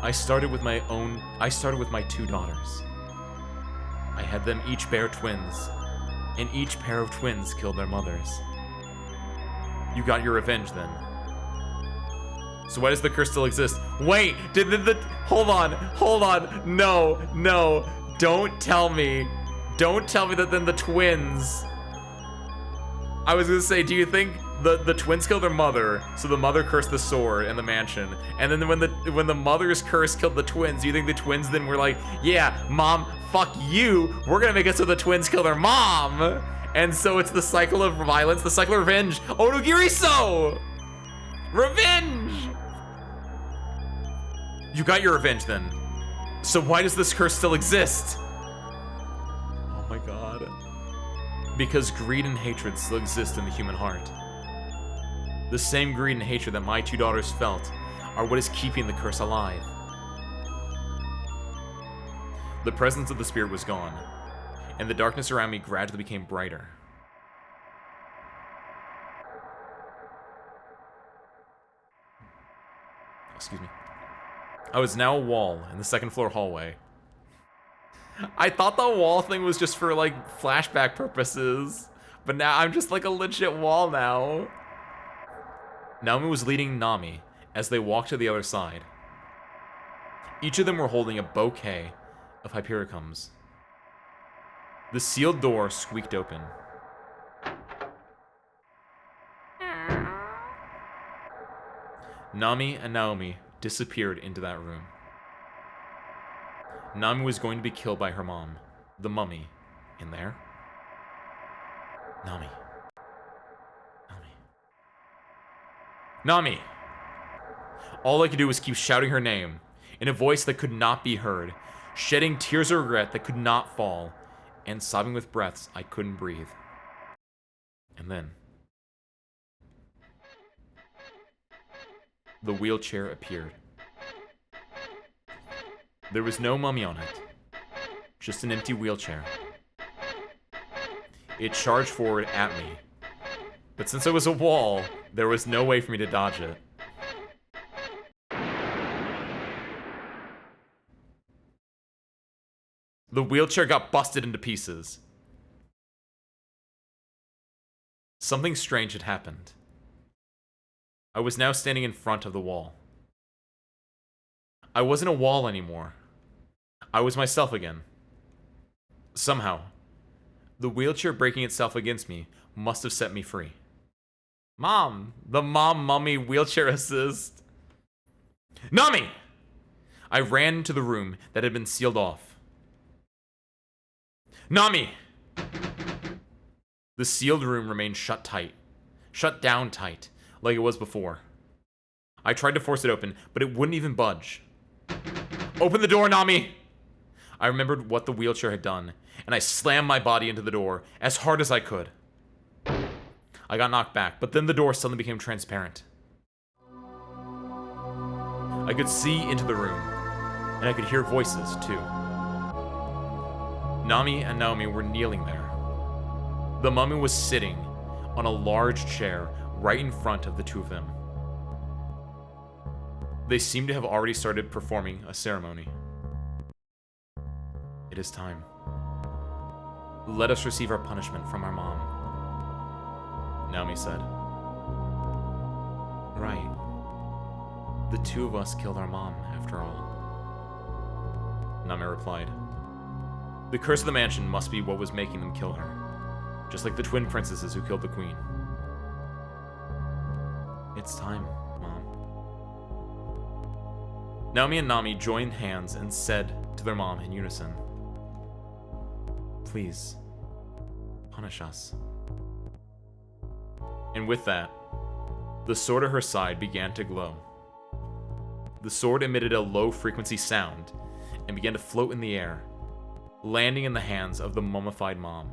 I started with my two daughters. I had them each bear twins, and each pair of twins killed their mothers. You got your revenge then. So why does the curse still exist? Wait, hold on, no, don't tell me that then the twins... I was gonna say, do you think the twins killed their mother, so the mother cursed the sword and the mansion, and then when the mother's curse killed the twins, do you think the twins then were like, yeah, mom, fuck you, we're gonna make it so the twins kill their mom? And so it's the cycle of violence, the cycle of revenge. Otogirisou! Revenge! You got your revenge then. So why does this curse still exist? Oh my god. Because greed and hatred still exist in the human heart. The same greed and hatred that my two daughters felt are what is keeping the curse alive. The presence of the spirit was gone, and the darkness around me gradually became brighter. Excuse me. I was now a wall in the second floor hallway. I thought the wall thing was just for, like, flashback purposes, but now I'm just like a legit wall now. Naomi was leading Nami as they walked to the other side. Each of them were holding a bouquet of hypericums. The sealed door squeaked open. Nami and Naomi disappeared into that room. Nami was going to be killed by her mom, the mummy, in there. Nami. Nami! All I could do was keep shouting her name, in a voice that could not be heard, shedding tears of regret that could not fall, and sobbing with breaths I couldn't breathe. And then... the wheelchair appeared. There was no mummy on it, just an empty wheelchair. It charged forward at me, but since it was a wall, there was no way for me to dodge it. The wheelchair got busted into pieces. Something strange had happened. I was now standing in front of the wall. I wasn't a wall anymore. I was myself again. Somehow, the wheelchair breaking itself against me must have set me free. Mom! The mom mummy wheelchair assist! Nami! I ran into the room that had been sealed off. Nami! The sealed room remained shut tight. Shut down tight, like it was before. I tried to force it open, but it wouldn't even budge. Open the door, Nami! I remembered what the wheelchair had done, and I slammed my body into the door as hard as I could. I got knocked back, but then the door suddenly became transparent. I could see into the room, and I could hear voices, too. Nami and Naomi were kneeling there. The mummy was sitting on a large chair right in front of the two of them. They seemed to have already started performing a ceremony. It is time. Let us receive our punishment from our mom, Naomi said. Right. The two of us killed our mom, after all. Naomi replied. The curse of the mansion must be what was making them kill her, just like the twin princesses who killed the queen. It's time, Mom. Naomi and Nami joined hands and said to their mom in unison, Please, punish us. And with that, the sword at her side began to glow. The sword emitted a low-frequency sound and began to float in the air, landing in the hands of the mummified mom.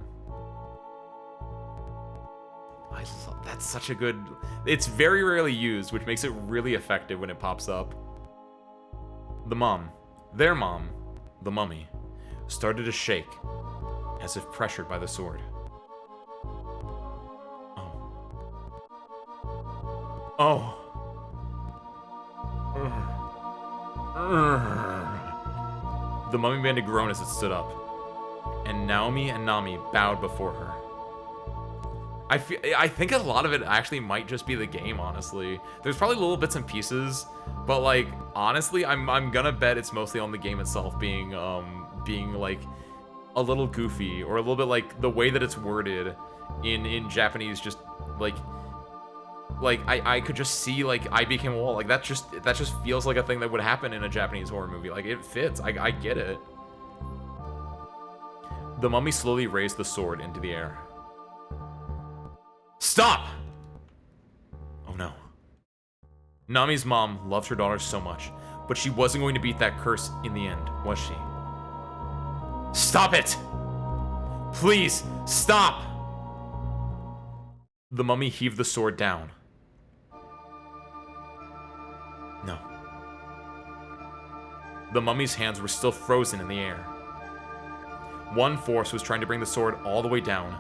That's such a good... It's very rarely used, which makes it really effective when it pops up. The mom, their mom, the mummy, started to shake, as if pressured by the sword. Oh. The mummy began to groan as it stood up, and Naomi and Nami bowed before her. I think a lot of it actually might just be the game, honestly. There's probably little bits and pieces, but like honestly, I'm gonna bet it's mostly on the game itself being like a little goofy, or a little bit like the way that it's worded in Japanese. Just like I could just see like I became a wall. Like that just feels like a thing that would happen in a Japanese horror movie. Like it fits. I get it. The mummy slowly raised the sword into the air. Stop! Oh no. Nami's mom loved her daughter so much, but she wasn't going to beat that curse in the end, was she? Stop it! Please, stop! The mummy heaved the sword down. No. The mummy's hands were still frozen in the air. One force was trying to bring the sword all the way down,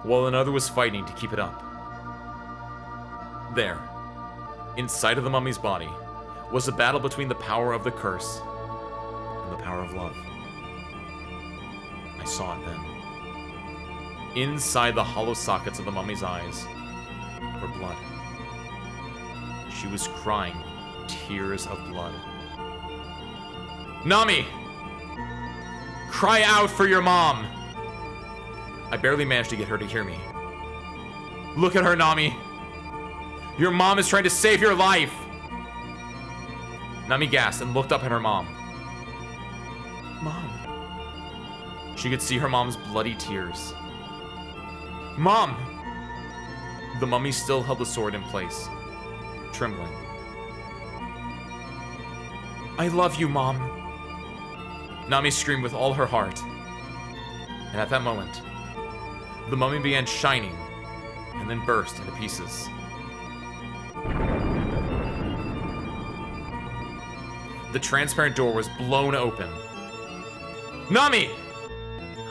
while another was fighting to keep it up. There, inside of the mummy's body, was a battle between the power of the curse and the power of love. I saw it then. Inside the hollow sockets of the mummy's eyes were blood. She was crying tears of blood. Nami! Cry out for your mom! I barely managed to get her to hear me. Look at her, Nami! Your mom is trying to save your life! Nami gasped and looked up at her mom. Mom. She could see her mom's bloody tears. Mom! The mummy still held the sword in place, trembling. I love you, Mom. Nami screamed with all her heart. And at that moment, the mummy began shining and then burst into pieces. The transparent door was blown open. Nami!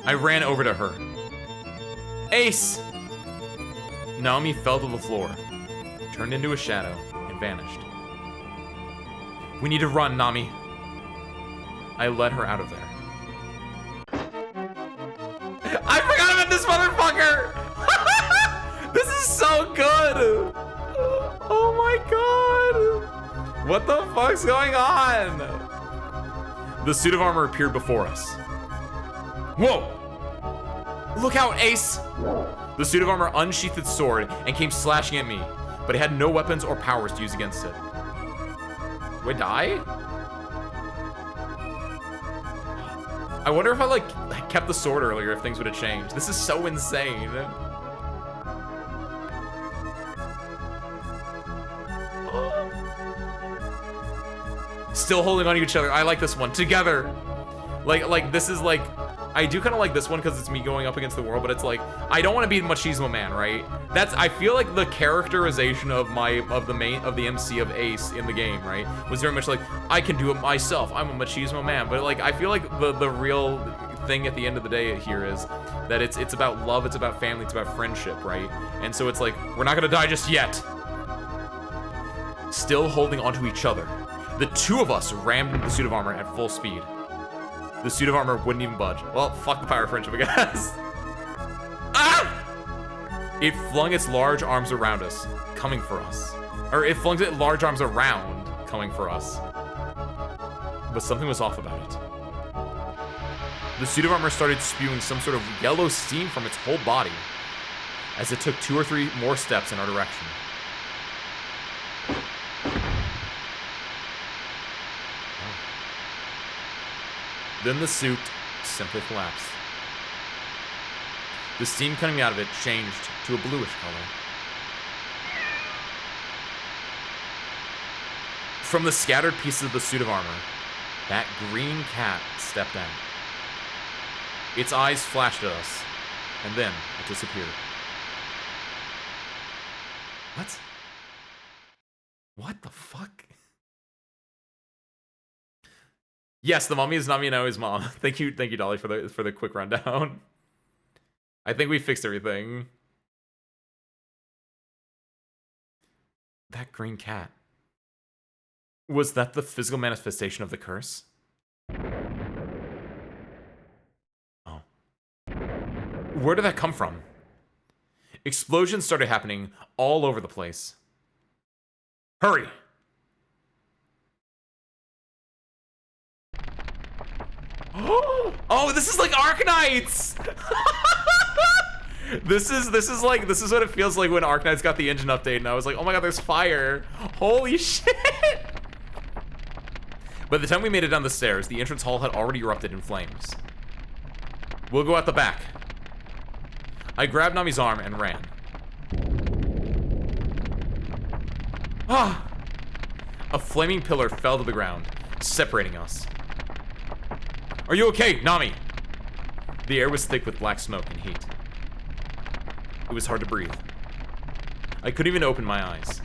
I ran over to her. Ace! Naomi fell to the floor, turned into a shadow, and vanished. We need to run, Nami. I led her out of there. I forgot about this motherfucker! This is so good! Oh my god! What the fuck's going on? The suit of armor appeared before us. Whoa! Look out, Ace! The suit of armor unsheathed its sword and came slashing at me, but it had no weapons or powers to use against it. Do I die? I wonder if I, like, kept the sword earlier, if things would have changed. This is so insane. Still holding on to each other. I like this one. Together. Like this is like, I do kind of like this one because it's me going up against the world, but it's like, I don't want to be machismo man, right? I feel like the characterization of the MC of Ace in the game, right, was very much like, I can do it myself. I'm a machismo man. But like, I feel like the real thing at the end of the day here is that it's about love, it's about family, it's about friendship, right? And so it's like, we're not gonna die just yet. Still holding onto each other, the two of us rammed into the suit of armor at full speed. The suit of armor wouldn't even budge. Well, fuck the power of friendship, I guess. Ah! It flung its large arms around us, coming for us. Or it flung its large arms around, coming for us. But something was off about it. The suit of armor started spewing some sort of yellow steam from its whole body as it took 2 or 3 more steps in our direction. Then the suit simply collapsed. The steam coming out of it changed to a bluish color. From the scattered pieces of the suit of armor, that green cat stepped out. Its eyes flashed at us, and then it disappeared. What? What the fuck? Yes, the mummy is Nami and Aoi's mom. Thank you, Dolly, for the quick rundown. I think we fixed everything. That green cat. Was that the physical manifestation of the curse? Oh. Where did that come from? Explosions started happening all over the place. Hurry! Oh, this is like Arknights! This is what it feels like when Arknights got the engine update, and I was like, oh my god, there's fire. Holy shit! By the time we made it down the stairs, the entrance hall had already erupted in flames. We'll go out the back. I grabbed Nami's arm and ran. Ah! A flaming pillar fell to the ground, separating us. Are you okay, Nami? The air was thick with black smoke and heat. It was hard to breathe. I couldn't even open my eyes.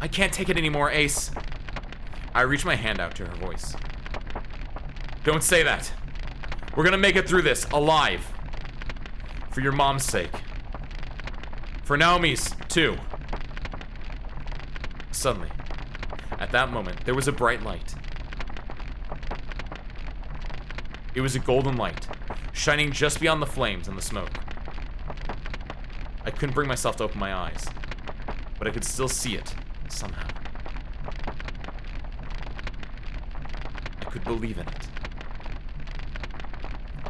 I can't take it anymore, Ace. I reached my hand out to her voice. Don't say that. We're gonna make it through this, alive. For your mom's sake. For Naomi's, too. Suddenly, at that moment, there was a bright light. It was a golden light, shining just beyond the flames and the smoke. I couldn't bring myself to open my eyes, but I could still see it, somehow. I could believe in it.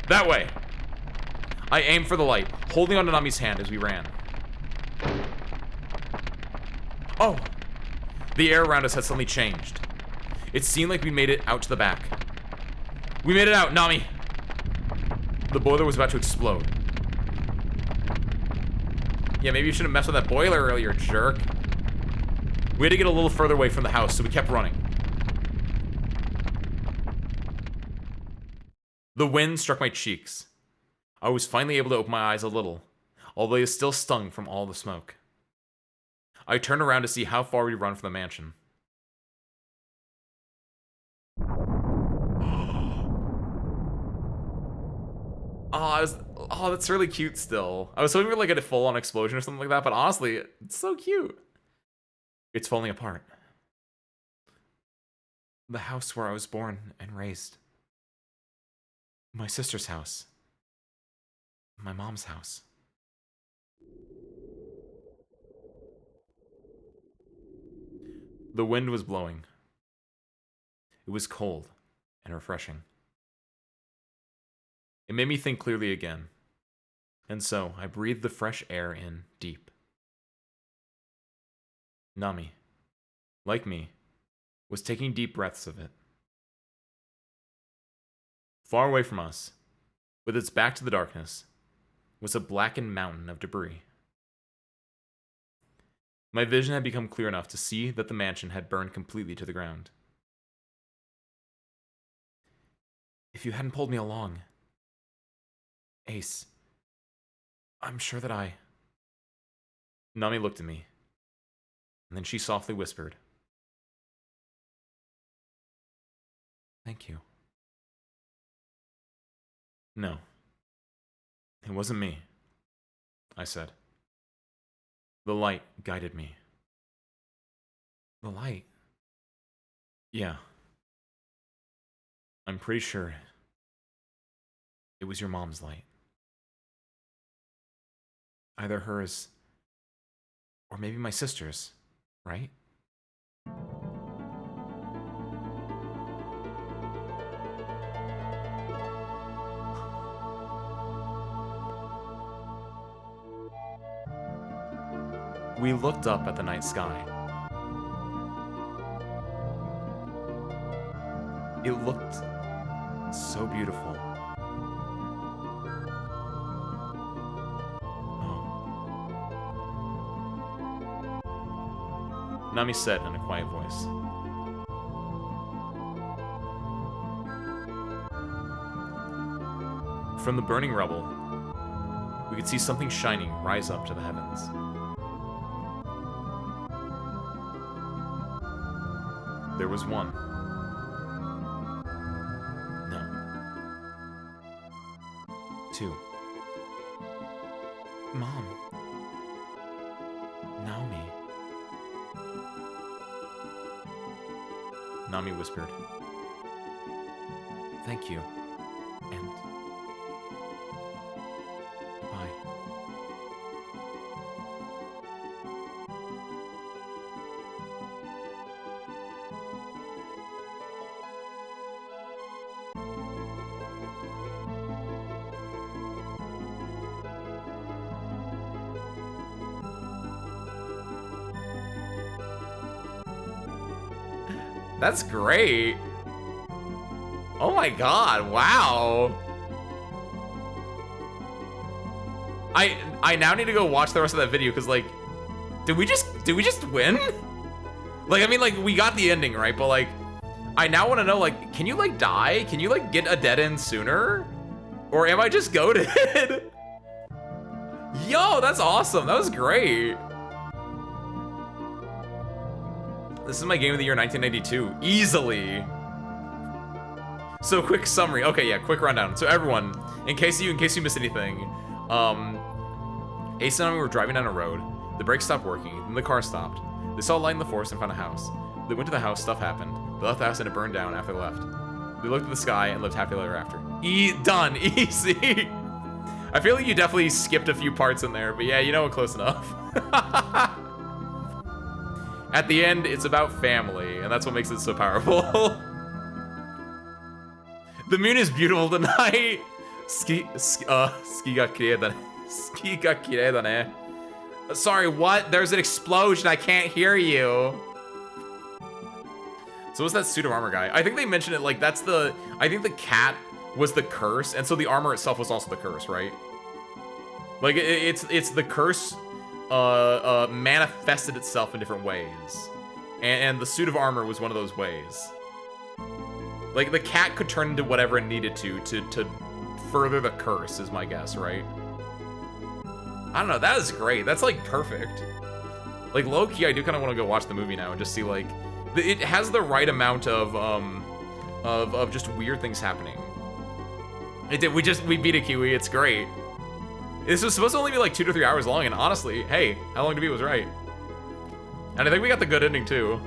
That way! I aimed for the light, holding onto Nami's hand as we ran. Oh! The air around us had suddenly changed. It seemed like we made it out to the back. We made it out, Nami! The boiler was about to explode. Yeah, maybe you shouldn't mess with that boiler earlier, jerk. We had to get a little further away from the house, so we kept running. The wind struck my cheeks. I was finally able to open my eyes a little, although they still stung from all the smoke. I turned around to see how far we'd run from the mansion. Oh, that's really cute still. I was hoping for like a full-on explosion or something like that, but honestly, it's so cute. It's falling apart. The house where I was born and raised. My sister's house. My mom's house. The wind was blowing. It was cold and refreshing. It made me think clearly again, and so I breathed the fresh air in deep. Nami, like me, was taking deep breaths of it. Far away from us, with its back to the darkness, was a blackened mountain of debris. My vision had become clear enough to see that the mansion had burned completely to the ground. If you hadn't pulled me along, Ace, I'm sure that I... Nami looked at me, and then she softly whispered, "Thank you." No, it wasn't me, I said. The light guided me. The light? Yeah. I'm pretty sure it was your mom's light. Either hers, or maybe my sister's, right? We looked up at the night sky. It looked so beautiful. Oh. Nami said in a quiet voice. From the burning rubble, we could see something shining rise up to the heavens. There was one. No. Two. Mom. Naomi. Nami whispered, "Thank you. And goodbye." That's great. Oh my god, wow. I now need to go watch the rest of that video because like did we just win? Like I mean like we got the ending, right? But like I now want to know like can you like die? Can you like get a dead end sooner? Or am I just goated? Yo, that's awesome. That was great. This is my game of the year 1992, easily. So quick summary. Okay, yeah, quick rundown. So everyone, in case you missed anything, Ace and I were driving down a road. The brakes stopped working, then the car stopped. They saw a light in the forest and found a house. They went to the house, stuff happened. They left the house and it burned down after they left. They looked at the sky and lived happily ever after. Done, easy. I feel like you definitely skipped a few parts in there, but yeah, you know what, close enough. At the end, it's about family, and that's what makes it so powerful. The moon is beautiful tonight. Ski ga kirei da ne. Sorry, what? There's an explosion. I can't hear you. So what's that suit of armor guy? I think they mentioned it like that's the... I think the cat was the curse, and so the armor itself was also the curse, right? Like, it's the curse... manifested itself in different ways. And the suit of armor was one of those ways. Like, the cat could turn into whatever it needed to further the curse, is my guess, right? I don't know, that is great. That's, like, perfect. Like, low-key, I do kind of want to go watch the movie now and just see, like... It has the right amount of just weird things happening. It did. We beat a Kiwi. It's great. This was supposed to only be like 2 to 3 hours long, and honestly, hey, how long to beat was right. And I think we got the good ending too.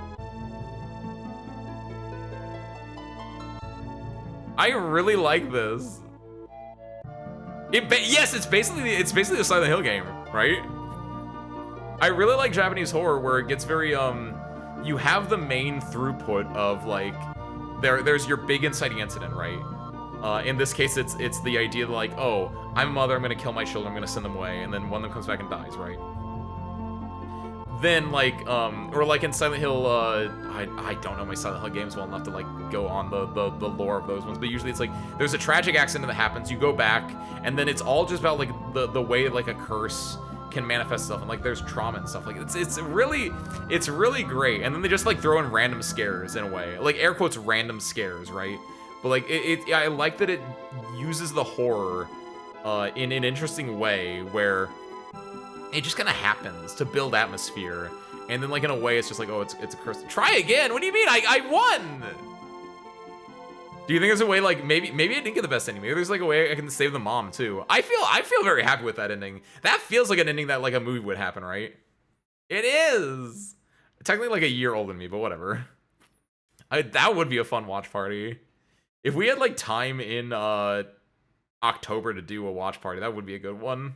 I really like this. Yes, it's basically the Silent Hill game, right? I really like Japanese horror where it gets very you have the main throughput of like there's your big inciting incident, right? In this case, it's the idea that like, oh, I'm a mother, I'm gonna kill my children, I'm gonna send them away, and then one of them comes back and dies, right? Then like or like in Silent Hill, I don't know my Silent Hill games well enough to like go on the lore of those ones, but usually it's like there's a tragic accident that happens, you go back, and then it's all just about like the way like a curse can manifest itself, and like there's trauma and stuff. Like it's really great. And then they just like throw in random scares in a way, like air quotes random scares, right? But like I like that it uses the horror in an interesting way where it just kind of happens to build atmosphere, and then like in a way it's just like, oh, it's a curse. Try again. What do you mean? I won. Do you think there's a way like maybe I didn't get the best ending? Maybe there's like a way I can save the mom too. I feel very happy with that ending. That feels like an ending that like a movie would happen, right? It is technically like a year older than me, but whatever. That would be a fun watch party. If we had like time in October to do a watch party, that would be a good one.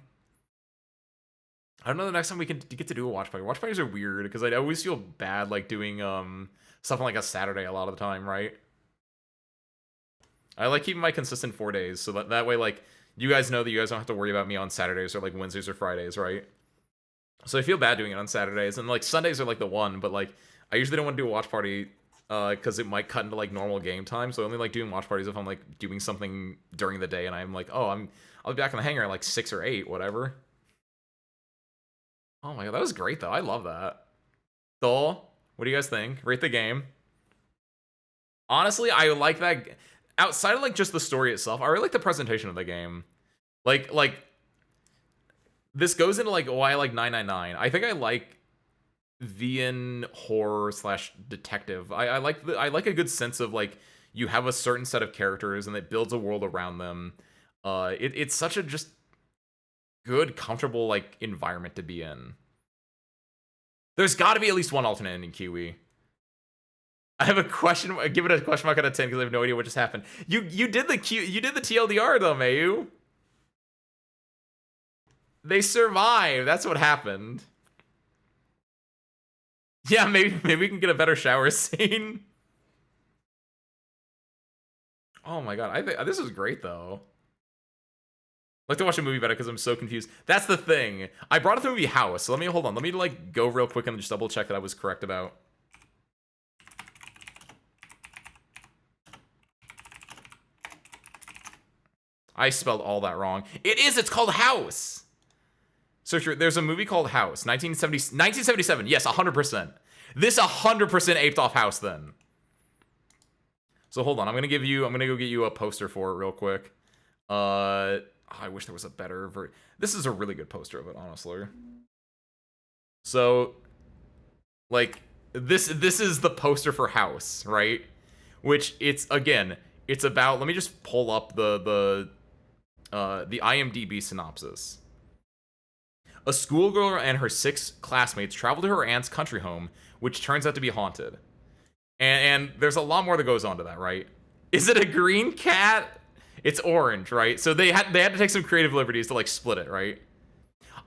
I don't know the next time we can get to do a watch party. Watch parties are weird because I always feel bad like doing stuff on like a Saturday a lot of the time, right? I like keeping my consistent 4 days, so that way, like, you guys know that you guys don't have to worry about me on Saturdays or, like, Wednesdays or Fridays, right? So I feel bad doing it on Saturdays, and, like, Sundays are, like, the one, but, like, I usually don't want to do a watch party, because it might cut into, like, normal game time, so I only like doing watch parties if I'm, like, doing something during the day, and I'm like, oh, I'll be back in the hangar at, like, 6 or 8, whatever. Oh my god, that was great, though. I love that. Dole, what do you guys think? Rate the game. Honestly, I like that... Outside of, like, just the story itself, I really like the presentation of the game. Like, this goes into, like, why I like 999. I think I like VN horror / detective. I like a good sense of, like, you have a certain set of characters, and it builds a world around them. It's such a just good, comfortable, like, environment to be in. There's gotta be at least one alternate ending, Kiwi. I have a question. Give it a question mark out of 10 because I have no idea what just happened. You did the TLDR though, Mayu. They survived. That's what happened. Yeah, maybe we can get a better shower scene. Oh my god, I think this is great though. I like to watch a movie better because I'm so confused. That's the thing. I brought up the movie House. So hold on. Let me like go real quick and just double check that I was correct about. I spelled all that wrong. It's called House. So sure, there's a movie called House, 1977. Yes, 100%. This 100% aped off House then. So hold on, I'm gonna go get you a poster for it real quick. I wish there was a better this is a really good poster of it, honestly. So, like, this is the poster for House, right? Which it's about. Let me just pull up the IMDb synopsis. A schoolgirl and her 6 classmates travel to her aunt's country home, which turns out to be haunted. And there's a lot more that goes on to that, right? Is it a green cat? It's orange, right? So they had to take some creative liberties to like split it, right?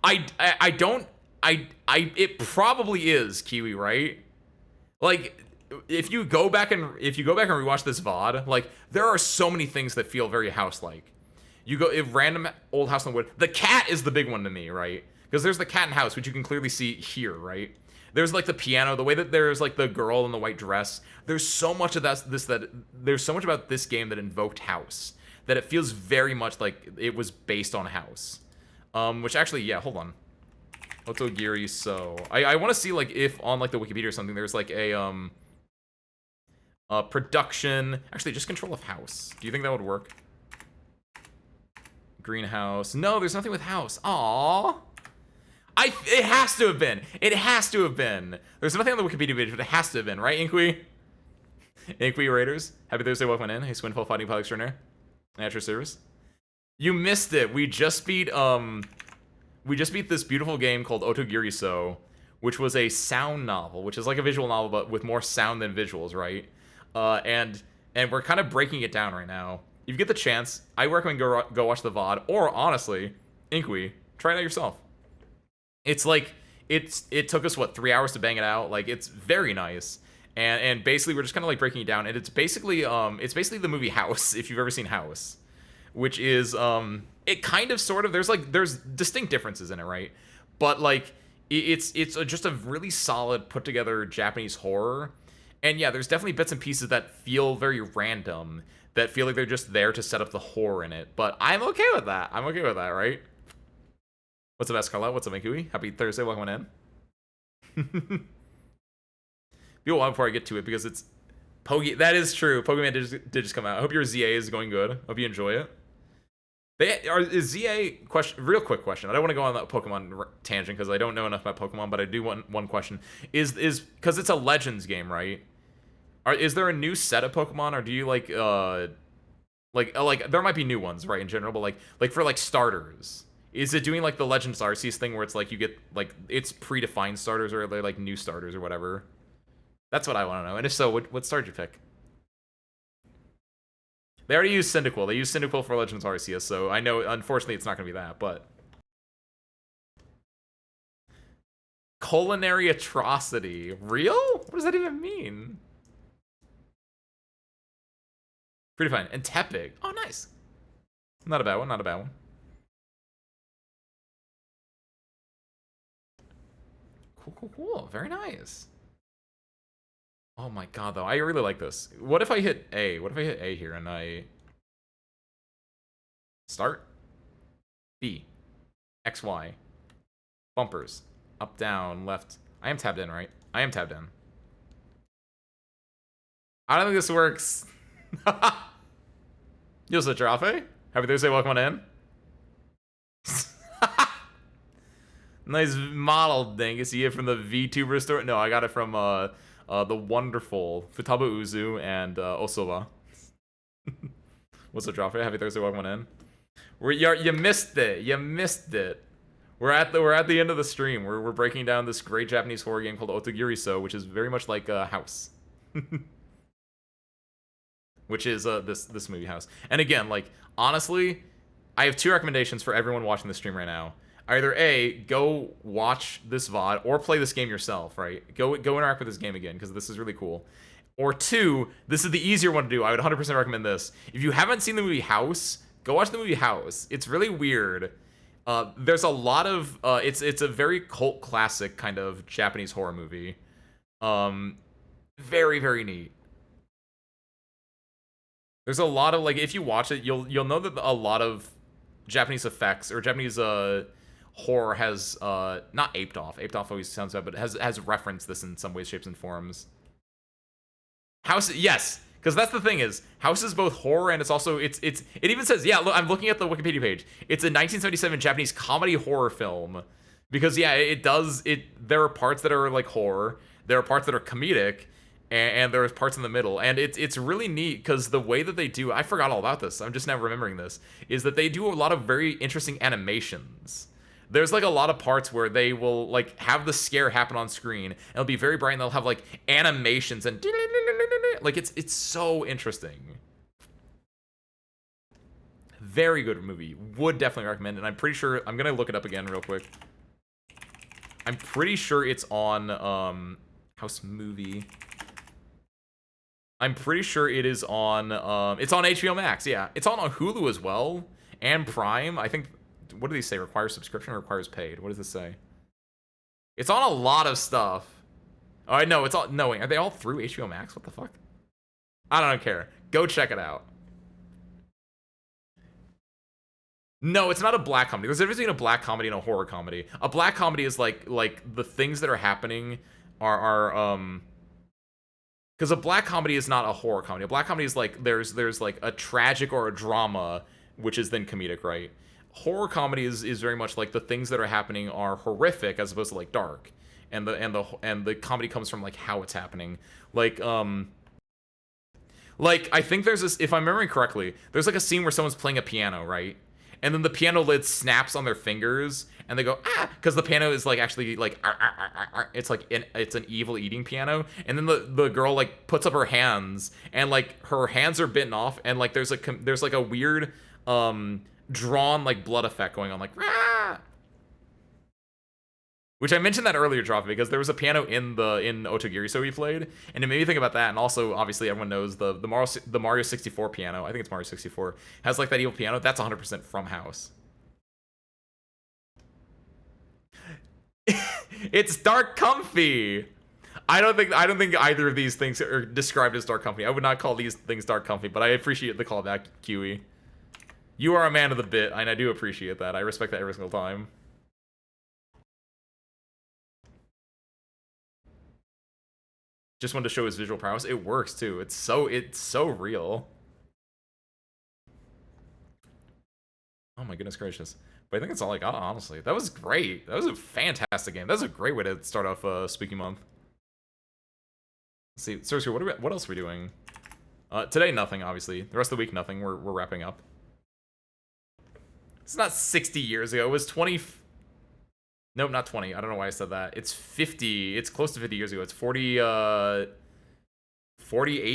It probably is Kiwi, right? Like if you go back and rewatch this VOD, like there are so many things that feel very House-like. You go if random old house in the wood. The cat is the big one to me, right? Because there's the cat and house, which you can clearly see here, right? There's like the piano, the way that there's like the girl in the white dress. There's so much of there's so much about this game that invoked House that it feels very much like it was based on House. Which actually, yeah, hold on. Otogirisou. I want to see like if on like the Wikipedia or something there's like a production. Actually, just control of House. Do you think that would work? Greenhouse. No, there's nothing with House. Aww. It has to have been. It has to have been. There's nothing on the Wikipedia page, but it has to have been, right, Inqui? Inqui Raiders. Happy Thursday, welcome in. Hey, Swinful Fighting Pilot Extraordinaire. At your service. You missed it. We just beat this beautiful game called Otogirisou, which was a sound novel, which is like a visual novel but with more sound than visuals, right? And we're kind of breaking it down right now. If you get the chance, I recommend go watch the VOD, or honestly, Inkwee, try it out yourself. It's like it took us what 3 hours to bang it out. Like it's very nice, and basically we're just kind of like breaking it down, and it's basically the movie House, if you've ever seen House, which is it kind of sort of there's distinct differences in it, right? But like it's just a really solid put together Japanese horror. And yeah, there's definitely bits and pieces that feel very random, that feel like they're just there to set up the horror in it. But I'm okay with that. I'm okay with that, right? What's up, Escarlet? What's up, Minkui? Happy Thursday. Welcome in. Be a while before I get to it because it's That is true. Pokemon did just come out. I hope your ZA is going good. Hope you enjoy it. Is ZA question? Real quick question. I don't want to go on that Pokemon tangent because I don't know enough about Pokemon, but I do want one question. Is because it's a Legends game, right? Is there a new set of Pokemon, or do you like there might be new ones, right, in general, but like for like starters, is it doing like the Legends Arceus thing where it's like you get like it's predefined starters, or are they like new starters or whatever? That's what I want to know. And if so, what star did you pick? They already used Cyndaquil. They used Cyndaquil for Legends Arceus, so I know unfortunately it's not going to be that, but culinary atrocity. Real? What does that even mean? Pretty fine. And Tepig. Oh, nice. Not a bad one. Not a bad one. Cool. Very nice. Oh my god, though. I really like this. What if I hit A? What if I hit A here and I... Start? B. X, Y. Bumpers. Up, down, left. I am tabbed in, right? I am tabbed in. I don't think this works. Yo, Satrafe. Happy Thursday, welcome on in. Nice model, Dingus. You get from the VTuber store? No, I got it from the wonderful Futaba Uzu and Osoba. What's up, Satrafe? Happy Thursday, welcome on in. You missed it. You missed it. We're at the end of the stream. We're breaking down this great Japanese horror game called Otogirisou, which is very much like House. Which is this movie House. And again, like honestly, I have two recommendations for everyone watching the stream right now. Either A, go watch this VOD or play this game yourself, right? Go interact with this game again because this is really cool. Or two, this is the easier one to do. I would 100% recommend this. If you haven't seen the movie House, go watch the movie House. It's really weird. There's a lot of it's a very cult classic kind of Japanese horror movie. Very, very neat. There's a lot of like if you watch it, you'll know that a lot of Japanese effects or Japanese horror has not aped off. Aped off always sounds bad, but has referenced this in some ways, shapes, and forms. House, yes, because that's the thing is House is both horror and it's also it even says, yeah, look, I'm looking at the Wikipedia page. It's a 1977 Japanese comedy horror film. Because yeah, there are parts that are like horror, there are parts that are comedic, and there's parts in the middle, and it's really neat because the way that they do, I forgot all about this, I'm just now remembering this, is that they do a lot of very interesting animations. There's like a lot of parts where they will like have the scare happen on screen, and it'll be very bright, and they'll have like animations and like it's so interesting. Very good movie. Would definitely recommend, and I'm pretty sure I'm gonna look it up again real quick. I'm pretty sure it's on House movie. I'm pretty sure it is on it's on HBO Max. Yeah, it's on Hulu as well and Prime. I think. What do these say? Requires subscription or requires paid? What does this say? It's on a lot of stuff. Oh, I know it's all. No, wait, are they all through HBO Max? What the fuck? I don't care. Go check it out. No, it's not a black comedy. There's a difference between a black comedy and a horror comedy. A black comedy is like the things that are happening are because a black comedy is not a horror comedy. A black comedy is like there's like a tragic or a drama, which is then comedic, right? Horror comedy is very much like the things that are happening are horrific as opposed to like dark, and the comedy comes from like how it's happening. Like I think there's this, if I'm remembering correctly, there's like a scene where someone's playing a piano, right? and then the piano lid snaps on their fingers, and they go ah, because the piano is like actually like it's like it's an evil eating piano, and then the girl like puts up her hands, and like her hands are bitten off, and like there's like a weird drawn like blood effect going on, like ah! Which I mentioned that earlier, Drop, because there was a piano in Otogirisou we played, and it made me think about that. And also, obviously, everyone knows the Mario 64 piano. I think it's Mario 64 has like that evil piano. That's 100% from House. It's Dark Comfy. I don't think either of these things are described as Dark Comfy. I would not call these things Dark Comfy, but I appreciate the callback, Kiwi. You are a man of the bit, and I do appreciate that. I respect that every single time. Just wanted to show his visual prowess. It works too. It's so real. Oh my goodness gracious. But I think that's all I got, honestly. That was great. That was a fantastic game. That was a great way to start off Spooky Month. Let's see, seriously, what else are we doing? Today, nothing, obviously. The rest of the week, nothing. We're wrapping up. It's not 60 years ago. It was 20... Nope, not 20. I don't know why I said that. It's 50. It's close to 50 years ago. It's 48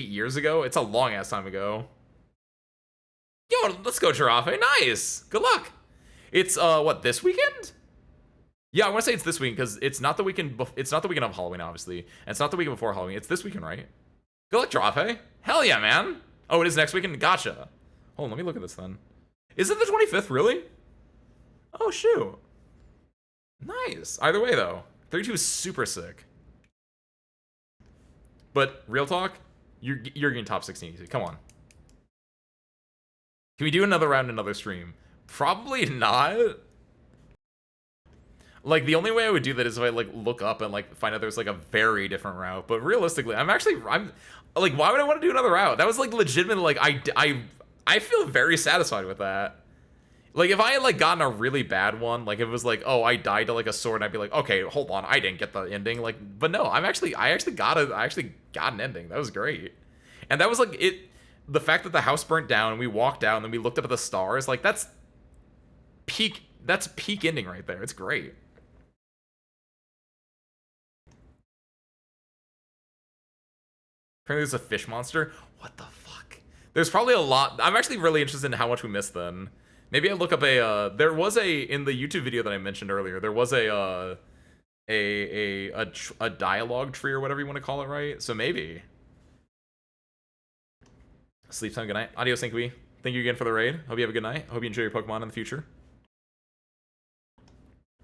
years ago. It's a long-ass time ago. Yo, let's go, Giraffe. Nice. Good luck. It's, what, this weekend? Yeah, I want to say it's this weekend, because it's not the weekend of Halloween, obviously. And it's not the weekend before Halloween. It's this weekend, right? Good luck, Giraffe. Hell yeah, man. Oh, it is next weekend? Gotcha. Hold on, let me look at this, then. Is it the 25th, really? Oh, shoot. Nice. Either way, though, 32 is super sick. But real talk, you're getting top 16 easy. Come on. Can we do another round, another stream? Probably not. Like, the only way I would do that is if I like look up and like find out there's like a very different route. But realistically, I'm like, why would I want to do another route? That was like legitimate. Like, I feel very satisfied with that. Like, if I had, like, gotten a really bad one, like, if it was like, oh, I died to, like, a sword, I'd be like, okay, hold on, I didn't get the ending. Like, but no, I actually got an ending. That was great. And that was, like, the fact that the house burnt down, and we walked out, and then we looked up at the stars, like, that's peak ending right there. It's great. Apparently there's a fish monster. What the fuck? There's probably a lot. I'm actually really interested in how much we missed then. Maybe I look up there was in the YouTube video that I mentioned earlier, there was a dialogue tree or whatever you want to call it, right? So maybe. Sleep time, good night. Adios, Inkwe. Thank you again for the raid. Hope you have a good night. Hope you enjoy your Pokemon in the future.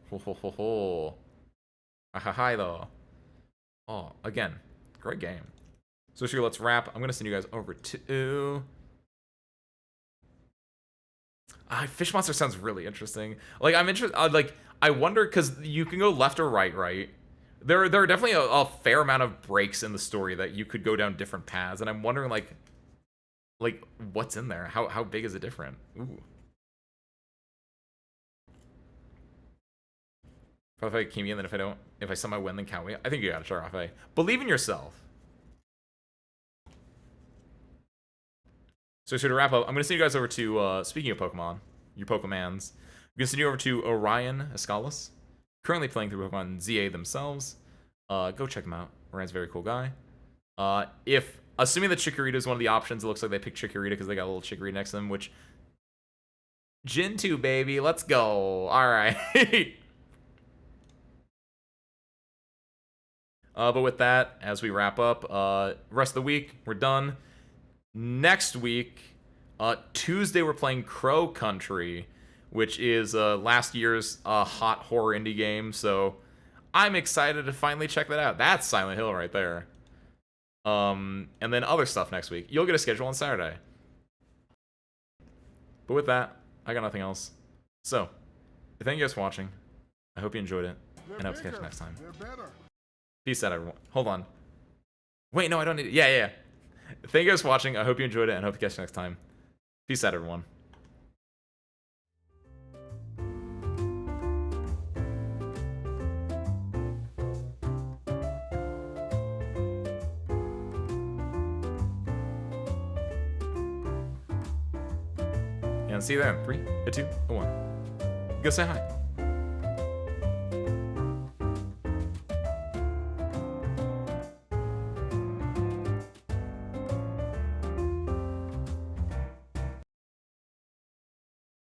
Ho ho ho ho. Hi though. Oh, again, great game. So sure, let's wrap. I'm gonna send you guys over to... Fish monster sounds really interesting. Like, I'm interested. Like, I wonder, because you can go left or right, right? There are definitely a fair amount of breaks in the story that you could go down different paths, and I'm wondering, like what's in there? How big is it different? Ooh. If I Kimi, and then if I somehow win, then can't we? I think you gotta start off. Believe in yourself. So to wrap up, I'm gonna send you guys over to speaking of Pokemon, your Pokemans. I'm gonna send you over to Orion Escalis, currently playing through Pokemon ZA themselves. Go check him out. Orion's a very cool guy. If assuming that Chikorita is one of the options, it looks like they picked Chikorita because they got a little Chikorita next to them. Which Gen 2, baby, let's go. All right. But with that, as we wrap up, rest of the week we're done. Next week, Tuesday, we're playing Crow Country, which is last year's hot horror indie game. So I'm excited to finally check that out. That's Silent Hill right there. And then other stuff next week. You'll get a schedule on Saturday. But with that, I got nothing else. So, thank you guys for watching. I hope you enjoyed it, and I hope to catch you next time. Peace out, everyone. Hold on. Wait, no, I don't need it. Yeah. Thank you guys for watching. I hope you enjoyed it, and hope to catch you next time. Peace out, everyone. And see you then. 3, a 2, a 1. Go say hi.